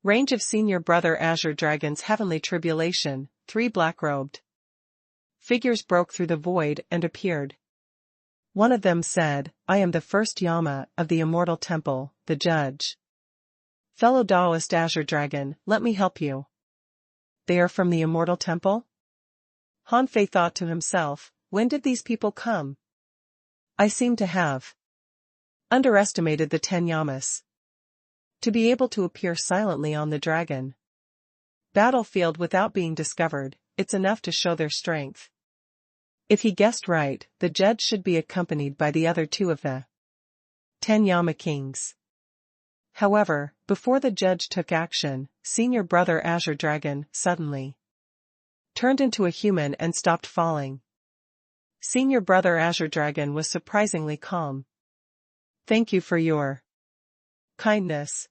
range of Senior Brother Azure Dragon's heavenly tribulation, 3 black-robed figures broke through the void and appeared. One of them said, "I am the first Yama of the immortal temple, the judge." Fellow Taoist Azure Dragon, let me help you. They are from the Immortal Temple? Han Fei thought to himself, when did these people come? I seem to have underestimated the 10 Yamas. To be able to appear silently on the dragon battlefield without being discovered, it's enough to show their strength. If he guessed right, the judge should be accompanied by the other 2 of the 10 Yama Kings. However, before the judge took action, Senior Brother Azure Dragon suddenly turned into a human and stopped falling. Senior Brother Azure Dragon was surprisingly calm. Thank you for your kindness.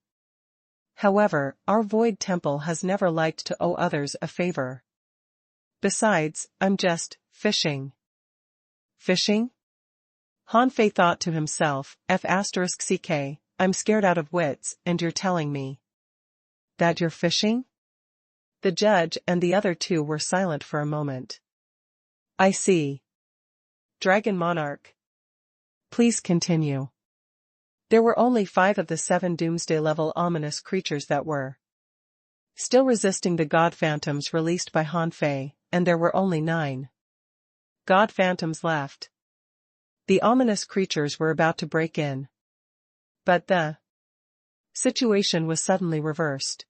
However, our Void Temple has never liked to owe others a favor. Besides, I'm just fishing. Fishing? Han Fei thought to himself, F*CK, I'm scared out of wits, and you're telling me that you're fishing? The judge and the other 2 were silent for a moment. I see. Dragon Monarch. Please continue. There were only 5 of the 7 Doomsday-level ominous creatures that were still resisting the God Phantoms released by Han Fei, and there were only 9 God Phantoms left. The ominous creatures were about to break in. But the situation was suddenly reversed.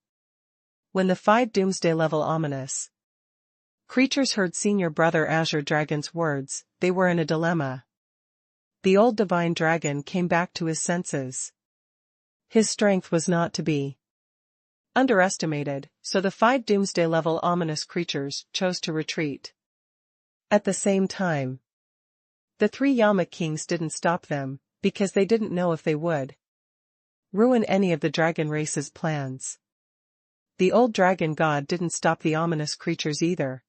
When the 5 Doomsday-level ominous creatures heard Senior Brother Azure Dragon's words, they were in a dilemma. The old divine dragon came back to his senses. His strength was not to be underestimated, so the 5 Doomsday-level ominous creatures chose to retreat. At the same time, the 3 Yama Kings didn't stop them, because they didn't know if they would ruin any of the dragon race's plans. The old dragon god didn't stop the ominous creatures either.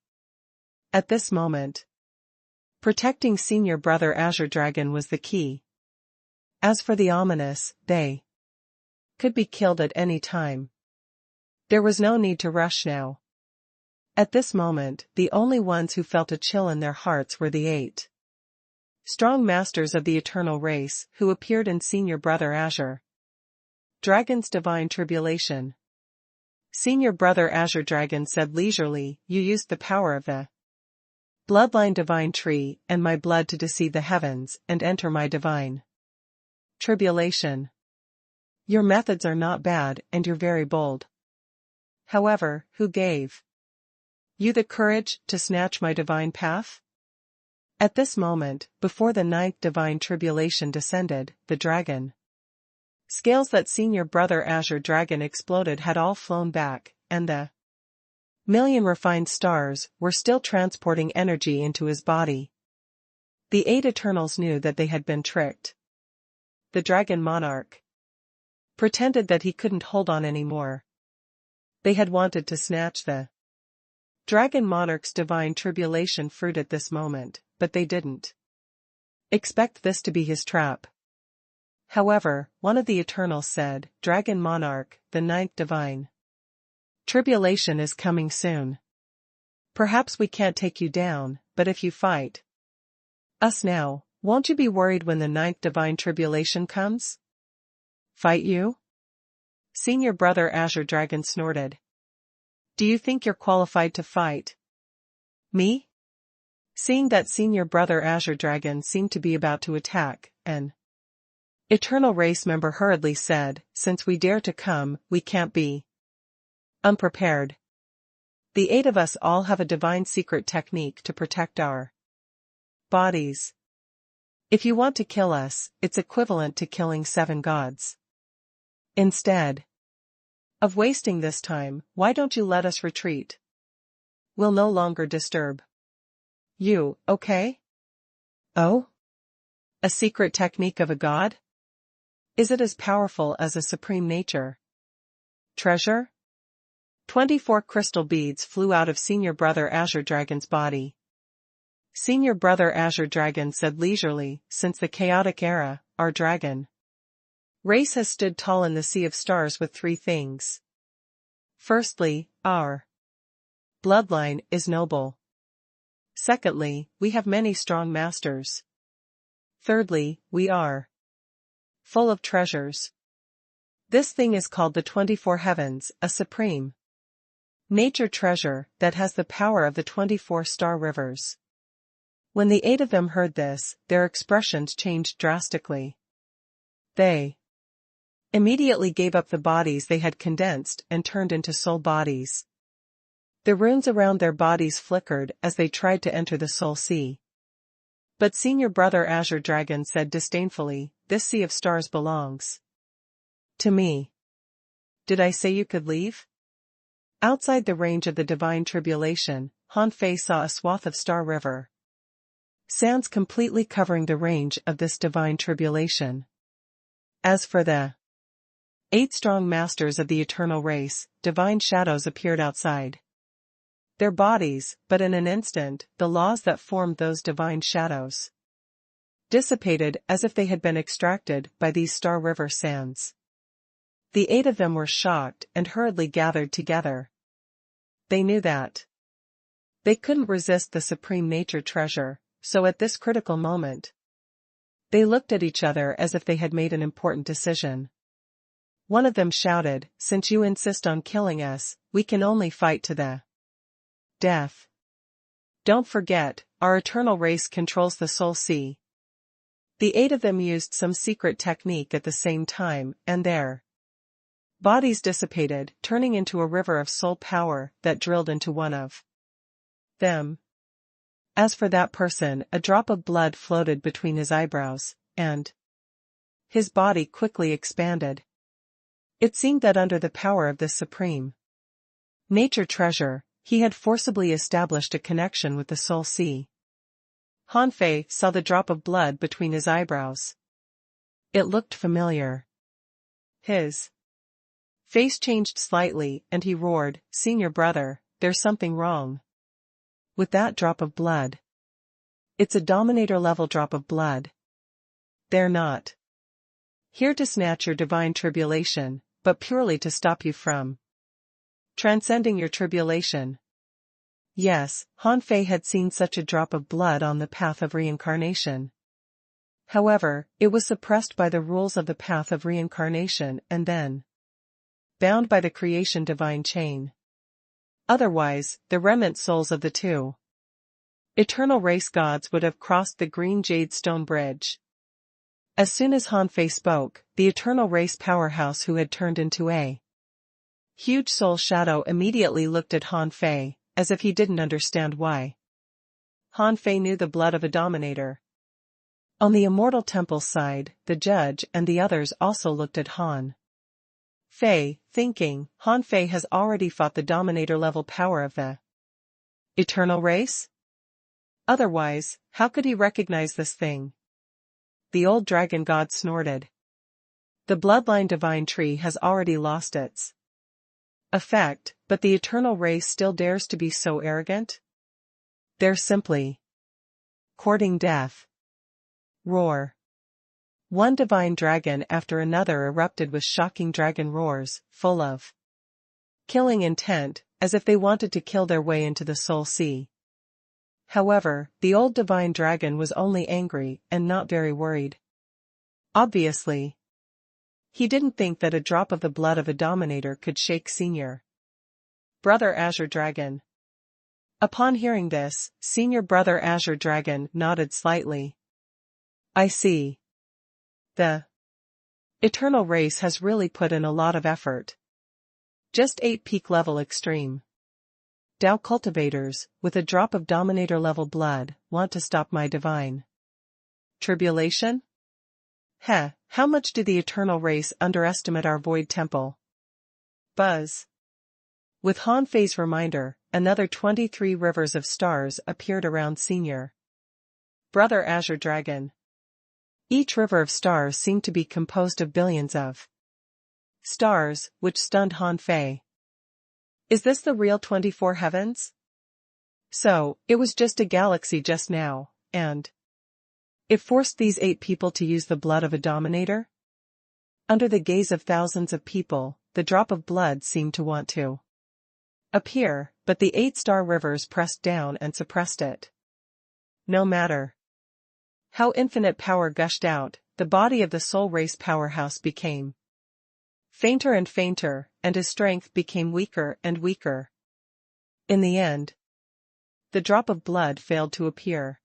At this moment, protecting Senior Brother Azure Dragon was the key. As for the ominous, they could be killed at any time. There was no need to rush now. At this moment, the only ones who felt a chill in their hearts were the 8 strong masters of the eternal race who appeared in Senior Brother Azure Dragon's divine tribulation. Senior Brother Azure Dragon said leisurely, you used the power of the bloodline divine tree and my blood to deceive the heavens and enter my divine tribulation. Your methods are not bad and you're very bold. However, who gave you the courage to snatch my divine path? At this moment, before the 9th divine tribulation descended, the dragon scales that Senior Brother Azure Dragon exploded had all flown back, and the million refined stars were still transporting energy into his body. The 8 Eternals knew that they had been tricked. The Dragon Monarch pretended that he couldn't hold on anymore. They had wanted to snatch the Dragon Monarch's divine tribulation fruit at this moment, but they didn't expect this to be his trap. However, one of the Eternals said, Dragon Monarch, the 9th divine tribulation is coming soon. Perhaps we can't take you down, but if you fight us now, won't you be worried when the 9th divine tribulation comes? Fight you? Senior Brother Azure Dragon snorted. Do you think you're qualified to fight me? Seeing that Senior Brother Azure Dragon seemed to be about to attack, an Eternal Race member hurriedly said, since we dare to come, we can't be unprepared. The 8 of us all have a divine secret technique to protect our bodies. If you want to kill us, it's equivalent to killing 7 gods. Instead of wasting this time, why don't you let us retreat? We'll no longer disturb you, okay? Oh? A secret technique of a god? Is it as powerful as a supreme nature? Treasure? 24 crystal beads flew out of Senior Brother Azure Dragon's body. Senior Brother Azure Dragon said leisurely, since the chaotic era, our dragon race has stood tall in the sea of stars with 3 things. Firstly, our bloodline is noble. Secondly, we have many strong masters. Thirdly, we are full of treasures. This thing is called the 24 heavens, a supreme nature treasure that has the power of the 24 star rivers. When the 8 of them heard this, their expressions changed drastically. They immediately gave up the bodies they had condensed and turned into soul bodies. The runes around their bodies flickered as they tried to enter the soul sea. But senior brother Azure Dragon said disdainfully, "This sea of stars belongs to me. Did I say you could leave?" Outside the range of the divine tribulation, Han Fei saw a swath of star river sands completely covering the range of this divine tribulation. As for the 8 strong masters of the eternal race, divine shadows appeared outside their bodies, but in an instant, the laws that formed those divine shadows dissipated as if they had been extracted by these star river sands. The 8 of them were shocked and hurriedly gathered together. They knew that they couldn't resist the supreme nature treasure, so at this critical moment, they looked at each other as if they had made an important decision. One of them shouted, "Since you insist on killing us, we can only fight to the death. Don't forget, our eternal race controls the soul sea." The 8 of them used some secret technique at the same time, and their bodies dissipated, turning into a river of soul power that drilled into one of them. As for that person, a drop of blood floated between his eyebrows, and his body quickly expanded. It seemed that under the power of this supreme nature treasure, he had forcibly established a connection with the soul sea. Han Fei saw the drop of blood between his eyebrows. It looked familiar. His face changed slightly, and he roared, "Senior brother, there's something wrong with that drop of blood. It's a Dominator-level drop of blood. They're not here to snatch your divine tribulation, but purely to stop you from transcending your tribulation." Yes, Han Fei had seen such a drop of blood on the path of reincarnation. However, it was suppressed by the rules of the path of reincarnation and then bound by the creation divine chain. Otherwise, the remnant souls of the 2 eternal race gods would have crossed the green jade stone bridge. As soon as Han Fei spoke, the eternal race powerhouse who had turned into a huge soul shadow immediately looked at Han Fei, as if he didn't understand why. Han Fei knew the blood of a Dominator. On the immortal temple's side, the judge and the others also looked at Han Fei, thinking, Han Fei has already fought the Dominator-level power of the eternal race? Otherwise, how could he recognize this thing? The old dragon god snorted. The bloodline divine tree has already lost its effect, but the eternal race still dares to be so arrogant? They're simply courting death. Roar. One divine dragon after another erupted with shocking dragon roars, full of killing intent, as if they wanted to kill their way into the soul sea. However, the old divine dragon was only angry and not very worried. Obviously, he didn't think that a drop of the blood of a Dominator could shake senior brother Azure Dragon. Upon hearing this, senior brother Azure Dragon nodded slightly. "I see. The eternal race has really put in a lot of effort. Just 8 peak level extreme Tao cultivators, with a drop of Dominator-level blood, want to stop my divine tribulation? Heh, how much do the eternal race underestimate our void temple?" Buzz. With Han Fei's reminder, another 23 rivers of stars appeared around senior brother Azure Dragon. Each river of stars seemed to be composed of billions of stars, which stunned Han Fei. Is this the real 24 heavens? So, it was just a galaxy just now, and it forced these 8 people to use the blood of a Dominator? Under the gaze of thousands of people, the drop of blood seemed to want to appear, but the 8 star rivers pressed down and suppressed it. No matter how infinite power gushed out, the body of the soul race powerhouse became Fainter and fainter, and his strength became weaker and weaker. In the end, the drop of blood failed to appear.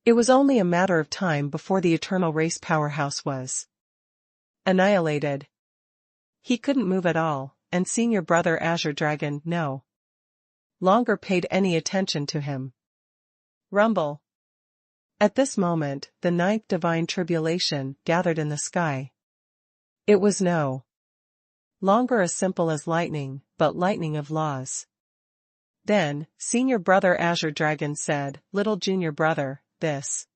It was only a matter of time before the eternal race powerhouse was annihilated. He couldn't move at all, and Senior Brother Azure Dragon no longer paid any attention to him. Rumble. At this moment, the ninth divine tribulation gathered in the sky. It was no longer as simple as lightning, but lightning of laws. Then, Senior Brother Azure Dragon said, "Little Junior Brother, this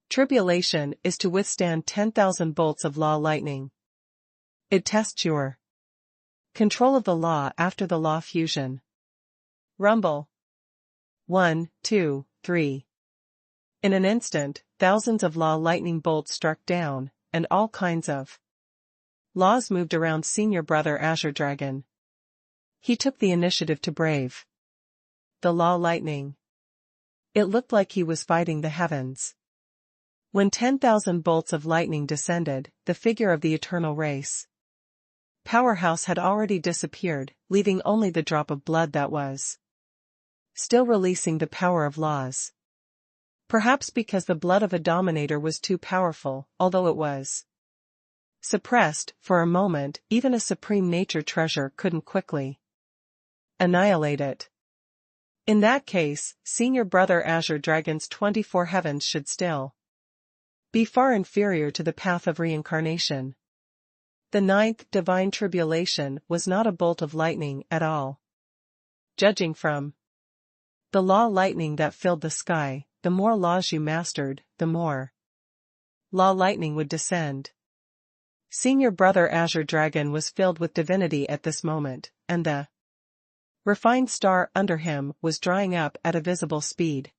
tribulation is to withstand 10,000 bolts of law lightning. It tests your control of the law after the law fusion." Rumble. 1, 2, 3. In an instant, thousands of law lightning bolts struck down, and all kinds of laws moved around Senior Brother Azure Dragon. He took the initiative to brave the law lightning. It looked like he was fighting the heavens. When 10,000 bolts of lightning descended, the figure of the eternal race powerhouse had already disappeared, leaving only the drop of blood that was still releasing the power of laws. Perhaps because the blood of a dominator was too powerful, although it was suppressed for a moment, even a supreme nature treasure couldn't quickly annihilate it. In that case, Senior Brother Azure Dragon's 24 heavens should still be far inferior to the path of reincarnation. The ninth divine tribulation was not a bolt of lightning at all. Judging from the law lightning that filled the sky, the more laws you mastered, the more law lightning would descend. Senior Brother Azure Dragon was filled with divinity at this moment, and the refined star under him was drying up at a visible speed.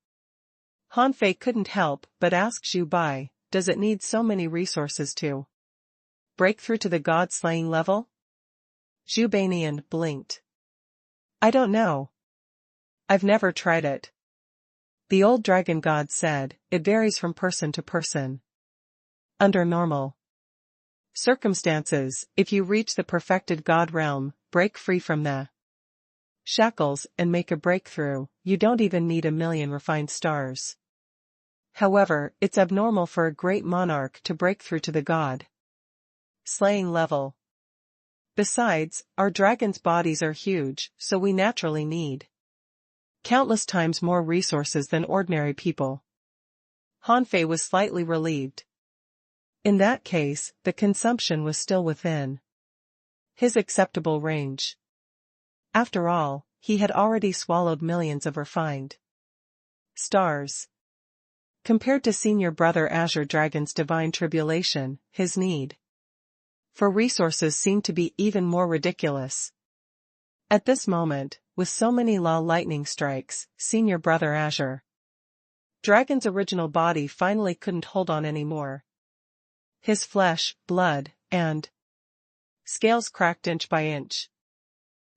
Hanfei couldn't help but ask Zhu Bai, "Does it need so many resources to break through to the god-slaying level?" Zhu Banian blinked. "I don't know. I've never tried it." The old dragon god said, "It varies from person to person. Under normal circumstances, if you reach the perfected god realm, break free from the shackles and make a breakthrough, you don't even need 1,000,000 refined stars. However, it's abnormal for a great monarch to break through to the god slaying level. Besides, our dragons' bodies are huge, so we naturally need countless times more resources than ordinary people." Hanfei was slightly relieved. In that case, the consumption was still within his acceptable range. After all, he had already swallowed millions of refined stars. Compared to Senior Brother Azure Dragon's divine tribulation, his need for resources seemed to be even more ridiculous. At this moment, with so many law lightning strikes, Senior Brother Azure Dragon's original body finally couldn't hold on anymore. His flesh, blood, and scales cracked inch by inch.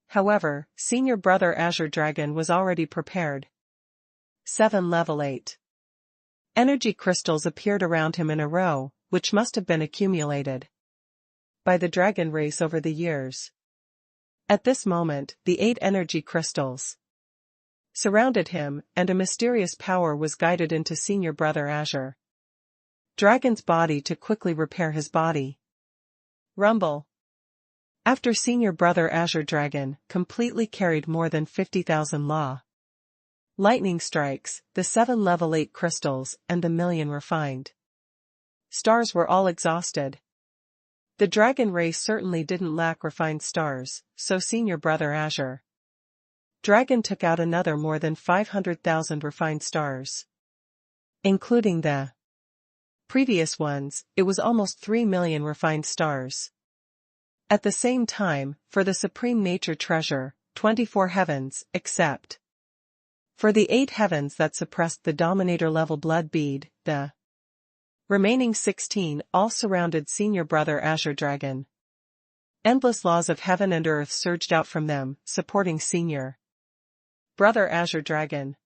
However, Senior Brother Azure Dragon was already prepared. 7 Level 8. Energy crystals appeared around him in a row, which must have been accumulated by the dragon race over the years. At this moment, the 8 energy crystals surrounded him, and a mysterious power was guided into Senior Brother Azure Dragon's body to quickly repair his body. Rumble. After Senior Brother Azure Dragon completely carried more than 50,000 law lightning strikes, the 7 level 8 crystals, and the 1,000,000 refined stars were all exhausted. The dragon race certainly didn't lack refined stars, so Senior Brother Azure Dragon took out another more than 500,000 refined stars. Including the previous ones, it was almost 3,000,000 refined stars. At the same time, for the supreme nature treasure, 24 heavens, except for the 8 heavens that suppressed the dominator level blood bead, the remaining 16 all surrounded Senior Brother Azure Dragon. Endless laws of heaven and earth surged out from them, supporting Senior Brother Azure Dragon.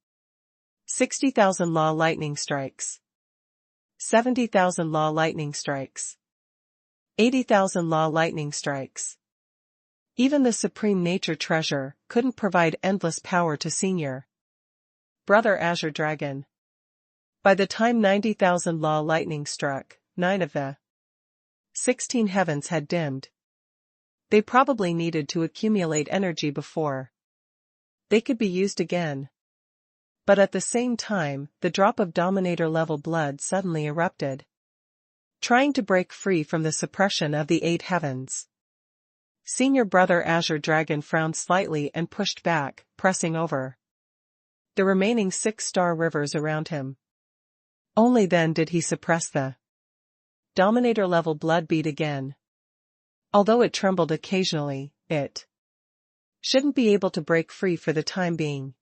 60,000 law lightning strikes. 70,000 law lightning strikes. 80,000 law lightning strikes. Even the supreme nature treasure couldn't provide endless power to Senior Brother Azure Dragon. By the time 90,000 law lightning struck, 9 of the 16 heavens had dimmed. They probably needed to accumulate energy before they could be used again. But at the same time, the drop of Dominator-level blood suddenly erupted, trying to break free from the suppression of the 8 heavens. Senior Brother Azure Dragon frowned slightly and pushed back, pressing over the remaining 6 star rivers around him. Only then did he suppress the Dominator-level blood beat again. Although it trembled occasionally, it shouldn't be able to break free for the time being.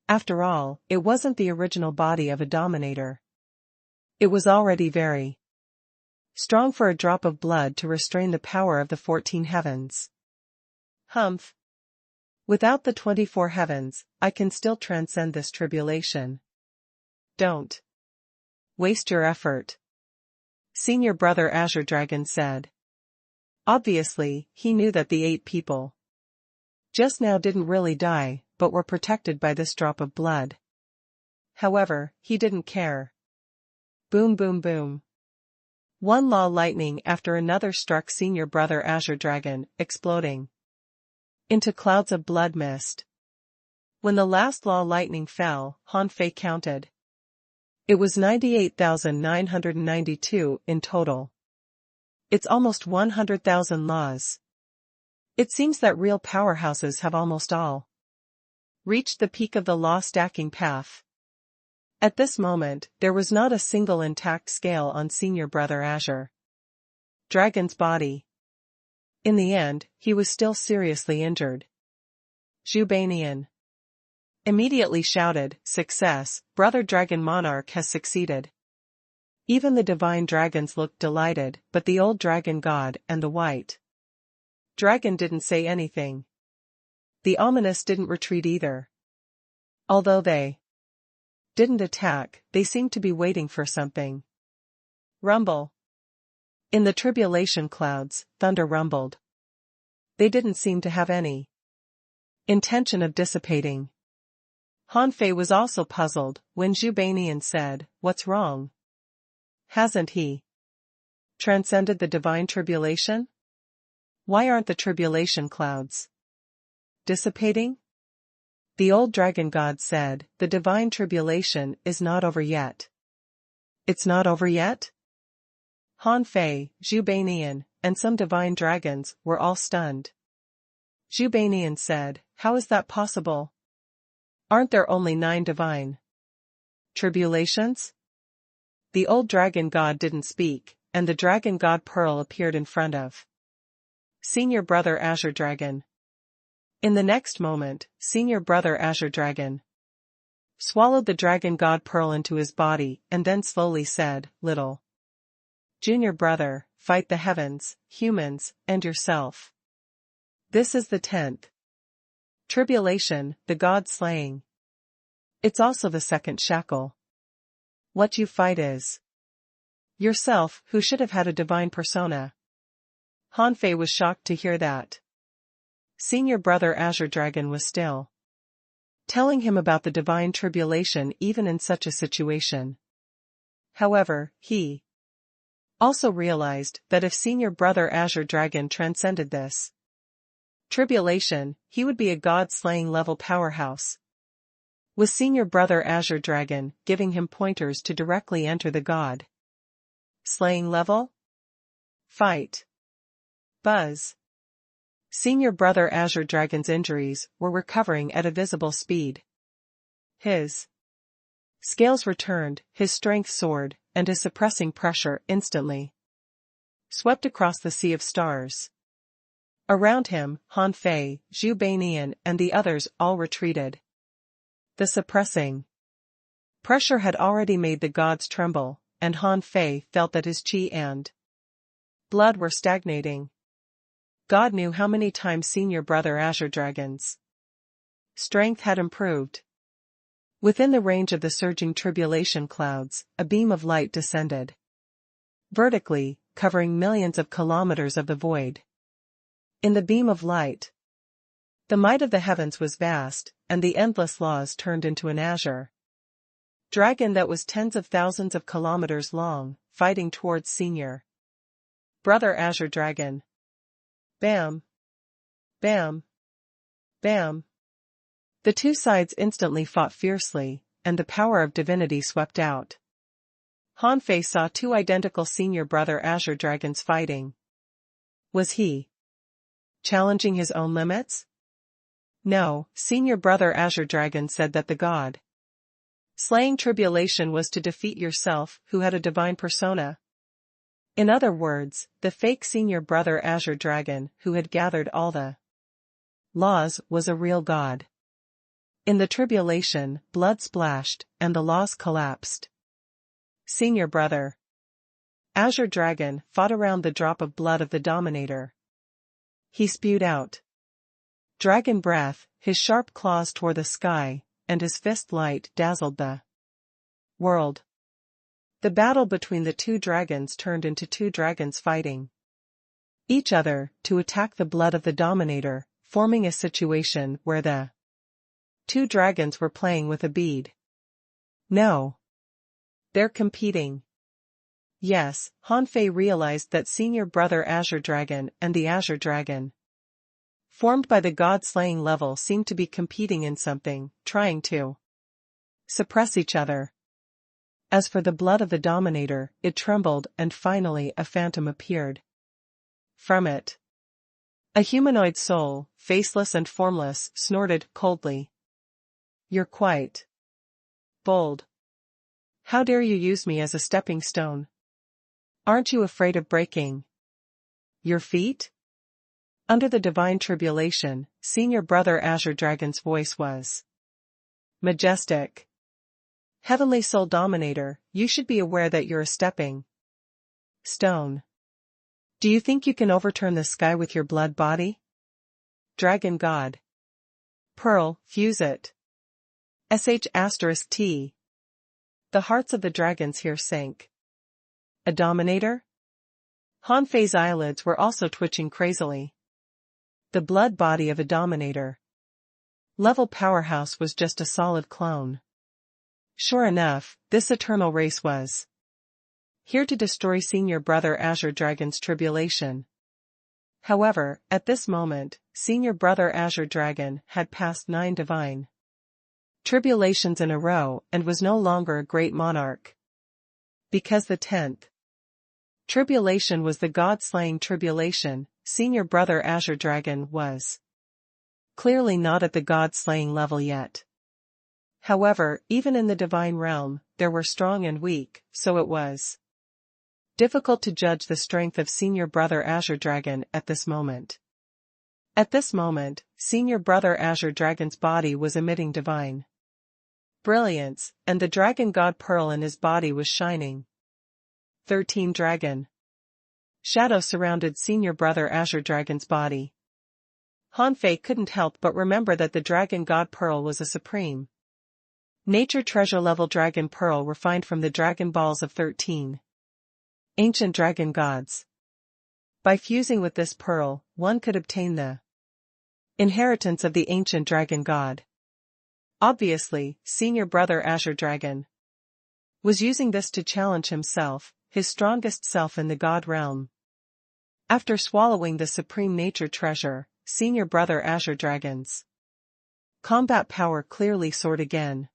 After all, it wasn't the original body of a Dominator. It was already very strong for a drop of blood to restrain the power of the 14 heavens. Humph. Without the 24 heavens, I can still transcend this tribulation. Don't waste your effort, Senior Brother Azure Dragon said. Obviously, he knew that the 8 people just now didn't really die, but were protected by this drop of blood. However, he didn't care. Boom boom boom. One law lightning after another struck Senior Brother Azure Dragon, exploding into clouds of blood mist. When the last law lightning fell, Han Fei counted. It was 98,992 in total. It's almost 100,000 laws. It seems that real powerhouses have almost all reached the peak of the law stacking path. At this moment, there was not a single intact scale on Senior Brother Azure Dragon's body. In the end, he was still seriously injured. Zhubanian immediately shouted, "Success, Brother Dragon Monarch has succeeded." Even the divine dragons looked delighted, but the old dragon god and the white dragon didn't say anything. The ominous didn't retreat either. Although they didn't attack, they seemed to be waiting for something. Rumble. In the tribulation clouds, thunder rumbled. They didn't seem to have any intention of dissipating. Han Fei was also puzzled when Zhubanian said, "What's wrong? Hasn't he transcended the divine tribulation? Why aren't the tribulation clouds dissipating?" The old dragon god said, "The divine tribulation is not over yet." It's not over yet? Han Fei, Zhubanian, and some divine dragons were all stunned. Zhubanian said, "How is that possible? Aren't there only 9 divine tribulations?" The old dragon god didn't speak, and the dragon god Pearl appeared in front of Senior Brother Azure Dragon. In the next moment, Senior Brother Azure Dragon swallowed the dragon god Pearl into his body and then slowly said, "Little Junior Brother, fight the heavens, humans, and yourself. This is the 10th tribulation, the god slaying. It's also the 2nd shackle. What you fight is yourself, who should have had a divine persona." Han Fei was shocked to hear that. Senior Brother Azure Dragon was still telling him about the divine tribulation even in such a situation. However, he also realized that if Senior Brother Azure Dragon transcended this tribulation, he would be a god-slaying level powerhouse, with Senior Brother Azure Dragon giving him pointers to directly enter the god-slaying level. Fight. Buzz. Senior Brother Azure Dragon's injuries were recovering at a visible speed. His scales returned, his strength soared, and his suppressing pressure instantly swept across the sea of stars. Around him, Han Fei, Zhubanian, and the others all retreated. The suppressing pressure had already made the gods tremble, and Han Fei felt that his chi and blood were stagnating. God knew how many times Senior Brother Azure Dragon's strength had improved. Within the range of the surging tribulation clouds, a beam of light descended vertically, covering millions of kilometers of the void. In the beam of light, the might of the heavens was vast, and the endless laws turned into an azure dragon that was tens of thousands of kilometers long, fighting towards senior brother azure dragon. Bam! Bam! Bam! The two sides instantly fought fiercely, and the power of divinity swept out. Han Fei saw two identical senior brother azure dragons fighting. Was he challenging his own limits? No, senior brother azure dragon said that the god slaying tribulation was to defeat yourself, who had a divine persona. In other words, the fake senior brother azure dragon, who had gathered all the laws, was a real god. In the tribulation, blood splashed, and the laws collapsed. Senior brother azure dragon fought around the drop of blood of the dominator. He spewed out dragon breath, his sharp claws tore the sky, and his fist light dazzled the world. The battle between the two dragons turned into two dragons fighting each other to attack the blood of the dominator, forming a situation where the two dragons were playing with a bead. No. They're competing. Yes, Han Fei realized that senior brother azure dragon and the azure dragon, formed by the god-slaying level, seemed to be competing in something, trying to suppress each other. As for the blood of the dominator, it trembled, and finally a phantom appeared from it. A humanoid soul, faceless and formless, snorted coldly. You're quite bold. How dare you use me as a stepping stone? Aren't you afraid of breaking your feet? Under the divine tribulation, senior brother azure dragon's voice was majestic. Heavenly soul dominator, you should be aware that you're a stepping stone. Do you think you can overturn the sky with your blood body? Dragon god. Pearl, fuse it. **T. The hearts of the dragons here sank. A dominator? Han Fei's eyelids were also twitching crazily. The blood body of a dominator level powerhouse was just a solid clone. Sure enough, this eternal race was here to destroy senior brother azure dragon's tribulation. However, at this moment, senior brother azure dragon had passed 9 divine tribulations in a row and was no longer a great monarch. Because the 10th tribulation was the god-slaying tribulation, senior brother azure dragon was clearly not at the god-slaying level yet. However, even in the divine realm, there were strong and weak, so it was difficult to judge the strength of senior brother azure dragon at this moment. At this moment, senior brother azure dragon's body was emitting divine brilliance, and the dragon god pearl in his body was shining. 13 Dragon shadow surrounded senior brother azure dragon's body. Han Fei couldn't help but remember that the dragon god pearl was a supreme nature treasure level dragon pearl refined from the dragon balls of 13 ancient dragon gods. By fusing with this pearl, one could obtain the inheritance of the ancient dragon god. Obviously, senior brother azure dragon was using this to challenge himself, his strongest self in the god realm. After swallowing the supreme nature treasure, senior brother azure dragon's combat power clearly soared again.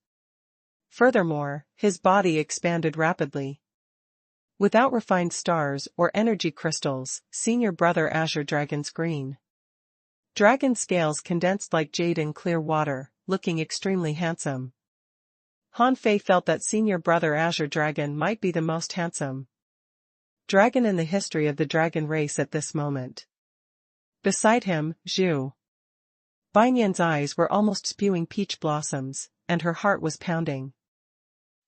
Furthermore, his body expanded rapidly. Without refined stars or energy crystals, senior brother azure dragon's green dragon scales condensed like jade in clear water, looking extremely handsome. Han Fei felt that senior brother azure dragon might be the most handsome dragon in the history of the dragon race at this moment. Beside him, Zhu Banyan's eyes were almost spewing peach blossoms, and her heart was pounding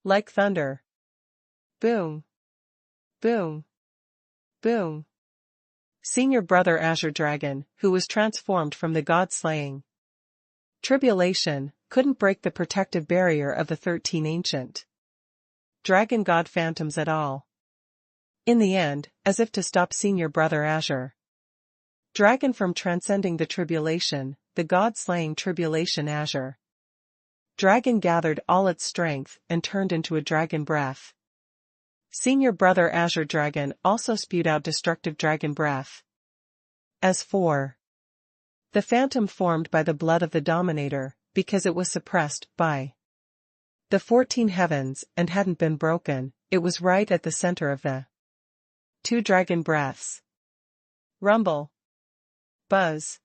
like thunder. Boom! Boom! Boom! Senior brother azure dragon, who was transformed from the god-slaying tribulation, couldn't break the protective barrier of the 13 ancient dragon god phantoms at all. In the end, as if to stop Senior Brother Azure Dragon from transcending the tribulation, the god-slaying tribulation Azure Dragon gathered all its strength and turned into a dragon breath. Senior Brother Azure Dragon also spewed out destructive dragon breath. As for the phantom formed by the blood of the Dominator, because it was suppressed by the 14 heavens and hadn't been broken, it was right at the center of the 2 dragon breaths. Rumble. Buzz.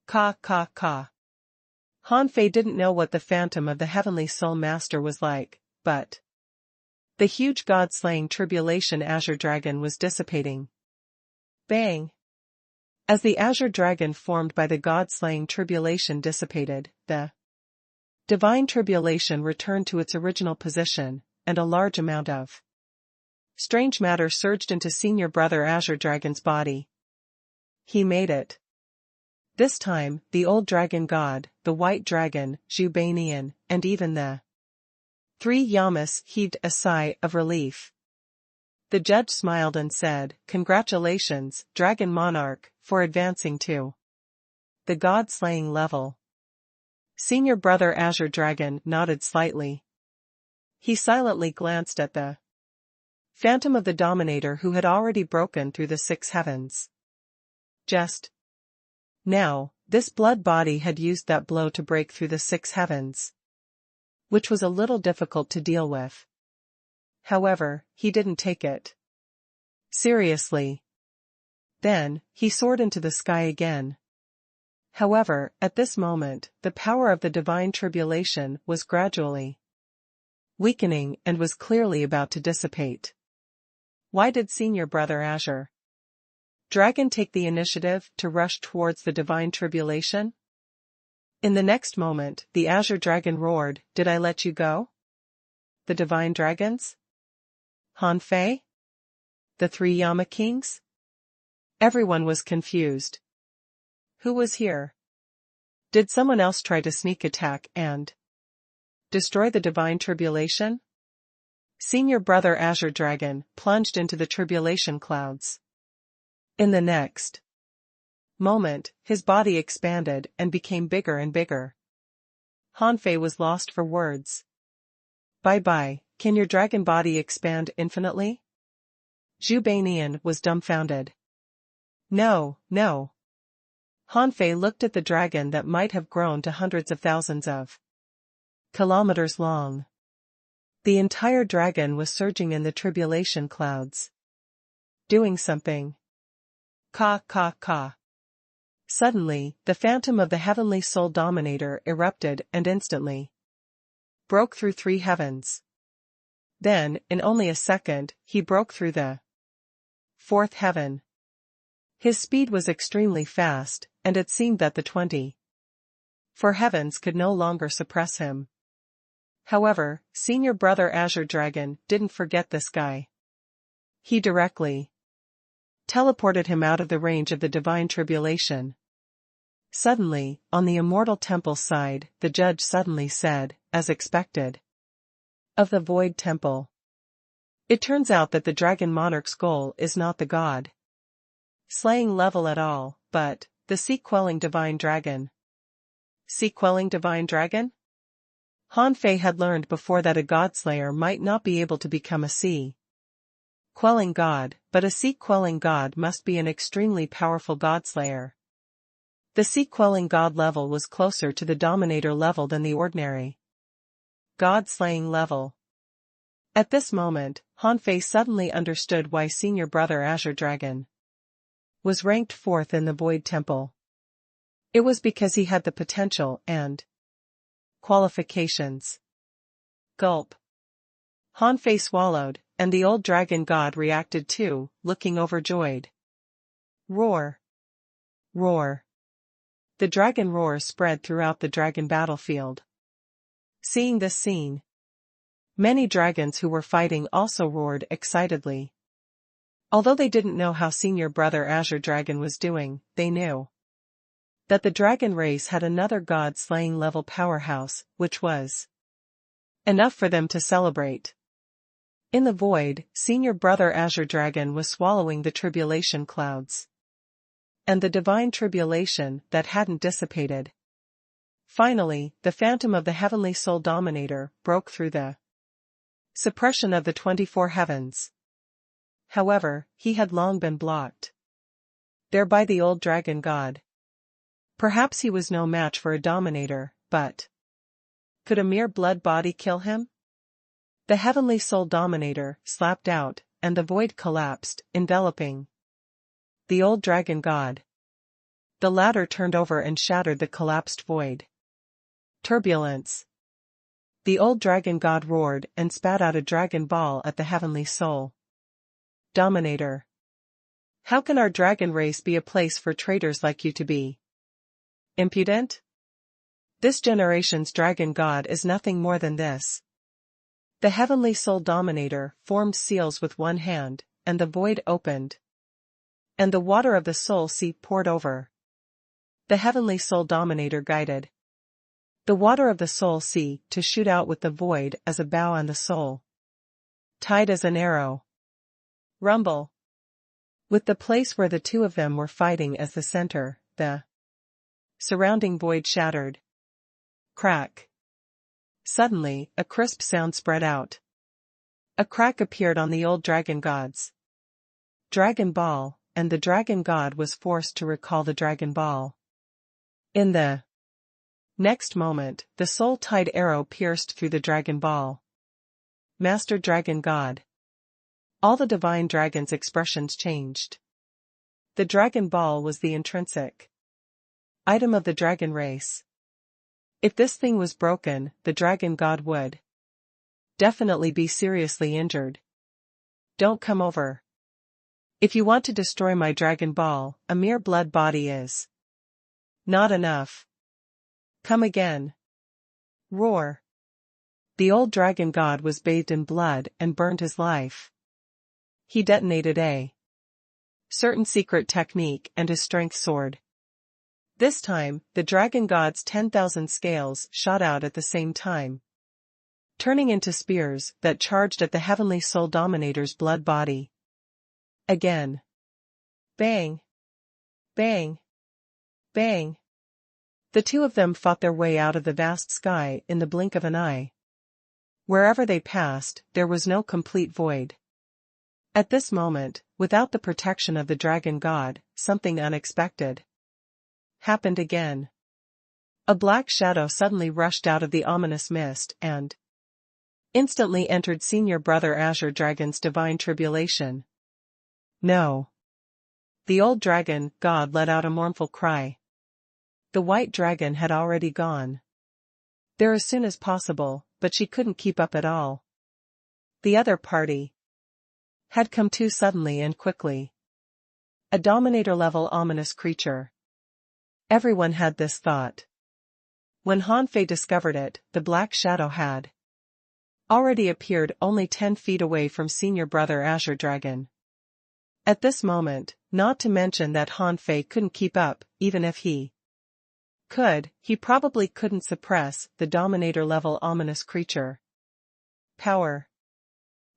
Caw caw caw. Hanfei didn't know what the phantom of the Heavenly Soul Master was like, but the huge god-slaying tribulation Azure Dragon was dissipating. Bang! As the Azure Dragon formed by the god-slaying tribulation dissipated, the divine tribulation returned to its original position, and a large amount of strange matter surged into Senior Brother Azure Dragon's body. He made it. This time, the old dragon god, the white dragon, Zhubanian, and even the 3 Yamas heaved a sigh of relief. The judge smiled and said, "Congratulations, Dragon Monarch, for advancing to the god-slaying level." Senior Brother Azure Dragon nodded slightly. He silently glanced at the phantom of the Dominator who had already broken through the 6 heavens. Just now, this blood body had used that blow to break through the 6 heavens, which was a little difficult to deal with. However, he didn't take it seriously. Then, he soared into the sky again. However, at this moment, the power of the divine tribulation was gradually weakening and was clearly about to dissipate. Why did Senior Brother Azure Dragon take the initiative to rush towards the divine tribulation? In the next moment, the Azure Dragon roared, "Did I let you go? The divine dragons? Hanfei? The 3 Yama kings?" Everyone was confused. Who was here? Did someone else try to sneak attack and destroy the divine tribulation? Senior Brother Azure Dragon plunged into the tribulation clouds. In the next moment, his body expanded and became bigger and bigger. Hanfei was lost for words. Bye-bye, can your dragon body expand infinitely? Zhubanian was dumbfounded. No, no. Hanfei looked at the dragon that might have grown to hundreds of thousands of kilometers long. The entire dragon was surging in the tribulation clouds, doing something. Caw caw caw. Suddenly, the phantom of the Heavenly Soul Dominator erupted and instantly broke through 3 heavens. Then, in only a second, he broke through the 4th heaven. His speed was extremely fast, and it seemed that the 24 heavens could no longer suppress him. However, Senior Brother Azure Dragon didn't forget this guy. He directly teleported him out of the range of the divine tribulation. Suddenly, on the immortal temple side, the judge suddenly said, as expected, of the void temple. It turns out that the dragon monarch's goal is not the god slaying level at all, but the sea-quelling divine dragon. Sea-quelling divine dragon? Hanfei had learned before that a godslayer might not be able to become a sea-quelling god, but a sea-quelling god must be an extremely powerful godslayer. The sea-quelling god level was closer to the Dominator level than the ordinary god-slaying level. At this moment, Hanfei suddenly understood why Senior Brother Azure Dragon was ranked 4th in the Void Temple. It was because he had the potential and qualifications. Gulp. Hanfei swallowed, and the old dragon god reacted too, looking overjoyed. Roar. Roar. The dragon roar spread throughout the dragon battlefield. Seeing this scene, many dragons who were fighting also roared excitedly. Although they didn't know how Senior Brother Azure Dragon was doing, they knew that the dragon race had another god-slaying level powerhouse, which was enough for them to celebrate. In the void, Senior Brother Azure Dragon was swallowing the tribulation clouds. And the divine tribulation that hadn't dissipated. Finally, the phantom of the heavenly soul dominator broke through the suppression of the 24 heavens. However, he had long been blocked there by the old dragon god. Perhaps he was no match for a dominator, but could a mere blood body kill him? The heavenly soul dominator slapped out, and the void collapsed, enveloping the old dragon god. The latter turned over and shattered the collapsed void. Turbulence. The old dragon god roared and spat out a dragon ball at the heavenly soul dominator. How can our dragon race be a place for traitors like you to be? Impudent? This generation's dragon god is nothing more than this. The heavenly soul dominator formed seals with one hand, and the void opened. And the water of the soul sea poured over. The heavenly soul dominator guided the water of the soul sea to shoot out with the void as a bow on the soul, tied as an arrow. Rumble. With the place where the two of them were fighting as the center, the surrounding void shattered. Crack. Suddenly, a crisp sound spread out. A crack appeared on the old dragon god's dragon ball, and the dragon god was forced to recall the dragon ball. In the next moment, the soul-tied arrow pierced through the dragon ball. Master Dragon God. All the divine dragon's expressions changed. The dragon ball was the intrinsic item of the dragon race. If this thing was broken, the dragon god would definitely be seriously injured. Don't come over. If you want to destroy my dragon ball, a mere blood body is not enough. Come again. Roar. The old dragon god was bathed in blood and burned his life. He detonated a certain secret technique and his strength soared. This time, the dragon god's 10,000 scales shot out at the same time, turning into spears that charged at the heavenly soul dominator's blood body. Again. Bang. Bang. Bang. The two of them fought their way out of the vast sky in the blink of an eye. Wherever they passed, there was no complete void. At this moment, without the protection of the dragon god, something unexpected happened again. A black shadow suddenly rushed out of the ominous mist and instantly entered Senior Brother Azure Dragon's divine tribulation. No. The old dragon god let out a mournful cry. The white dragon had already gone there as soon as possible, but she couldn't keep up at all. The other party had come too suddenly and quickly. A dominator-level ominous creature. Everyone had this thought. When Hanfei discovered it, the black shadow had already appeared only 10 feet away from Senior Brother Azure Dragon. At this moment, not to mention that Hanfei couldn't keep up, even if he could, he probably couldn't suppress the dominator-level ominous creature. Power.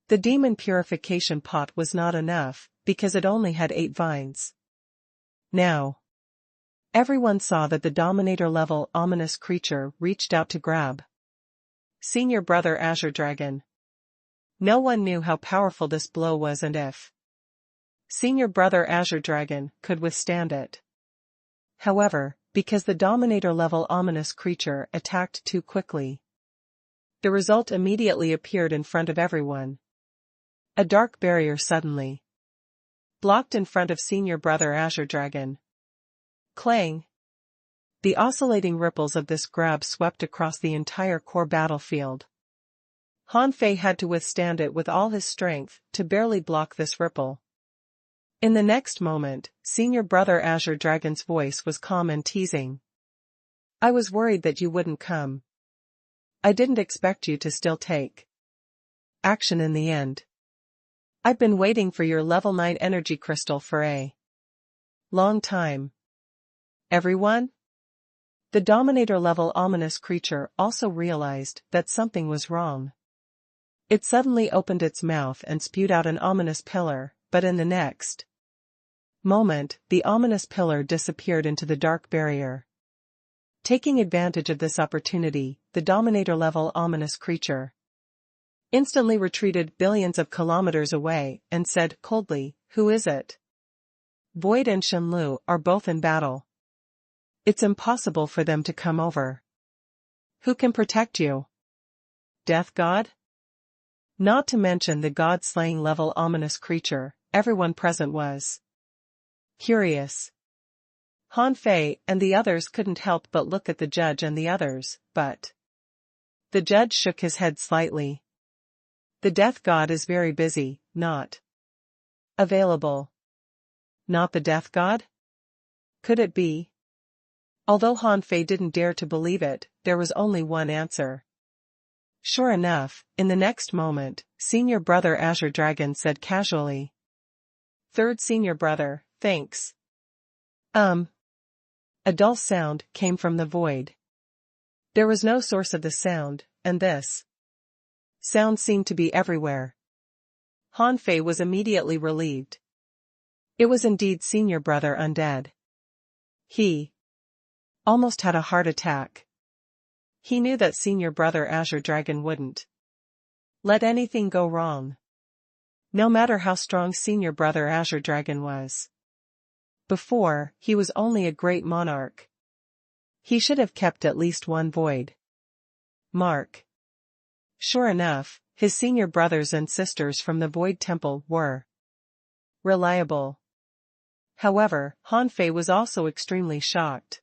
The demon purification pot was not enough, because it only had 8 vines. Now, everyone saw that the dominator-level ominous creature reached out to grab Senior Brother Azure Dragon. No one knew how powerful this blow was and if Senior Brother Azure Dragon could withstand it. However, because the dominator-level ominous creature attacked too quickly, the result immediately appeared in front of everyone. A dark barrier suddenly blocked in front of Senior Brother Azure Dragon. Clang! The oscillating ripples of this grab swept across the entire core battlefield. Hanfei had to withstand it with all his strength to barely block this ripple. In the next moment, Senior Brother Azure Dragon's voice was calm and teasing. I was worried that you wouldn't come. I didn't expect you to still take action in the end. I've been waiting for your level 9 energy crystal for a long time. Everyone? The dominator-level ominous creature also realized that something was wrong. It suddenly opened its mouth and spewed out an ominous pillar, but in the next moment, the ominous pillar disappeared into the dark barrier. Taking advantage of this opportunity, the Dominator-level ominous creature instantly retreated billions of kilometers away and said coldly, "Who is it?" Void and Shenlu are both in battle. It's impossible for them to come over. Who can protect you? Death God? Not to mention the god-slaying level ominous creature, everyone present was curious. Han Fei and the others couldn't help but look at the judge and the others, but the judge shook his head slightly. The death god is very busy, not available. Not the death god? Could it be? Although Han Fei didn't dare to believe it, there was only one answer. Sure enough, in the next moment, Senior Brother Azure Dragon said casually. Third Senior Brother, thanks. A dull sound came from the void. There was no source of the sound, and this sound seemed to be everywhere. Han Fei was immediately relieved. It was indeed Senior Brother Undead. He almost had a heart attack. He knew that Senior Brother Azure Dragon wouldn't let anything go wrong. No matter how strong Senior Brother Azure Dragon was. Before, he was only a great monarch. He should have kept at least one void mark. Sure enough, his senior brothers and sisters from the Void Temple were reliable. However, Han Fei was also extremely shocked.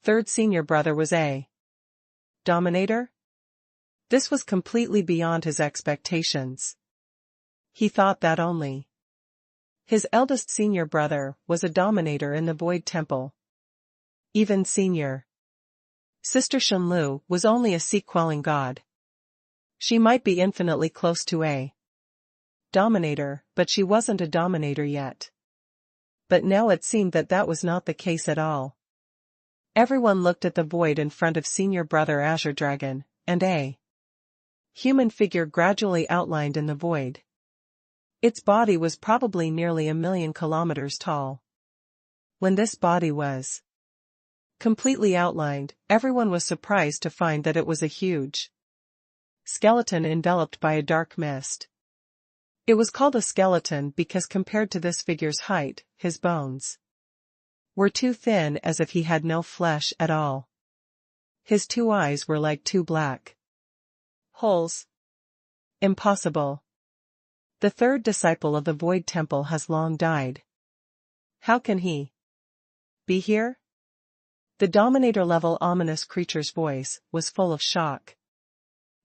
Third senior brother was a Dominator? This was completely beyond his expectations. He thought that only his eldest senior brother was a Dominator in the Void Temple. Even senior sister Shenlu was only a sea-quelling god. She might be infinitely close to a Dominator, but she wasn't a Dominator yet. But now it seemed that that was not the case at all. Everyone looked at the void in front of senior brother Azure Dragon, and a human figure gradually outlined in the void. Its body was probably nearly 1,000,000 kilometers tall. When this body was completely outlined, everyone was surprised to find that it was a huge skeleton enveloped by a dark mist. It was called a skeleton because compared to this figure's height, his bones were too thin, as if he had no flesh at all. His 2 eyes were like 2 black holes. Impossible. The third disciple of the Void Temple has long died. How can he be here? The Dominator-level ominous creature's voice was full of shock.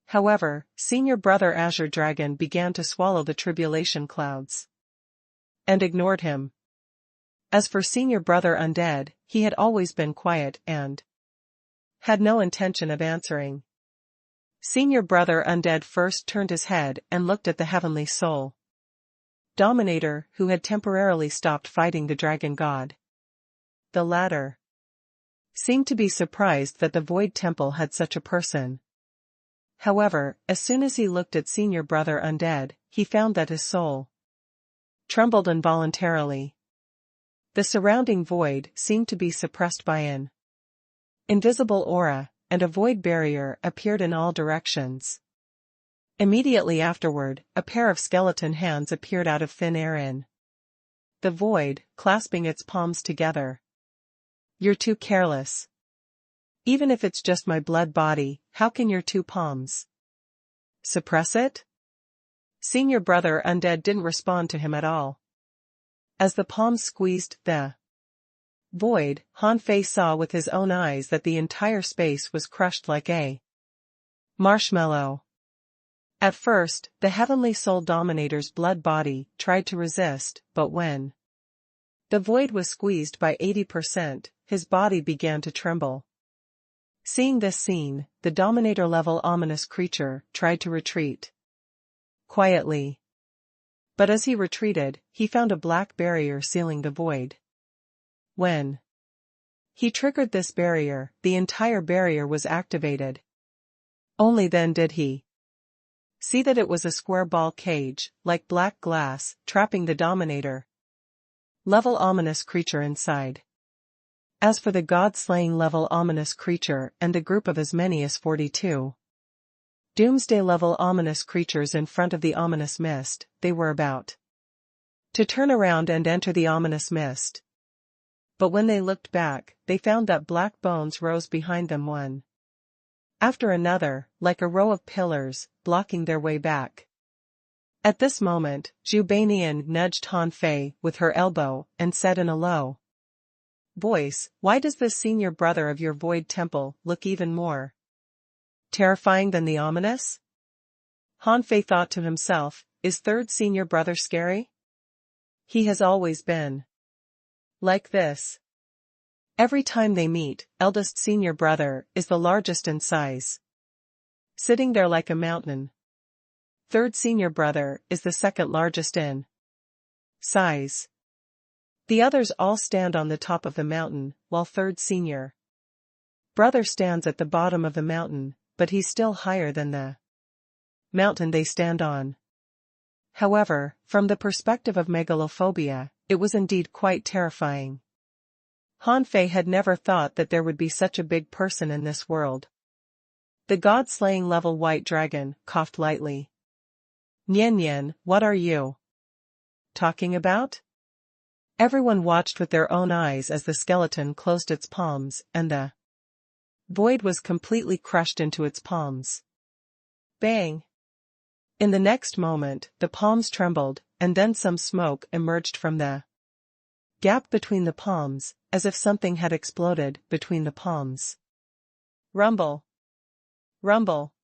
However, senior brother Azure Dragon began to swallow the tribulation clouds and ignored him. As for senior brother Undead, he had always been quiet and had no intention of answering. Senior brother Undead first turned his head and looked at the heavenly soul Dominator, who had temporarily stopped fighting the dragon god. The latter seemed to be surprised that the Void Temple had such a person. However, as soon as he looked at senior brother Undead, he found that his soul trembled involuntarily. The surrounding void seemed to be suppressed by an invisible aura, and a void barrier appeared in all directions. Immediately afterward, a pair of skeleton hands appeared out of thin air in the void, clasping its palms together. You're too careless. Even if it's just my blood body, how can your 2 palms suppress it? Senior brother Undead didn't respond to him at all. As the palms squeezed the void, Han Fei saw with his own eyes that the entire space was crushed like a marshmallow. At first, the Heavenly Soul Dominator's blood body tried to resist, but when the void was squeezed by 80%, his body began to tremble. Seeing this scene, the Dominator-level ominous creature tried to retreat quietly. But as he retreated, he found a black barrier sealing the void. When he triggered this barrier, the entire barrier was activated. Only then did he See that it was a square ball cage, like black glass, trapping the Dominator level ominous creature inside. As for the god-slaying level ominous creature and the group of as many as 42 Doomsday level ominous creatures in front of the ominous mist, they were about to turn around and enter the ominous mist. But when they looked back, they found that black bones rose behind them one after another, like a row of pillars, blocking their way back. At this moment, Zhu Banian nudged Han Fei with her elbow and said in a low voice, "Why does this senior brother of your void temple look even more terrifying than the ominous?" Han Fei thought to himself, "Is third senior brother scary? He has always been like this. Every time they meet, eldest senior brother is the largest in size, sitting there like a mountain. Third senior brother is the second largest in size. The others all stand on the top of the mountain, while third senior brother stands at the bottom of the mountain, but he's still higher than the mountain they stand on." However, from the perspective of megalophobia, it was indeed quite terrifying. Han Fei had never thought that there would be such a big person in this world. The god-slaying level white dragon coughed lightly. "Nian Nian, what are you talking about?" Everyone watched with their own eyes as the skeleton closed its palms and the void was completely crushed into its palms. Bang! In the next moment, the palms trembled, and then some smoke emerged from the gap between the palms, as if something had exploded between the palms. Rumble! Rumble!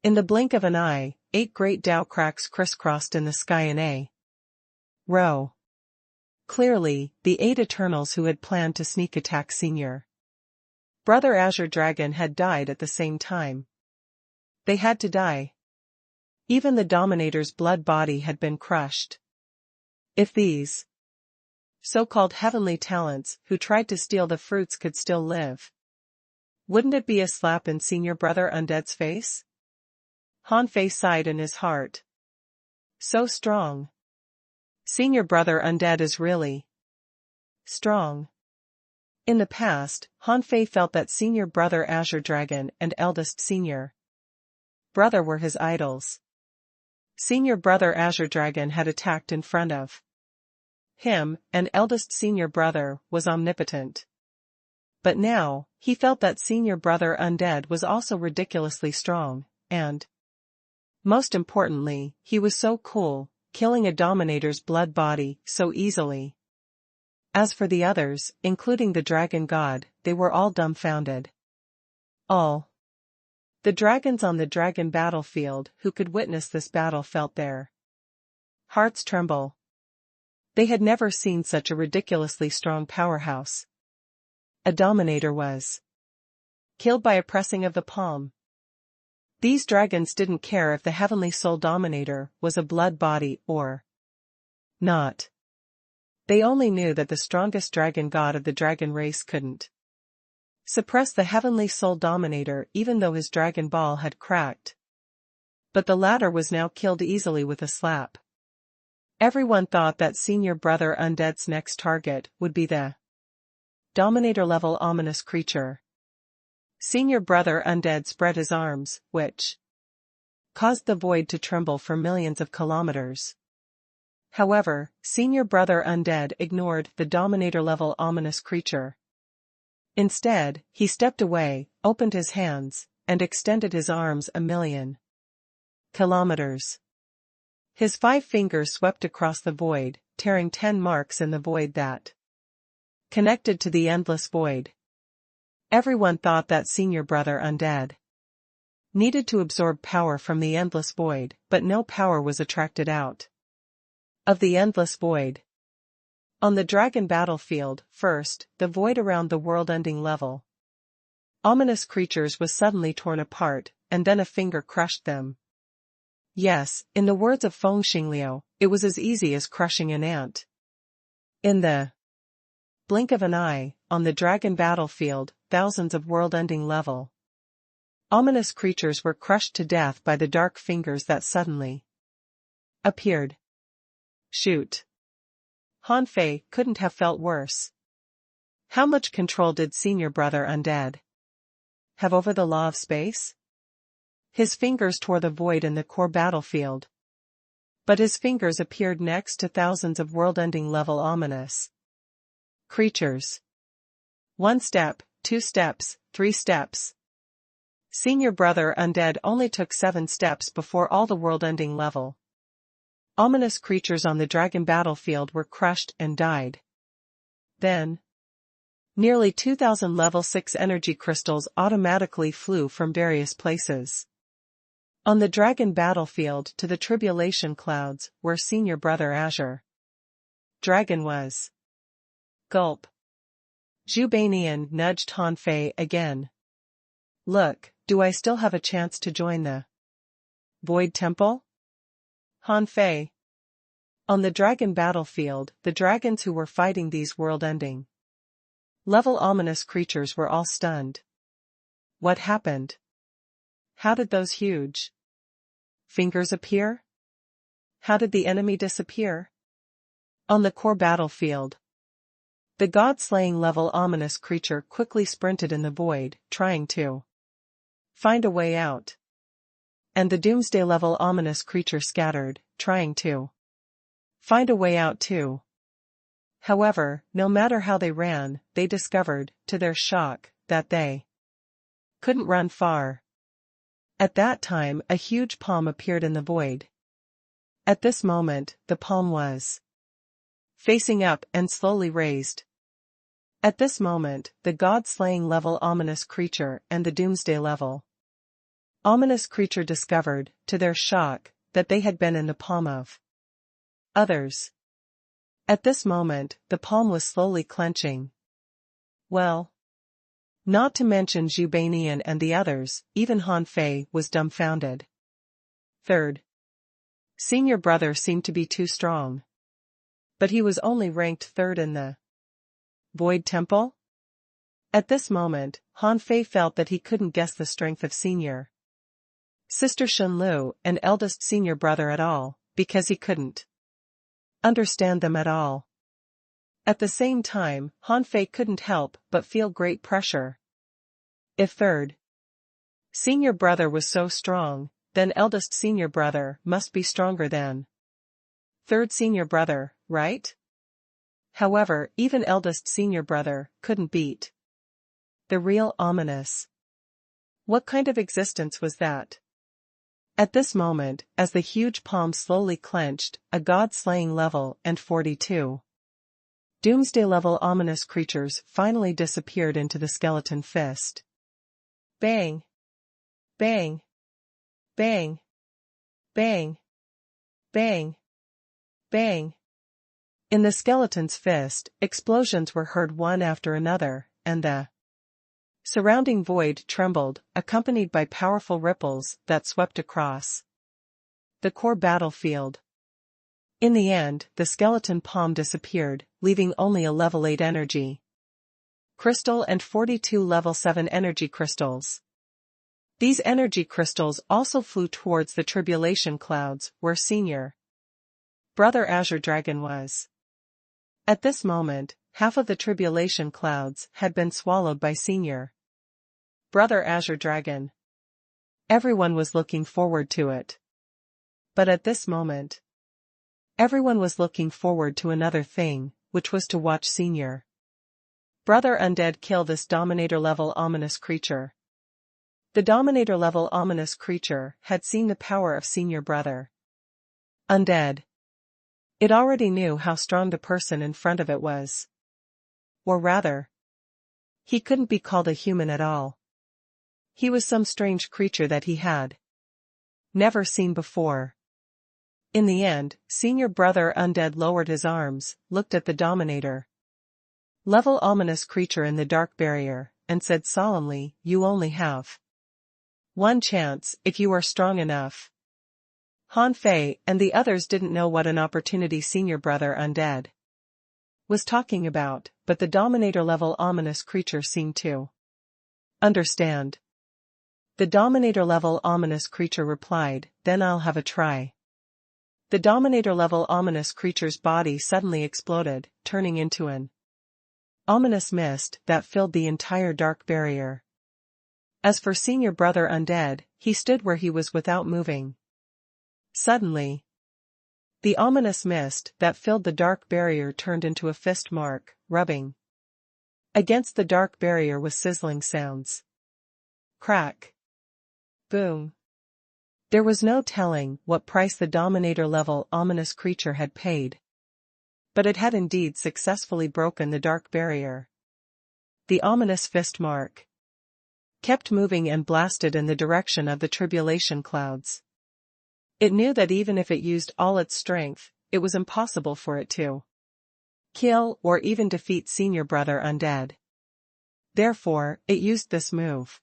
In the blink of an eye, 8 great Tao cracks crisscrossed in the sky in a row. Clearly, the 8 Eternals who had planned to sneak attack Senior Brother Azure Dragon had died at the same time. They had to die. Even the Dominator's blood body had been crushed. If these so-called heavenly talents who tried to steal the fruits could still live, wouldn't it be a slap in Senior Brother Undead's face? Han Fei sighed in his heart. So strong. Senior Brother Undead is really strong. In the past, Han Fei felt that Senior Brother Azure Dragon and eldest Senior Brother were his idols. Senior Brother Azure Dragon had attacked in front of him, and eldest Senior Brother was omnipotent. But now, he felt that Senior Brother Undead was also ridiculously strong, and most importantly, he was so cool, killing a Dominator's blood body so easily. As for the others, including the Dragon God, they were all dumbfounded. All the dragons on the dragon battlefield who could witness this battle felt their hearts tremble. They had never seen such a ridiculously strong powerhouse. A Dominator was killed by a pressing of the palm. These dragons didn't care if the Heavenly Soul Dominator was a blood body or not. They only knew that the strongest dragon god of the dragon race couldn't suppress the Heavenly Soul Dominator even though his dragon ball had cracked. But the latter was now killed easily with a slap. Everyone thought that Senior Brother Undead's next target would be the Dominator-level ominous creature. Senior Brother Undead spread his arms, which caused the void to tremble for millions of kilometers. However, Senior Brother Undead ignored the Dominator-level ominous creature. Instead, he stepped away, opened his hands, and extended his arms a million kilometers. His 5 fingers swept across the void, tearing 10 marks in the void that connected to the endless void. Everyone thought that Senior Brother Undead needed to absorb power from the endless void, but no power was attracted out of the endless void. On the dragon battlefield, first, the void around the world-ending level ominous creatures was suddenly torn apart, and then a finger crushed them. Yes, in the words of Feng Xingliu, it was as easy as crushing an ant. In the blink of an eye, on the dragon battlefield, thousands of world-ending level Ominous creatures were crushed to death by the dark fingers that suddenly appeared. Shoot. Han Fei couldn't have felt worse. How much control did Senior Brother Undead have over the law of space? His fingers tore the void in the core battlefield. But his fingers appeared next to thousands of world-ending level ominous creatures. 1 step, 2 steps, 3 steps. Senior Brother Undead only took 7 steps before all the world-ending level ominous creatures on the dragon battlefield were crushed and died. Then, nearly 2,000 level 6 energy crystals automatically flew from various places on the dragon battlefield to the tribulation clouds where Senior Brother Azure Dragon was. Gulp. Zhubanian nudged Han Fei again. Look, do I still have a chance to join the Void Temple? Han Fei. On the dragon battlefield, the dragons who were fighting these world-ending level ominous creatures were all stunned. What happened? How did those huge fingers appear? How did the enemy disappear? On the core battlefield, the god-slaying level ominous creature quickly sprinted in the void, trying to find a way out. And the doomsday level ominous creature scattered, trying to find a way out too. However, no matter how they ran, they discovered, to their shock, that they couldn't run far. At that time, a huge palm appeared in the void. At this moment, the palm was facing up and slowly raised. At this moment, the god-slaying level ominous creature and the doomsday level ominous creature discovered, to their shock, that they had been in the palm of others. At this moment, the palm was slowly clenching. Well, not to mention Zhubanian and the others, even Han Fei was dumbfounded. Third. Senior Brother seemed to be too strong. But he was only ranked third in the Void Temple? At this moment, Han Fei felt that he couldn't guess the strength of Senior Sister Shunlu and eldest Senior Brother at all, because he couldn't understand them at all. At the same time, Han Fei couldn't help but feel great pressure. If third Senior Brother was so strong, then eldest Senior Brother must be stronger than third Senior Brother, right? However, even eldest Senior Brother couldn't beat the real ominous. What kind of existence was that? At this moment, as the huge palm slowly clenched, a god-slaying level and 42 doomsday-level ominous creatures finally disappeared into the skeleton fist. Bang! Bang! Bang! Bang! Bang! Bang! In the skeleton's fist, explosions were heard one after another, and the surrounding void trembled, accompanied by powerful ripples that swept across the core battlefield. In the end, the skeleton palm disappeared, leaving only a level 8 energy crystal and 42 level 7 energy crystals. These energy crystals also flew towards the tribulation clouds, where Senior Brother Azure Dragon was. At this moment, half of the tribulation clouds had been swallowed by Senior Brother Azure Dragon. Everyone was looking forward to it. But at this moment, everyone was looking forward to another thing, which was to watch Senior Brother Undead kill this Dominator-level ominous creature. The Dominator-level ominous creature had seen the power of Senior Brother Undead. It already knew how strong the person in front of it was. Or rather, he couldn't be called a human at all. He was some strange creature that he had never seen before. In the end, Senior Brother Undead lowered his arms, looked at the Dominator level ominous creature in the dark barrier, and said solemnly, "You only have one chance if you are strong enough." Han Fei and the others didn't know what an opportunity Senior Brother Undead was talking about, but the Dominator level ominous creature seemed to understand. The Dominator-level ominous creature replied, "Then I'll have a try." The Dominator-level ominous creature's body suddenly exploded, turning into an ominous mist that filled the entire dark barrier. As for Senior Brother Undead, he stood where he was without moving. Suddenly, the ominous mist that filled the dark barrier turned into a fist mark, rubbing against the dark barrier with sizzling sounds. Crack. Boom. There was no telling what price the Dominator-level ominous creature had paid. But it had indeed successfully broken the dark barrier. The ominous fist mark kept moving and blasted in the direction of the tribulation clouds. It knew that even if it used all its strength, it was impossible for it to kill or even defeat Senior Brother Undead. Therefore, it used this move.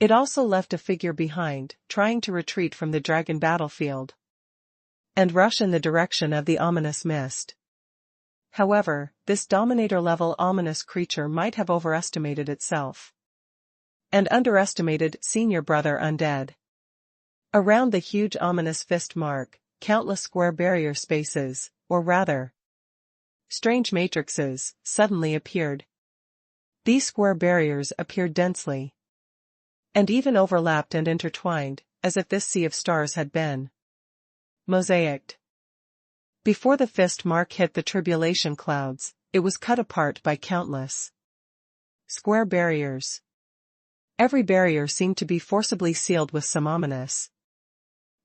It also left a figure behind, trying to retreat from the dragon battlefield and rush in the direction of the ominous mist. However, this Dominator-level ominous creature might have overestimated itself and underestimated Senior Brother Undead. Around the huge ominous fist mark, countless square barrier spaces, or rather, strange matrices, suddenly appeared. These square barriers appeared densely and even overlapped and intertwined, as if this sea of stars had been mosaicked. Before the fist mark hit the tribulation clouds, it was cut apart by countless square barriers. Every barrier seemed to be forcibly sealed with some ominous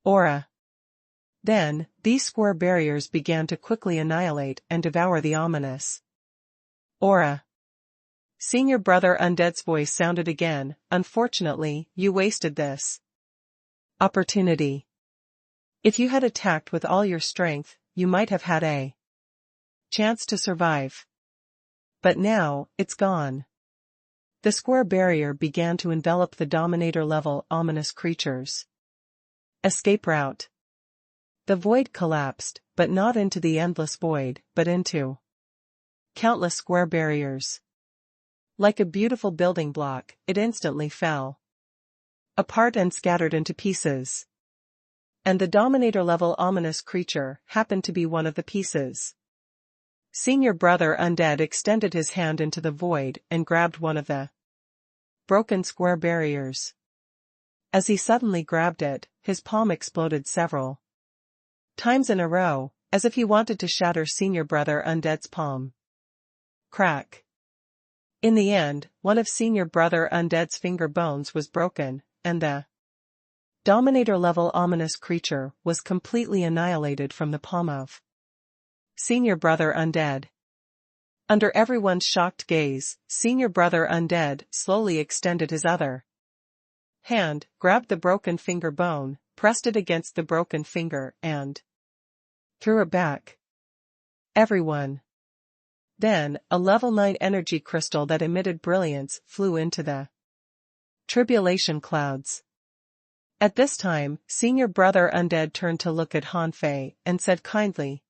aura. Then, these square barriers began to quickly annihilate and devour the ominous aura. Senior Brother Undead's voice sounded again, "Unfortunately, you wasted this opportunity. If you had attacked with all your strength, you might have had a chance to survive. But now, it's gone." The square barrier began to envelop the Dominator-level ominous creatures. Escape route. The void collapsed, but not into the endless void, but into countless square barriers. Like a beautiful building block, it instantly fell apart and scattered into pieces. And the Dominator-level ominous creature happened to be one of the pieces. Senior Brother Undead extended his hand into the void and grabbed one of the broken square barriers. As he suddenly grabbed it, his palm exploded several times in a row, as if he wanted to shatter Senior Brother Undead's palm. Crack. In the end, one of Senior Brother Undead's finger bones was broken, and the Dominator-level ominous creature was completely annihilated from the palm of Senior Brother Undead. Under everyone's shocked gaze, Senior Brother Undead slowly extended his other hand, grabbed the broken finger bone, pressed it against the broken finger, and threw it back. Everyone. Then, a level 9 energy crystal that emitted brilliance flew into the tribulation clouds. At this time, Senior Brother Undead turned to look at Hanfei and said kindly,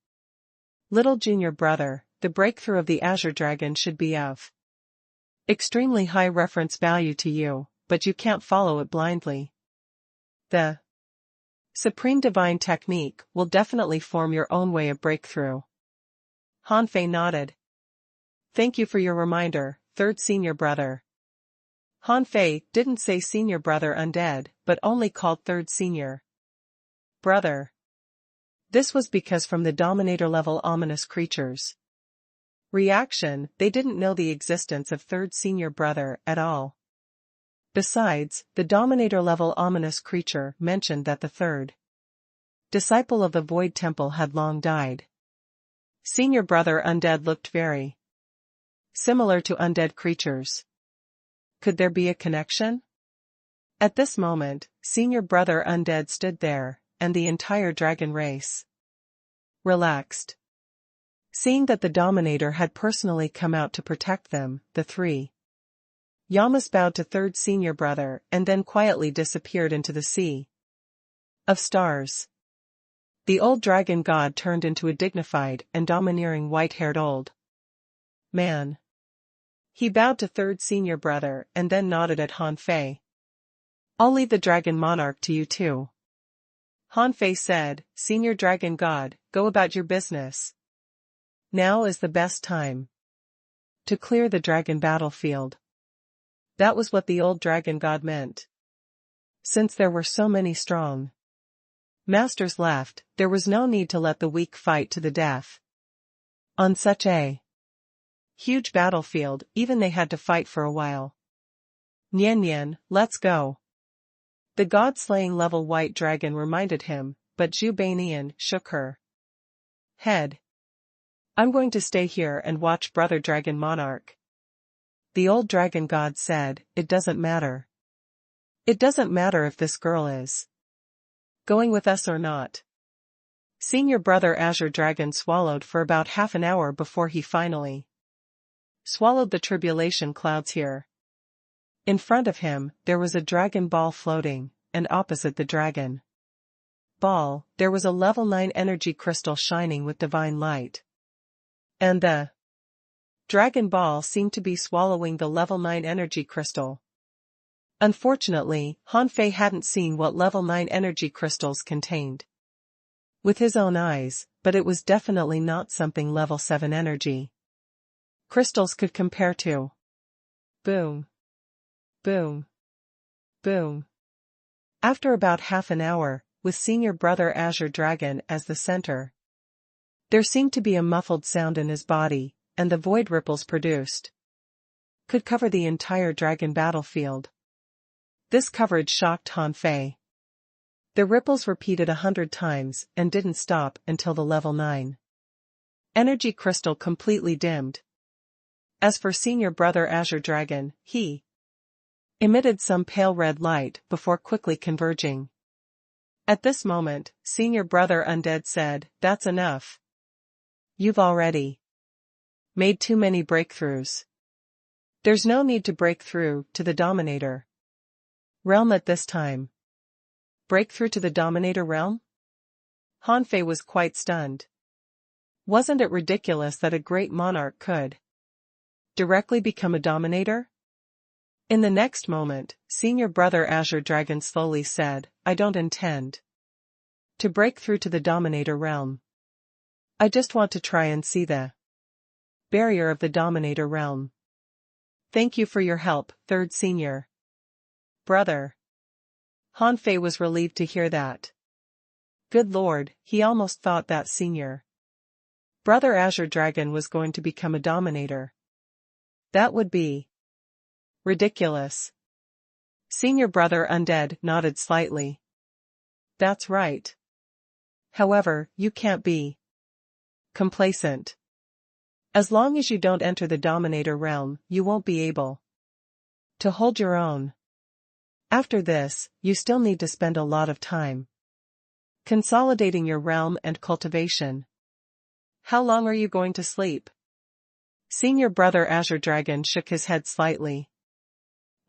"Little junior brother, the breakthrough of the Azure Dragon should be of extremely high reference value to you, but you can't follow it blindly. The Supreme Divine Technique will definitely form your own way of breakthrough." Hanfei nodded. "Thank you for your reminder, third Senior Brother." Hanfei didn't say Senior Brother Undead, but only called third Senior Brother. This was because from the Dominator-level ominous creatures' reaction, they didn't know the existence of third Senior Brother at all. Besides, the Dominator-level ominous creature mentioned that the third disciple of the Void Temple had long died. Senior Brother Undead looked very similar to undead creatures. Could there be a connection? At this moment, Senior Brother Undead stood there, and the entire dragon race relaxed. Seeing that the Dominator had personally come out to protect them, the three Yamas bowed to third Senior Brother and then quietly disappeared into the sea of stars. The old dragon god turned into a dignified and domineering white-haired old man. He bowed to third Senior Brother and then nodded at Hanfei. I'll leave the dragon monarch to you too. Hanfei said, Senior Dragon God, go about your business. Now is the best time to clear the dragon battlefield. That was what the old dragon god meant. Since there were so many strong masters left, there was no need to let the weak fight to the death. On such a huge battlefield, even they had to fight for a while. Nian Nian, let's go. The god-slaying level white dragon reminded him, but Zhu Beinian shook her head. I'm going to stay here and watch Brother Dragon Monarch. The old dragon god said, it doesn't matter. It doesn't matter if this girl is going with us or not. Senior Brother Azure Dragon swallowed for about half an hour before he finally swallowed the tribulation clouds here. In front of him, there was a dragon ball floating, and opposite the dragon ball, there was a level 9 energy crystal shining with divine light. And the dragon ball seemed to be swallowing the level 9 energy crystal. Unfortunately, Hanfei hadn't seen what level 9 energy crystals contained with his own eyes, but it was definitely not something level 7 energy crystals could compare to. Boom. Boom. Boom. After about half an hour, with Senior Brother Azure Dragon as the center, there seemed to be a muffled sound in his body, and the void ripples produced could cover the entire dragon battlefield. This coverage shocked Hanfei. The ripples repeated 100 times and didn't stop until the level 9 energy crystal completely dimmed. As for Senior Brother Azure Dragon, he emitted some pale red light before quickly converging. At this moment, Senior Brother Undead said, that's enough. You've already made too many breakthroughs. There's no need to break through to the Dominator realm at this time. Break through to the Dominator realm? Hanfei was quite stunned. Wasn't it ridiculous that a great monarch could directly become a Dominator? In the next moment, Senior Brother Azure Dragon slowly said, I don't intend to break through to the Dominator realm. I just want to try and see the barrier of the Dominator realm. Thank you for your help, Third Senior Brother. Hanfei was relieved to hear that. Good Lord, he almost thought that Senior Brother Azure Dragon was going to become a Dominator. That would be ridiculous. Senior Brother Undead nodded slightly. That's right. However, you can't be complacent. As long as you don't enter the Dominator realm, you won't be able to hold your own. After this, you still need to spend a lot of time consolidating your realm and cultivation. How long are you going to sleep? Senior Brother Azure Dragon shook his head slightly.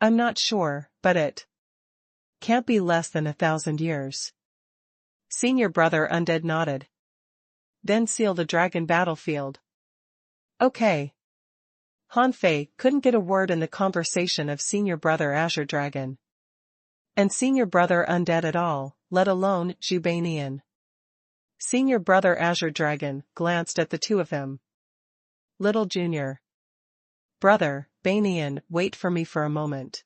I'm not sure, but it can't be less than 1,000 years. Senior Brother Undead nodded. Then seal the dragon battlefield. Okay. Hanfei couldn't get a word in the conversation of Senior Brother Azure Dragon and Senior Brother Undead at all, let alone Zhu Beinian. Senior Brother Azure Dragon glanced at the two of them. Little Junior Brother Beinian, wait for me for a moment.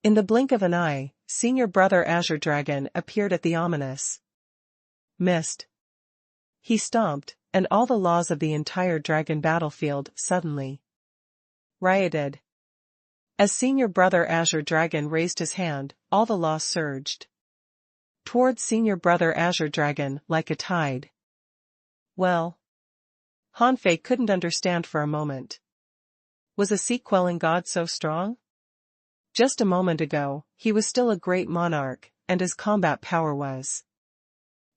In the blink of an eye, Senior Brother Azure Dragon appeared at the ominous mist. He stomped, and all the laws of the entire dragon battlefield suddenly rioted. As Senior Brother Azure Dragon raised his hand, all the laws surged towards Senior Brother Azure Dragon like a tide. Well, Hanfei couldn't understand for a moment. Was a sea-quelling god so strong? Just a moment ago, he was still a great monarch, and his combat power was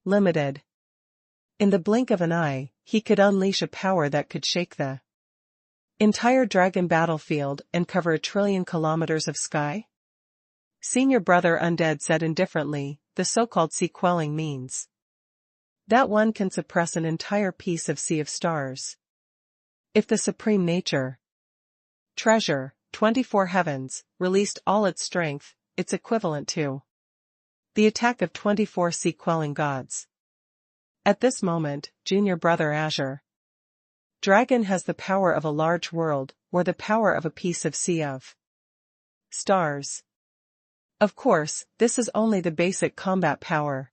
limited. In the blink of an eye, he could unleash a power that could shake the entire dragon battlefield and cover 1 trillion kilometers of sky? Senior Brother Undead said indifferently, the so-called sea-quelling means that one can suppress an entire piece of sea of stars. If the supreme nature treasure, 24 heavens, released all its strength, it's equivalent to the attack of 24 sea-quelling gods. At this moment, junior brother Azure Dragon has the power of a large world, or the power of a piece of sea of stars. Of course, this is only the basic combat power.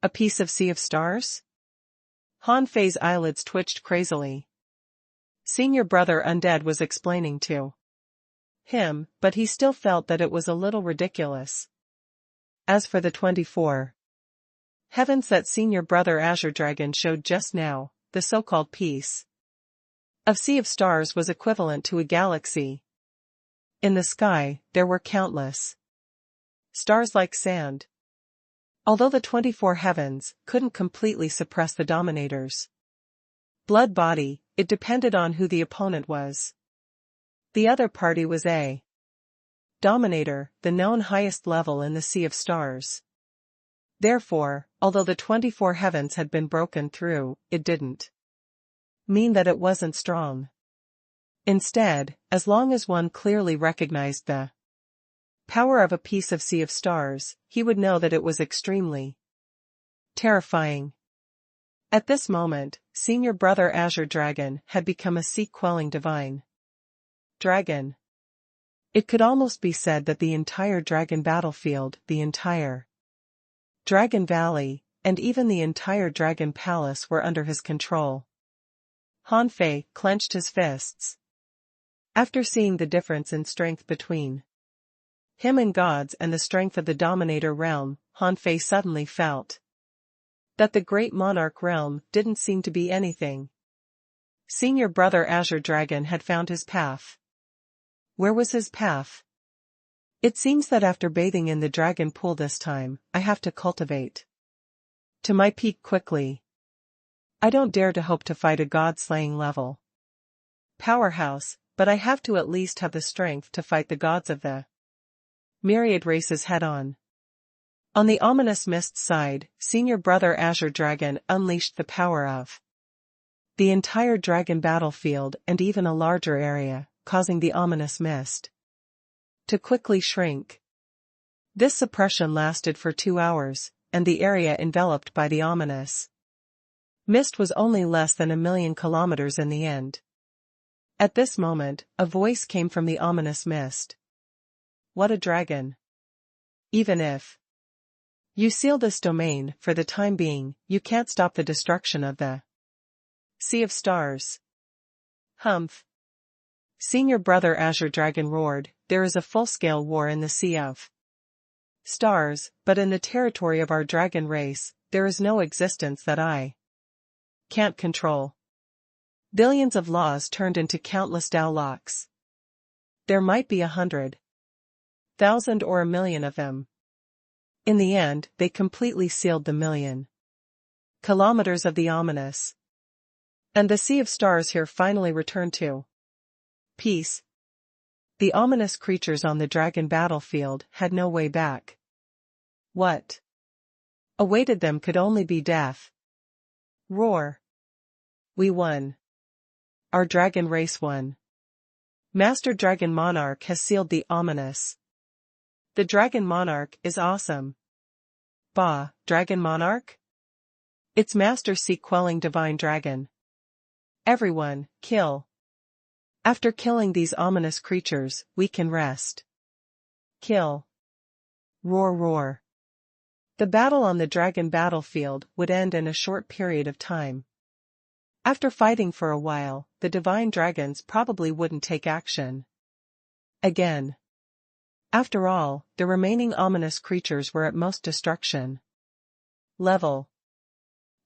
A piece of sea of stars? Han Fei's eyelids twitched crazily. Senior brother Undead was explaining to him, but he still felt that it was a little ridiculous. As for the 24 heavens that senior brother Azure Dragon showed just now, the so-called piece of sea of stars was equivalent to a galaxy. In the sky, there were countless stars like sand. Although the 24 heavens couldn't completely suppress the Dominator's blood body, it depended on who the opponent was. The other party was a Dominator, the known highest level in the Sea of Stars. Therefore, although the 24 heavens had been broken through, it didn't mean that it wasn't strong. Instead, as long as one clearly recognized the power of a piece of Sea of Stars, he would know that it was extremely terrifying. At this moment, senior brother Azure Dragon had become a sea-quelling divine dragon. It could almost be said that the entire dragon battlefield, the entire Dragon Valley, and even the entire Dragon Palace were under his control. Han Fei clenched his fists. After seeing the difference in strength between him and gods and the strength of the Dominator realm, Han Fei suddenly felt that the great monarch realm didn't seem to be anything. Senior brother Azure Dragon had found his path. Where was his path? It seems that after bathing in the dragon pool this time, I have to cultivate to my peak quickly. I don't dare to hope to fight a god-slaying level powerhouse, but I have to at least have the strength to fight the gods of the myriad races head-on. On the ominous mist side, senior brother Azure Dragon unleashed the power of the entire dragon battlefield and even a larger area, causing the ominous mist to quickly shrink. This suppression lasted for 2 hours, and the area enveloped by the ominous mist was only less than 1,000,000 kilometers in the end. At this moment, a voice came from the ominous mist. What a dragon! Even if you seal this domain, for the time being, you can't stop the destruction of the Sea of Stars. Humph! Senior brother Azure Dragon roared, there is a full-scale war in the Sea of Stars, but in the territory of our dragon race, there is no existence that I can't control. Billions of laws turned into countless Dao locks. There might be 100,000 or 1,000,000 of them. In the end, they completely sealed the 1,000,000 kilometers of the ominous. And the Sea of Stars here finally returned to peace. The ominous creatures on the dragon battlefield had no way back. What awaited them could only be death. Roar! We won. Our dragon race won. Master Dragon Monarch has sealed the ominous. The Dragon Monarch is awesome. Bah, Dragon Monarch? It's Master Sea-quelling Divine Dragon. Everyone, kill. After killing these ominous creatures, we can rest. Kill. Roar roar. The battle on the dragon battlefield would end in a short period of time. After fighting for a while, the divine dragons probably wouldn't take action again. After all, the remaining ominous creatures were at most destruction level.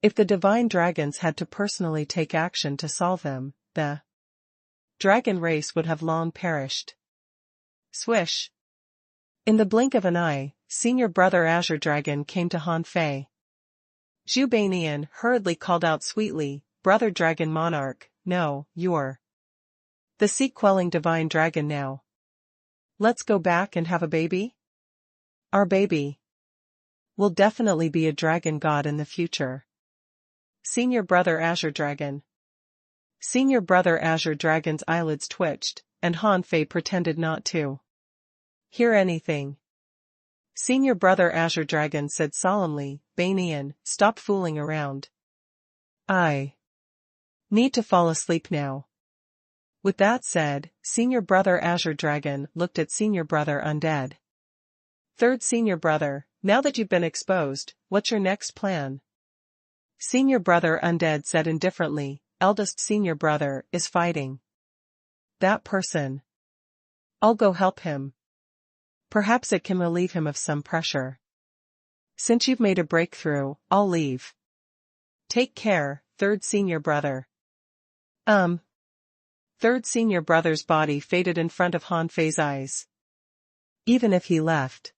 If the divine dragons had to personally take action to solve them, the dragon race would have long perished. Swish! In the blink of an eye, senior brother Azure Dragon came to Han Fei. Zhu Banian hurriedly called out sweetly, Brother Dragon Monarch, no, you're the sea-quelling divine dragon now. Let's go back and have a baby? Our baby will definitely be a dragon god in the future. Senior brother Azure Dragon. Senior brother Azure Dragon's eyelids twitched, and Han Fei pretended not to hear anything. Senior Brother Azure Dragon said solemnly, Banian, stop fooling around. I need to fall asleep now. With that said, Senior Brother Azure Dragon looked at Senior Brother Undead. Third Senior Brother, now that you've been exposed, what's your next plan? Senior Brother Undead said indifferently, eldest Senior Brother is fighting that person. I'll go help him. Perhaps it can relieve him of some pressure. Since you've made a breakthrough, I'll leave. Take care, Third Senior Brother. Third Senior Brother's body faded in front of Han Fei's eyes. Even if he left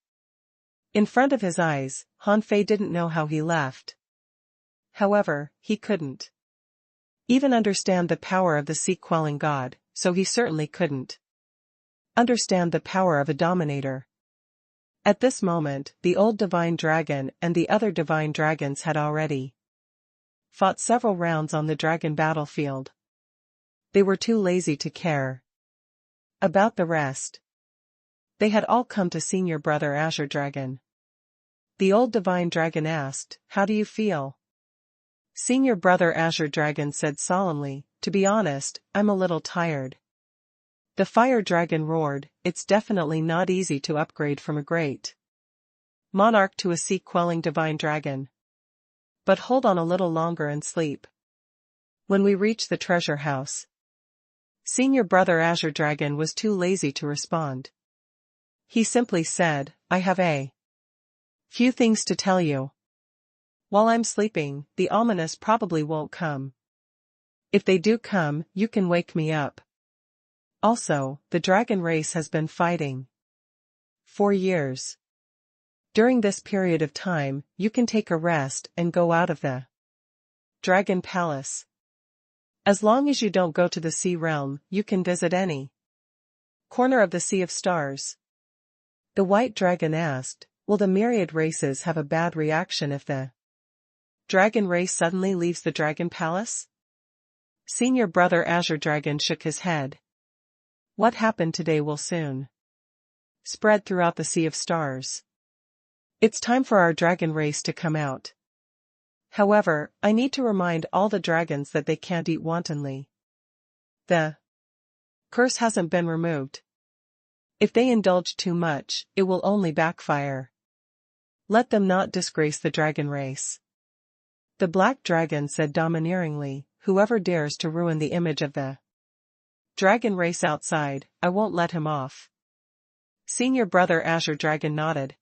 in front of his eyes, Han Fei didn't know how he left. However, he couldn't even understand the power of the sea-quelling god, so he certainly couldn't understand the power of a dominator. At this moment, the old divine dragon and the other divine dragons had already fought several rounds on the dragon battlefield. They were too lazy to care about the rest. They had all come to Senior Brother Azure Dragon. The old divine dragon asked, how do you feel? Senior Brother Azure Dragon said solemnly, to be honest, I'm a little tired. The fire dragon roared, it's definitely not easy to upgrade from a great monarch to a sea-quelling divine dragon. But hold on a little longer and sleep. When we reach the treasure house. Senior Brother Azure Dragon was too lazy to respond. He simply said, I have a few things to tell you. While I'm sleeping, the ominous probably won't come. If they do come, you can wake me up. Also, the dragon race has been fighting for years. During this period of time, you can take a rest and go out of the Dragon Palace. As long as you don't go to the Sea Realm, you can visit any corner of the Sea of Stars. The White Dragon asked, will the myriad races have a bad reaction if the dragon race suddenly leaves the Dragon Palace? Senior Brother Azure Dragon shook his head. What happened today will soon spread throughout the Sea of Stars. It's time for our dragon race to come out. However, I need to remind all the dragons that they can't eat wantonly. The curse hasn't been removed. If they indulge too much, it will only backfire. Let them not disgrace the dragon race. The Black Dragon said domineeringly, whoever dares to ruin the image of the dragon race outside, I won't let him off. Senior Brother Azure Dragon nodded.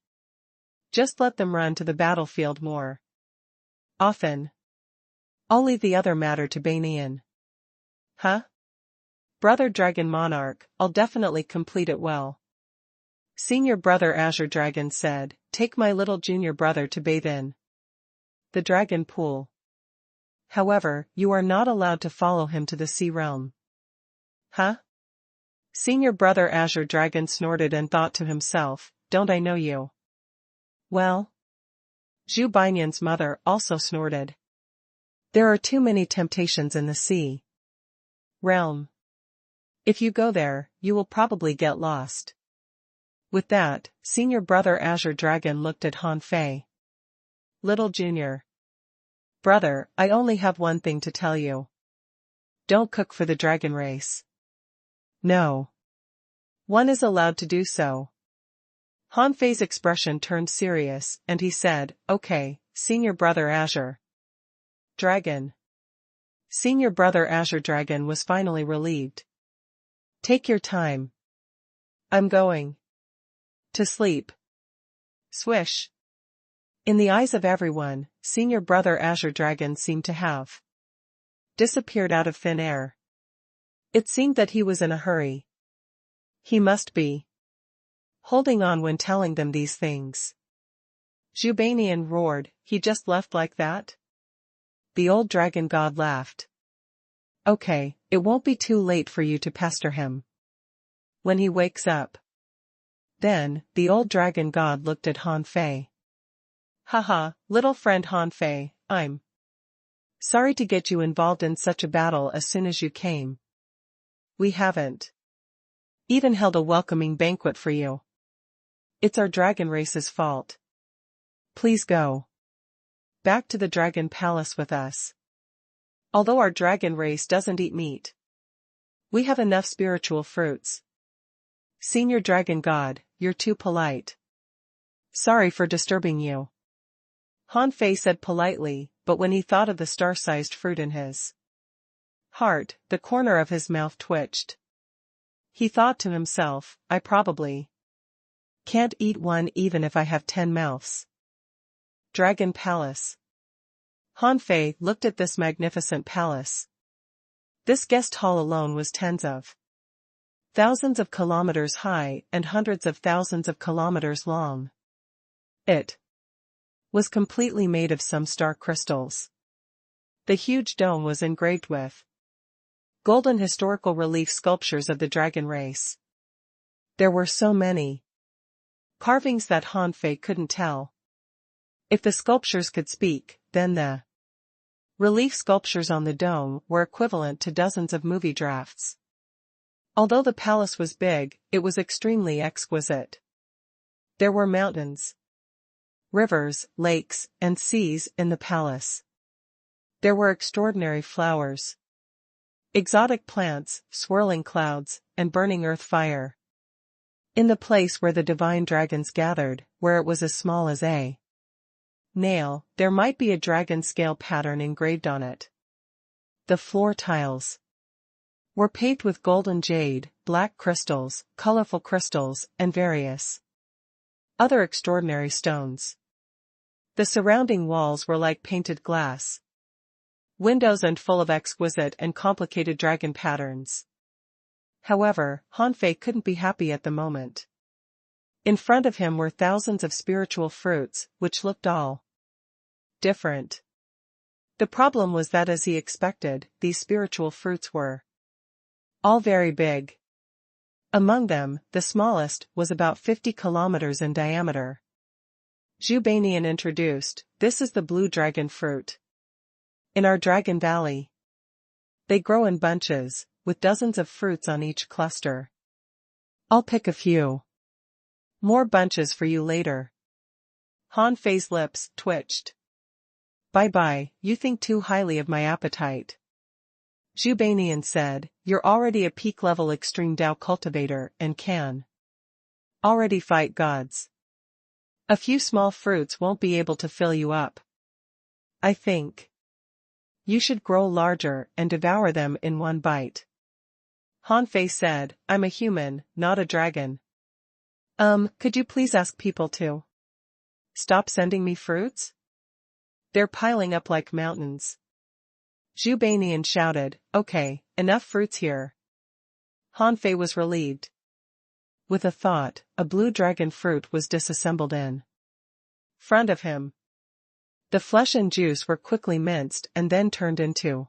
Just let them run to the battlefield more often. I'll leave the other matter to Banian. Huh? Brother Dragon Monarch, I'll definitely complete it well. Senior Brother Azure Dragon said, take my little junior brother to bathe in the dragon pool. However, you are not allowed to follow him to the Sea Realm. Huh? Senior Brother Azure Dragon snorted and thought to himself, don't I know you? Well? Zhu Banian's mother also snorted. There are too many temptations in the Sea Realm. If you go there, you will probably get lost. With that, Senior Brother Azure Dragon looked at Han Fei. Little Junior Brother, I only have one thing to tell you. Don't cook for the dragon race. No. One is allowed to do so. Han Fei's expression turned serious, and he said, okay, Senior Brother Azure Dragon. Senior Brother Azure Dragon was finally relieved. Take your time. I'm going to sleep. Swish. In the eyes of everyone, Senior Brother Azure Dragon seemed to have disappeared out of thin air. It seemed that he was in a hurry. He must be holding on when telling them these things. Zhubanian roared, he just left like that? The old dragon god laughed. Okay, it won't be too late for you to pester him when he wakes up. Then, the old dragon god looked at Han Fei. Haha, little friend Han Fei, I'm sorry to get you involved in such a battle as soon as you came. We haven't even held a welcoming banquet for you. It's our dragon race's fault. Please go back to the dragon palace with us. Although our dragon race doesn't eat meat, we have enough spiritual fruits. Senior Dragon God, you're too polite. Sorry for disturbing you. Han Fei said politely, but when he thought of the star-sized fruit in his heart, the corner of his mouth twitched. He thought to himself, I probably can't eat one even if I have 10 mouths. Dragon Palace. Han Fei looked at this magnificent palace. This guest hall alone was tens of thousands of kilometers high and hundreds of thousands of kilometers long. It was completely made of some star crystals. The huge dome was engraved with golden historical relief sculptures of the dragon race. There were so many carvings that Han Fei couldn't tell if the sculptures could speak. Then the relief sculptures on the dome were equivalent to dozens of movie drafts. Although the palace was big, it was extremely exquisite. There were mountains, rivers, lakes, and seas in the palace. There were extraordinary flowers, exotic plants, swirling clouds, and burning earth fire. In the place where the divine dragons gathered, where it was as small as a nail, there might be a dragon scale pattern engraved on it. The floor tiles were paved with golden jade, black crystals, colorful crystals, and various other extraordinary stones. The surrounding walls were like painted glass windows and full of exquisite and complicated dragon patterns. However, Han Fei couldn't be happy at the moment. In front of him were thousands of spiritual fruits, which looked all different. The problem was that, as he expected, these spiritual fruits were all very big. Among them, the smallest was about 50 kilometers in diameter. Zhu Banian introduced, this is the blue dragon fruit. In our Dragon Valley, they grow in bunches, with dozens of fruits on each cluster. I'll pick a few more bunches for you later. Han Fei's lips twitched. Bye-bye, you think too highly of my appetite. Zhu Banian said, you're already a peak-level extreme Dao cultivator and can already fight gods. A few small fruits won't be able to fill you up. I think you should grow larger and devour them in one bite. Han Fei said, I'm a human, not a dragon. Could you please ask people to stop sending me fruits? They're piling up like mountains. Zhu Banian shouted, okay, enough fruits here. Han Fei was relieved. With a thought, a blue dragon fruit was disassembled in front of him. The flesh and juice were quickly minced and then turned into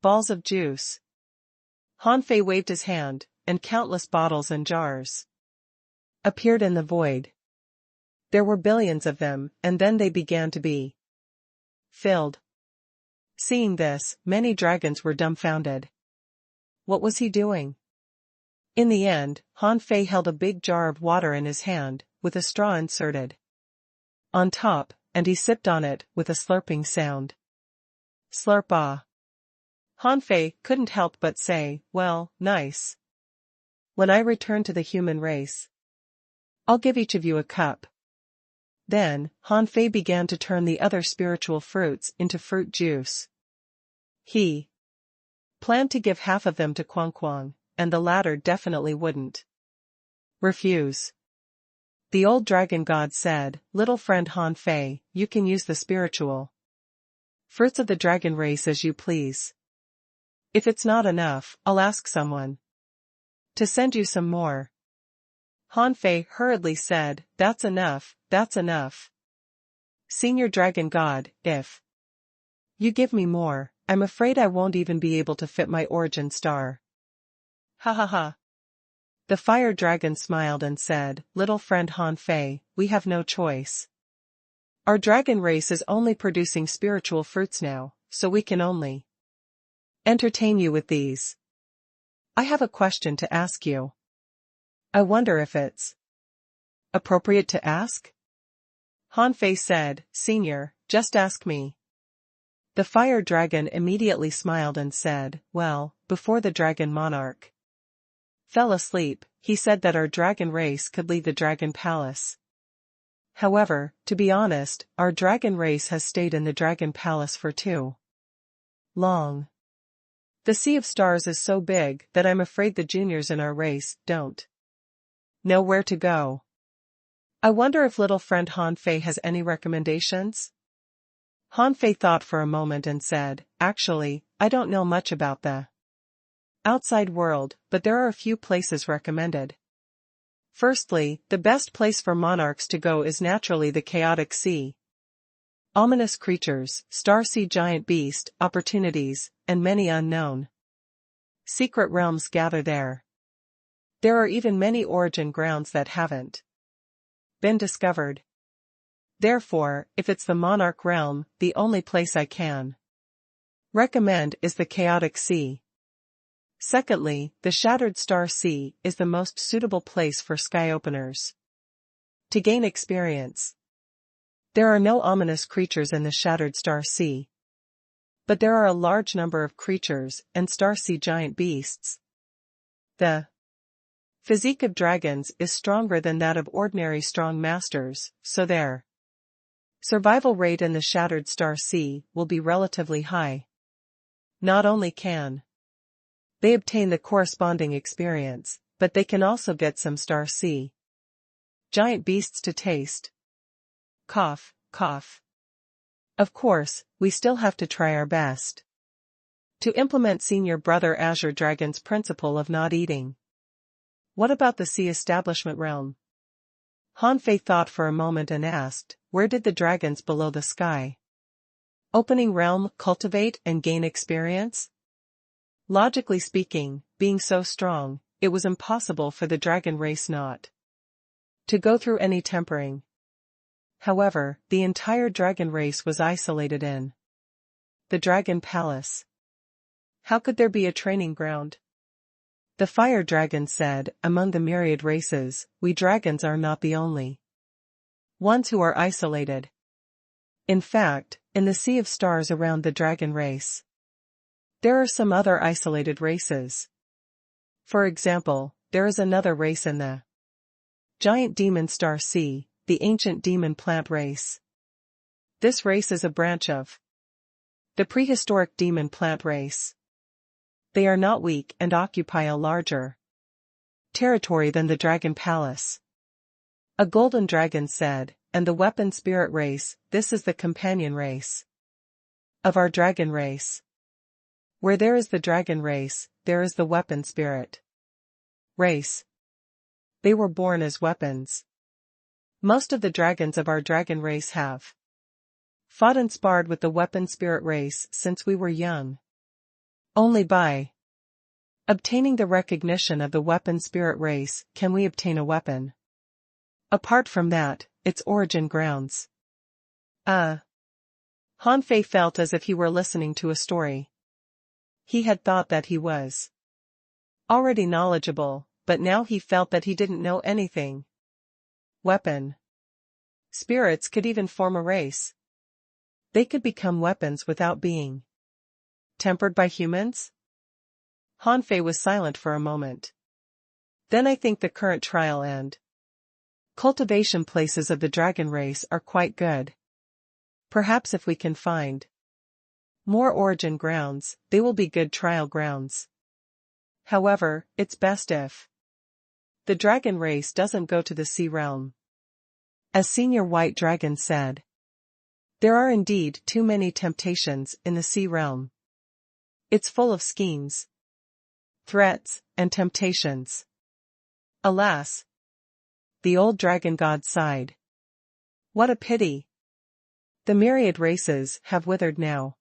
balls of juice. Han Fei waved his hand, and countless bottles and jars appeared in the void. There were billions of them, and then they began to be filled. Seeing this, many dragons were dumbfounded. What was he doing? In the end, Han Fei held a big jar of water in his hand, with a straw inserted on top, and he sipped on it with a slurping sound. Slurp ah. Han Fei couldn't help but say, well, nice. When I return to the human race, I'll give each of you a cup. Then, Han Fei began to turn the other spiritual fruits into fruit juice. He planned to give half of them to Quang Quang, and the latter definitely wouldn't refuse. The old dragon god said, little friend Han Fei, you can use the spiritual fruits of the dragon race as you please. If it's not enough, I'll ask someone to send you some more. Han Fei hurriedly said, that's enough, that's enough. Senior Dragon God, if you give me more, I'm afraid I won't even be able to fit my origin star. Ha ha ha. The fire dragon smiled and said, little friend Han Fei, we have no choice. Our dragon race is only producing spiritual fruits now, so we can only entertain you with these. I have a question to ask you. I wonder if it's appropriate to ask? Han Fei said, Senior, just ask me. The fire dragon immediately smiled and said, well, before the dragon monarch fell asleep, he said that our dragon race could leave the dragon palace. However, to be honest, our dragon race has stayed in the dragon palace for too long. The Sea of Stars is so big that I'm afraid the juniors in our race don't know where to go. I wonder if little friend Han Fei has any recommendations? Han Fei thought for a moment and said, actually, I don't know much about the outside world, but there are a few places recommended. Firstly, the best place for monarchs to go is naturally the chaotic sea. Ominous creatures, star sea giant beast, opportunities, and many unknown secret realms gather there. There are even many origin grounds that haven't been discovered. Therefore, if it's the monarch realm, the only place I can recommend is the chaotic sea. Secondly, the Shattered Star Sea is the most suitable place for sky openers to gain experience. There are no ominous creatures in the Shattered Star Sea, but there are a large number of creatures and star sea giant beasts. The physique of dragons is stronger than that of ordinary strong masters, so their survival rate in the Shattered Star Sea will be relatively high. Not only can they obtain the corresponding experience, but they can also get some star sea giant beasts to taste. Cough, cough. Of course, we still have to try our best to implement Senior Brother Azure Dragon's principle of not eating. What about the Sea Establishment realm? Han Fei thought for a moment and asked, where did the dragons below the sky opening realm cultivate and gain experience? Logically speaking, being so strong, it was impossible for the dragon race not to go through any tempering. However, the entire dragon race was isolated in the dragon palace. How could there be a training ground? The fire dragon said, among the myriad races, we dragons are not the only ones who are isolated. In fact, in the Sea of Stars around the dragon race, there are some other isolated races. For example, there is another race in the giant demon star sea, the ancient demon plant race. This race is a branch of the prehistoric demon plant race. They are not weak and occupy a larger territory than the dragon palace. A golden dragon said, and the weapon spirit race, this is the companion race of our dragon race. Where there is the dragon race, there is the weapon spirit race. They were born as weapons. Most of the dragons of our dragon race have fought and sparred with the weapon spirit race since we were young. Only by obtaining the recognition of the weapon spirit race can we obtain a weapon. Apart from that, its origin grounds. Han Fei felt as if he were listening to a story. He had thought that he was already knowledgeable, but now he felt that he didn't know anything. Weapon spirits could even form a race. They could become weapons without being tempered by humans? Han Fei was silent for a moment. Then I think the current trial and cultivation places of the dragon race are quite good. Perhaps if we can find more origin grounds, they will be good trial grounds. However, it's best if the dragon race doesn't go to the sea realm. As Senior White Dragon said, there are indeed too many temptations in the sea realm. It's full of schemes, threats, and temptations. Alas! The old dragon god sighed. What a pity! The myriad races have withered now.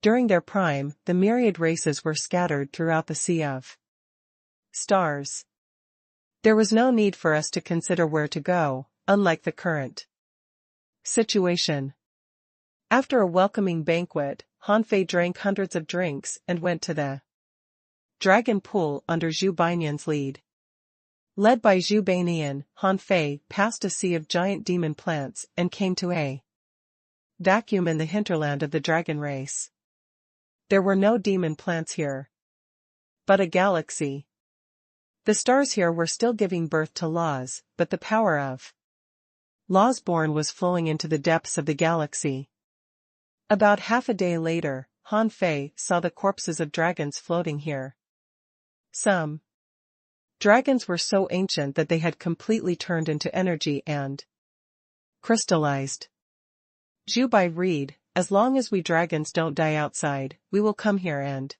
During their prime, the myriad races were scattered throughout the Sea of Stars. There was no need for us to consider where to go, unlike the current situation. After a welcoming banquet, Han Fei drank hundreds of drinks and went to the dragon pool under Zhu Bainyan's lead. Led by Zhu Banian, Han Fei passed a sea of giant demon plants and came to a vacuum in the hinterland of the dragon race. There were no demon plants here, but a galaxy. The stars here were still giving birth to laws, but the power of laws born was flowing into the depths of the galaxy. About half a day later, Han Fei saw the corpses of dragons floating here. Some dragons were so ancient that they had completely turned into energy and crystallized. Zhu Bai read, as long as we dragons don't die outside, we will come here and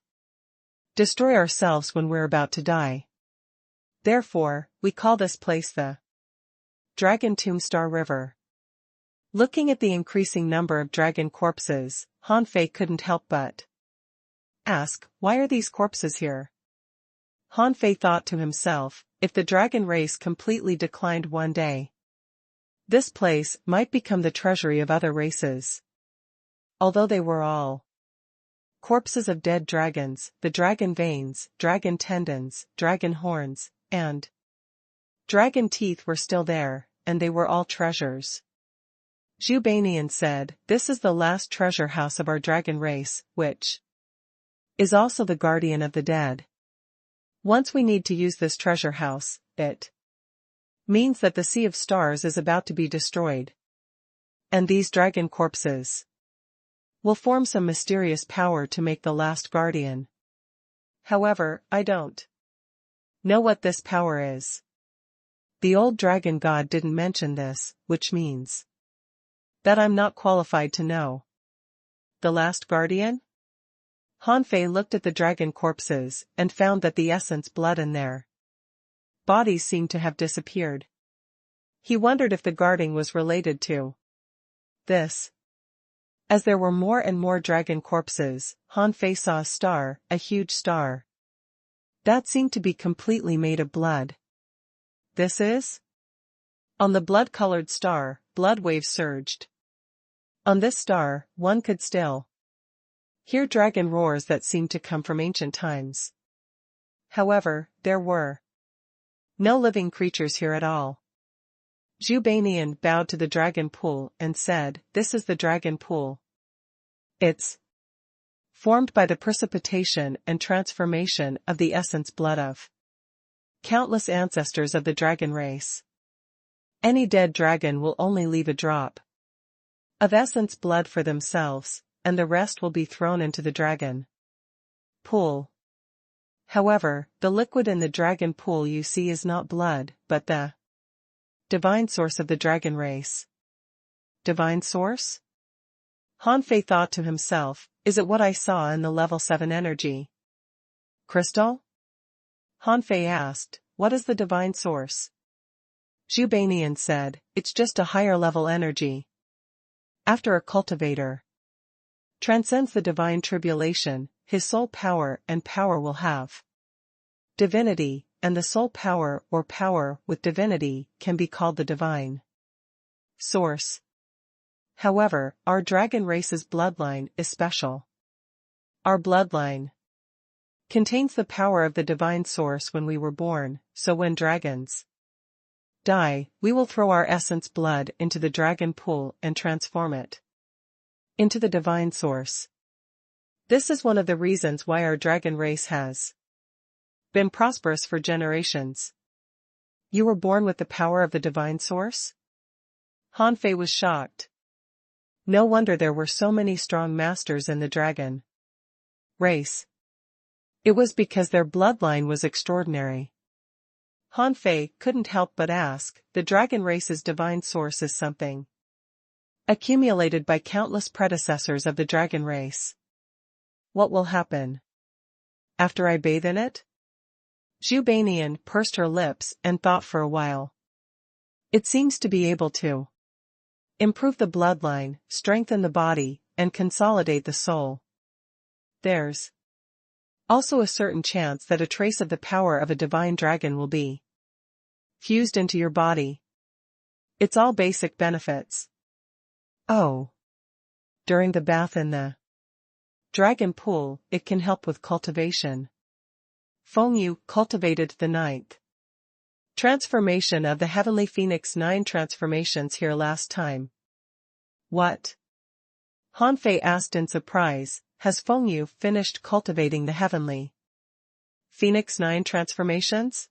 destroy ourselves when we're about to die. Therefore, we call this place the Dragon Tomb Star River. Looking at the increasing number of dragon corpses, Han Fei couldn't help but ask, why are these corpses here? Han Fei thought to himself, if the dragon race completely declined one day, this place might become the treasury of other races. Although they were all corpses of dead dragons, the dragon veins, dragon tendons, dragon horns, and dragon teeth were still there, and they were all treasures. Zhu Banian said, this is the last treasure house of our dragon race, which is also the guardian of the dead. Once we need to use this treasure house, it means that the Sea of Stars is about to be destroyed. And these dragon corpses will form some mysterious power to make the last guardian. However, I don't know what this power is. The old dragon god didn't mention this, which means that I'm not qualified to know. The last guardian? Han Fei looked at the dragon corpses and found that the essence blood in their bodies seemed to have disappeared. He wondered if the guarding was related to this. As there were more and more dragon corpses, Han Fei saw a star, a huge star, that seemed to be completely made of blood. This is? On the blood-colored star, blood waves surged. On this star, one could still hear dragon roars that seemed to come from ancient times. However, there were no living creatures here at all. Zhu Banian bowed to the dragon pool and said, this is the dragon pool. It's formed by the precipitation and transformation of the essence blood of countless ancestors of the dragon race. Any dead dragon will only leave a drop of essence blood for themselves, and the rest will be thrown into the dragon pool. However, the liquid in the dragon pool you see is not blood, but the divine source of the dragon race. Divine source? Han Fei thought to himself, is it what I saw in the level 7 energy crystal? Han Fei asked, what is the divine source? Zhu Banian said, it's just a higher level energy. After a cultivator transcends the divine tribulation, his soul power and power will have divinity, and the soul power or power with divinity can be called the divine source. However, our dragon race's bloodline is special. Our bloodline contains the power of the divine source when we were born, so when dragons die, we will throw our essence blood into the dragon pool and transform it into the divine source. This is one of the reasons why our dragon race has been prosperous for generations. You were born with the power of the divine source? Han Fei was shocked. No wonder there were so many strong masters in the dragon race. It was because their bloodline was extraordinary. Han Fei couldn't help but ask, the dragon race's divine source is something accumulated by countless predecessors of the dragon race. What will happen after I bathe in it? Zhu Banian pursed her lips and thought for a while. It seems to be able to improve the bloodline, strengthen the body, and consolidate the soul. There's also a certain chance that a trace of the power of a divine dragon will be fused into your body. It's all basic benefits. Oh. During the bath in the dragon pool, it can help with cultivation. Feng Yu cultivated the 9th Transformation of the Heavenly Phoenix. 9 transformations here last time. What? Hanfei asked in surprise. Has Fengyu finished cultivating the Heavenly Phoenix? 9 transformations?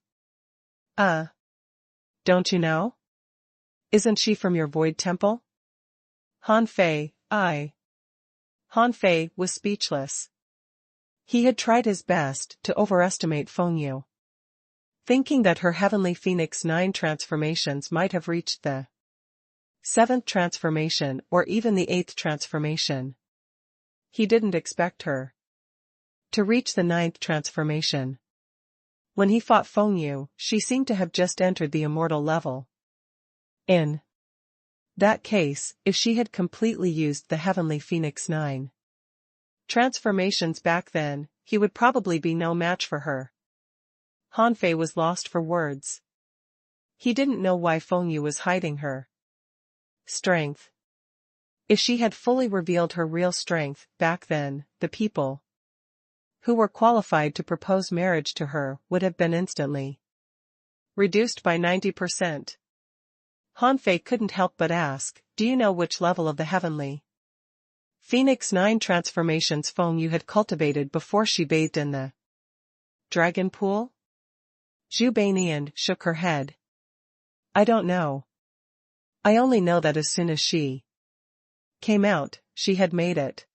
Don't you know? Isn't she from your void temple? Hanfei was speechless. He had tried his best to overestimate Fengyu, thinking that her Heavenly Phoenix 9 transformations might have reached the 7th transformation or even the 8th transformation. He didn't expect her to reach the 9th transformation. When he fought Fengyu, she seemed to have just entered the immortal level. In that case, if she had completely used the Heavenly Phoenix 9 transformations back then, he would probably be no match for her. Hanfei was lost for words. He didn't know why Fengyu was hiding her strength. If she had fully revealed her real strength back then, the people who were qualified to propose marriage to her would have been instantly reduced by 90%. Hanfei couldn't help but ask, do you know which level of the Heavenly Phoenix 9 transformations Fengyu had cultivated before she bathed in the dragon pool? Zhu Beinian shook her head. I don't know. I only know that as soon as she came out, she had made it.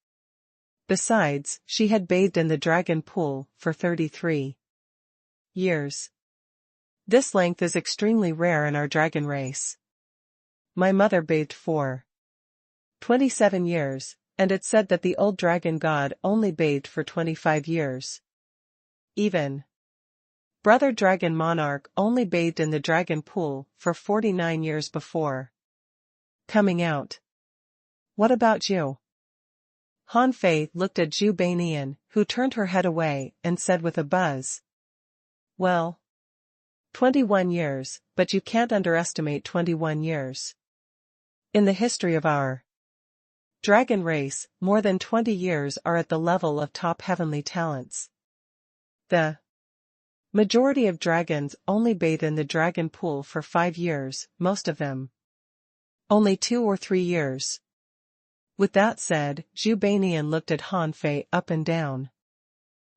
Besides, she had bathed in the dragon pool for 33 years. This length is extremely rare in our dragon race. My mother bathed for 27 years, and it said that the old dragon god only bathed for 25 years. Even Brother Dragon Monarch only bathed in the dragon pool for 49 years before coming out. What about you? Hanfei looked at Zhu Beinian, who turned her head away and said with a buzz. Well, 21 years, but you can't underestimate 21 years. In the history of our dragon race, more than 20 years are at the level of top heavenly talents. The majority of dragons only bathe in the dragon pool for 5 years, most of them only 2 or 3 years. With that said, Zhu Beinian looked at Hanfei up and down.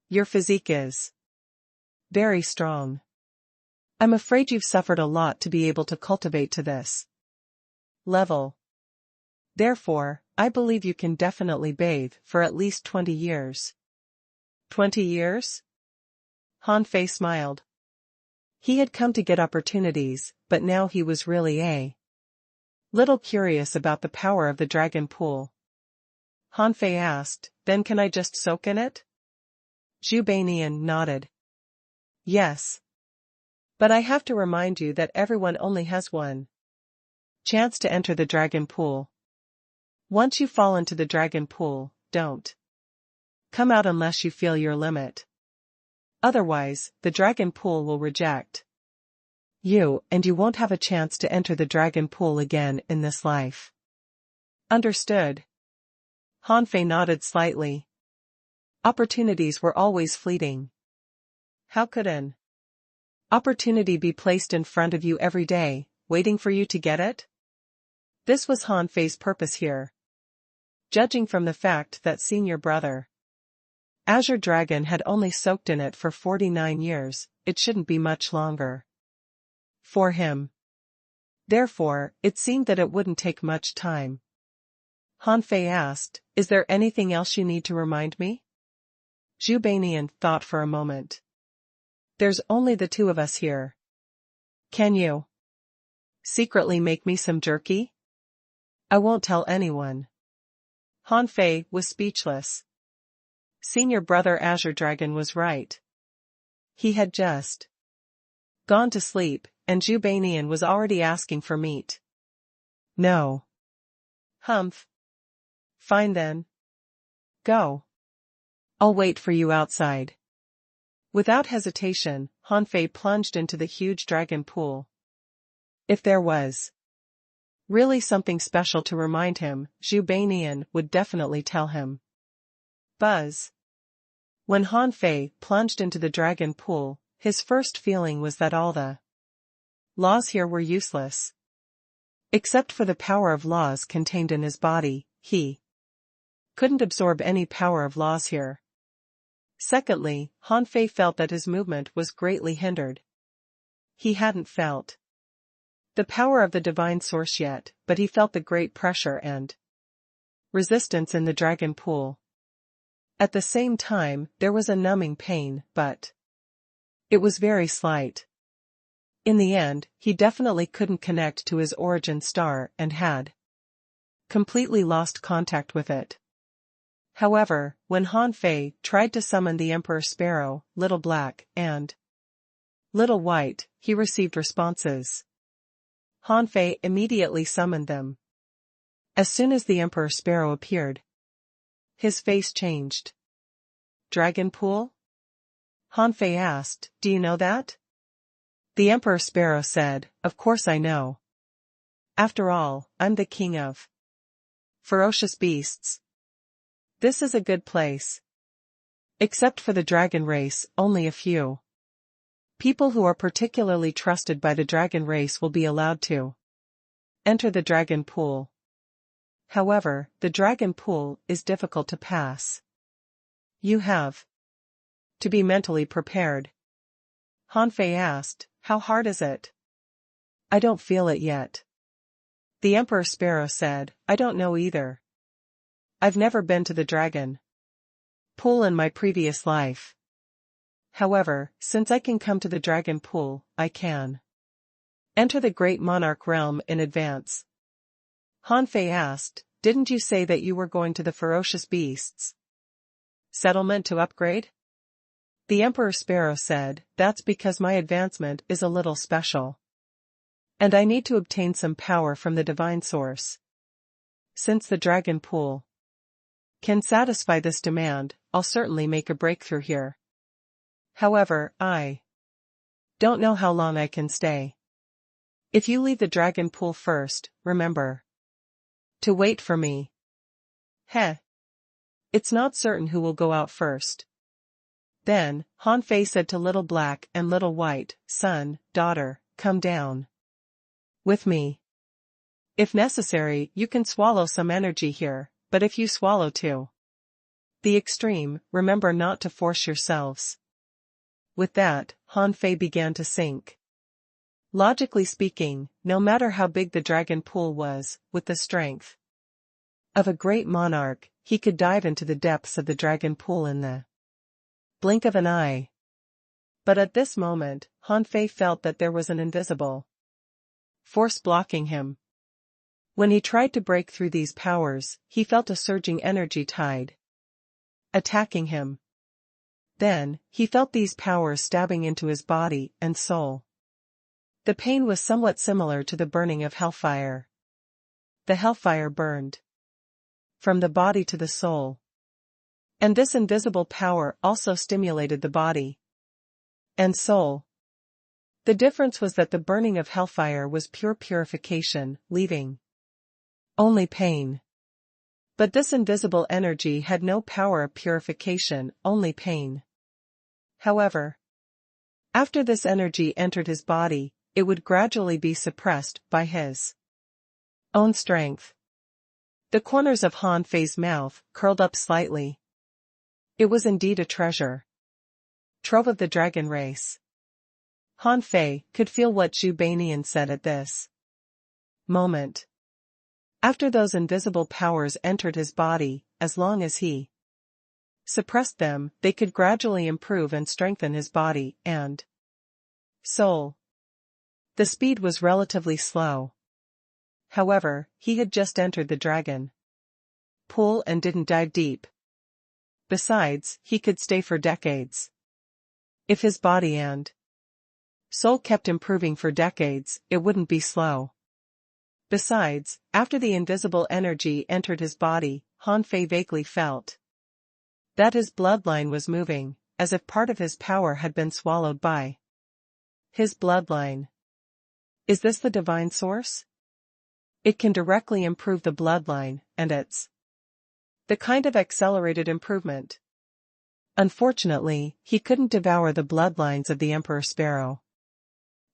Your physique is very strong. I'm afraid you've suffered a lot to be able to cultivate to this level. Therefore, I believe you can definitely bathe for at least 20 years. 20 years? Hanfei smiled. He had come to get opportunities, but now he was really a little curious about the power of the dragon pool. Hanfei asked, then can I just soak in it? Zhu Beinian nodded. Yes. But I have to remind you that everyone only has one chance to enter the dragon pool. Once you fall into the dragon pool, don't come out unless you feel your limit. Otherwise, the dragon pool will reject you, and you won't have a chance to enter the dragon pool again in this life. Understood. Hanfei nodded slightly. Opportunities were always fleeting. How could an opportunity be placed in front of you every day, waiting for you to get it? This was Hanfei's purpose here. Judging from the fact that senior brother Azure Dragon had only soaked in it for 49 years, it shouldn't be much longer for him. Therefore, it seemed that it wouldn't take much time. Hanfei asked, is there anything else you need to remind me? Zhu Beinian thought for a moment. There's only the two of us here. Can you secretly make me some jerky? I won't tell anyone. Hanfei was speechless. Senior brother Azure Dragon was right. He had just gone to sleep, and Zhu Beinian was already asking for meat. No. Humph. Fine then. Go. I'll wait for you outside. Without hesitation, Hanfei plunged into the huge dragon pool. If there was really something special to remind him, Zhu Beinian would definitely tell him. Buzz. When Hanfei plunged into the dragon pool, his first feeling was that all the Laws here were useless. Except for the power of laws contained in his body, he couldn't absorb any power of laws here. Secondly, Han Fei felt that his movement was greatly hindered. He hadn't felt the power of the divine source yet, but he felt the great pressure and resistance in the dragon pool. At the same time, there was a numbing pain, but it was very slight. In the end, he definitely couldn't connect to his origin star and had completely lost contact with it. However, when Han Fei tried to summon the Emperor Sparrow, Little Black, and Little White, he received responses. Han Fei immediately summoned them. As soon as the Emperor Sparrow appeared, his face changed. Dragon Pool? Han Fei asked, do you know that? The Emperor Sparrow said, of course I know. After all, I'm the king of ferocious beasts. This is a good place. Except for the dragon race, only a few people who are particularly trusted by the dragon race will be allowed to enter the dragon pool. However, the dragon pool is difficult to pass. You have to be mentally prepared. Han Fei asked, how hard is it? I don't feel it yet. The Emperor Sparrow said, I don't know either. I've never been to the dragon pool in my previous life. However, since I can come to the dragon pool, I can enter the great monarch realm in advance. Han Fei asked, didn't you say that you were going to the ferocious beasts settlement to upgrade? The Emperor Sparrow said, that's because my advancement is a little special. And I need to obtain some power from the divine source. Since the dragon pool can satisfy this demand, I'll certainly make a breakthrough here. However, I don't know how long I can stay. If you leave the dragon pool first, remember to wait for me. Heh. It's not certain who will go out first. Then, Han Fei said to Little Black and Little White, son, daughter, come down with me. If necessary, you can swallow some energy here, but if you swallow to the extreme, remember not to force yourselves. With that, Han Fei began to sink. Logically speaking, no matter how big the dragon pool was, with the strength of a great monarch, he could dive into the depths of the dragon pool in the blink of an eye. But at this moment, Han Fei felt that there was an invisible force blocking him. When he tried to break through these powers, he felt a surging energy tide attacking him. Then, he felt these powers stabbing into his body and soul. The pain was somewhat similar to the burning of hellfire. The hellfire burned from the body to the soul. And this invisible power also stimulated the body and soul. The difference was that the burning of hellfire was pure purification, leaving only pain. But this invisible energy had no power of purification, only pain. However, after this energy entered his body, it would gradually be suppressed by his own strength. The corners of Han Fei's mouth curled up slightly. It was indeed a treasure trove of the dragon race. Han Fei could feel what Zhu Banian said at this moment. After those invisible powers entered his body, as long as he suppressed them, they could gradually improve and strengthen his body and soul. The speed was relatively slow. However, he had just entered the dragon pool and didn't dive deep. Besides, he could stay for decades. If his body and soul kept improving for decades, it wouldn't be slow. Besides, after the invisible energy entered his body, Han Fei vaguely felt that his bloodline was moving, as if part of his power had been swallowed by his bloodline. Is this the divine source? It can directly improve the bloodline, and it's the kind of accelerated improvement. Unfortunately, he couldn't devour the bloodlines of the Emperor Sparrow.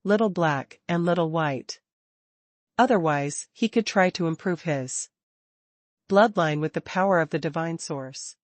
little black and little white. Otherwise, he could try to improve his bloodline with the power of the divine source.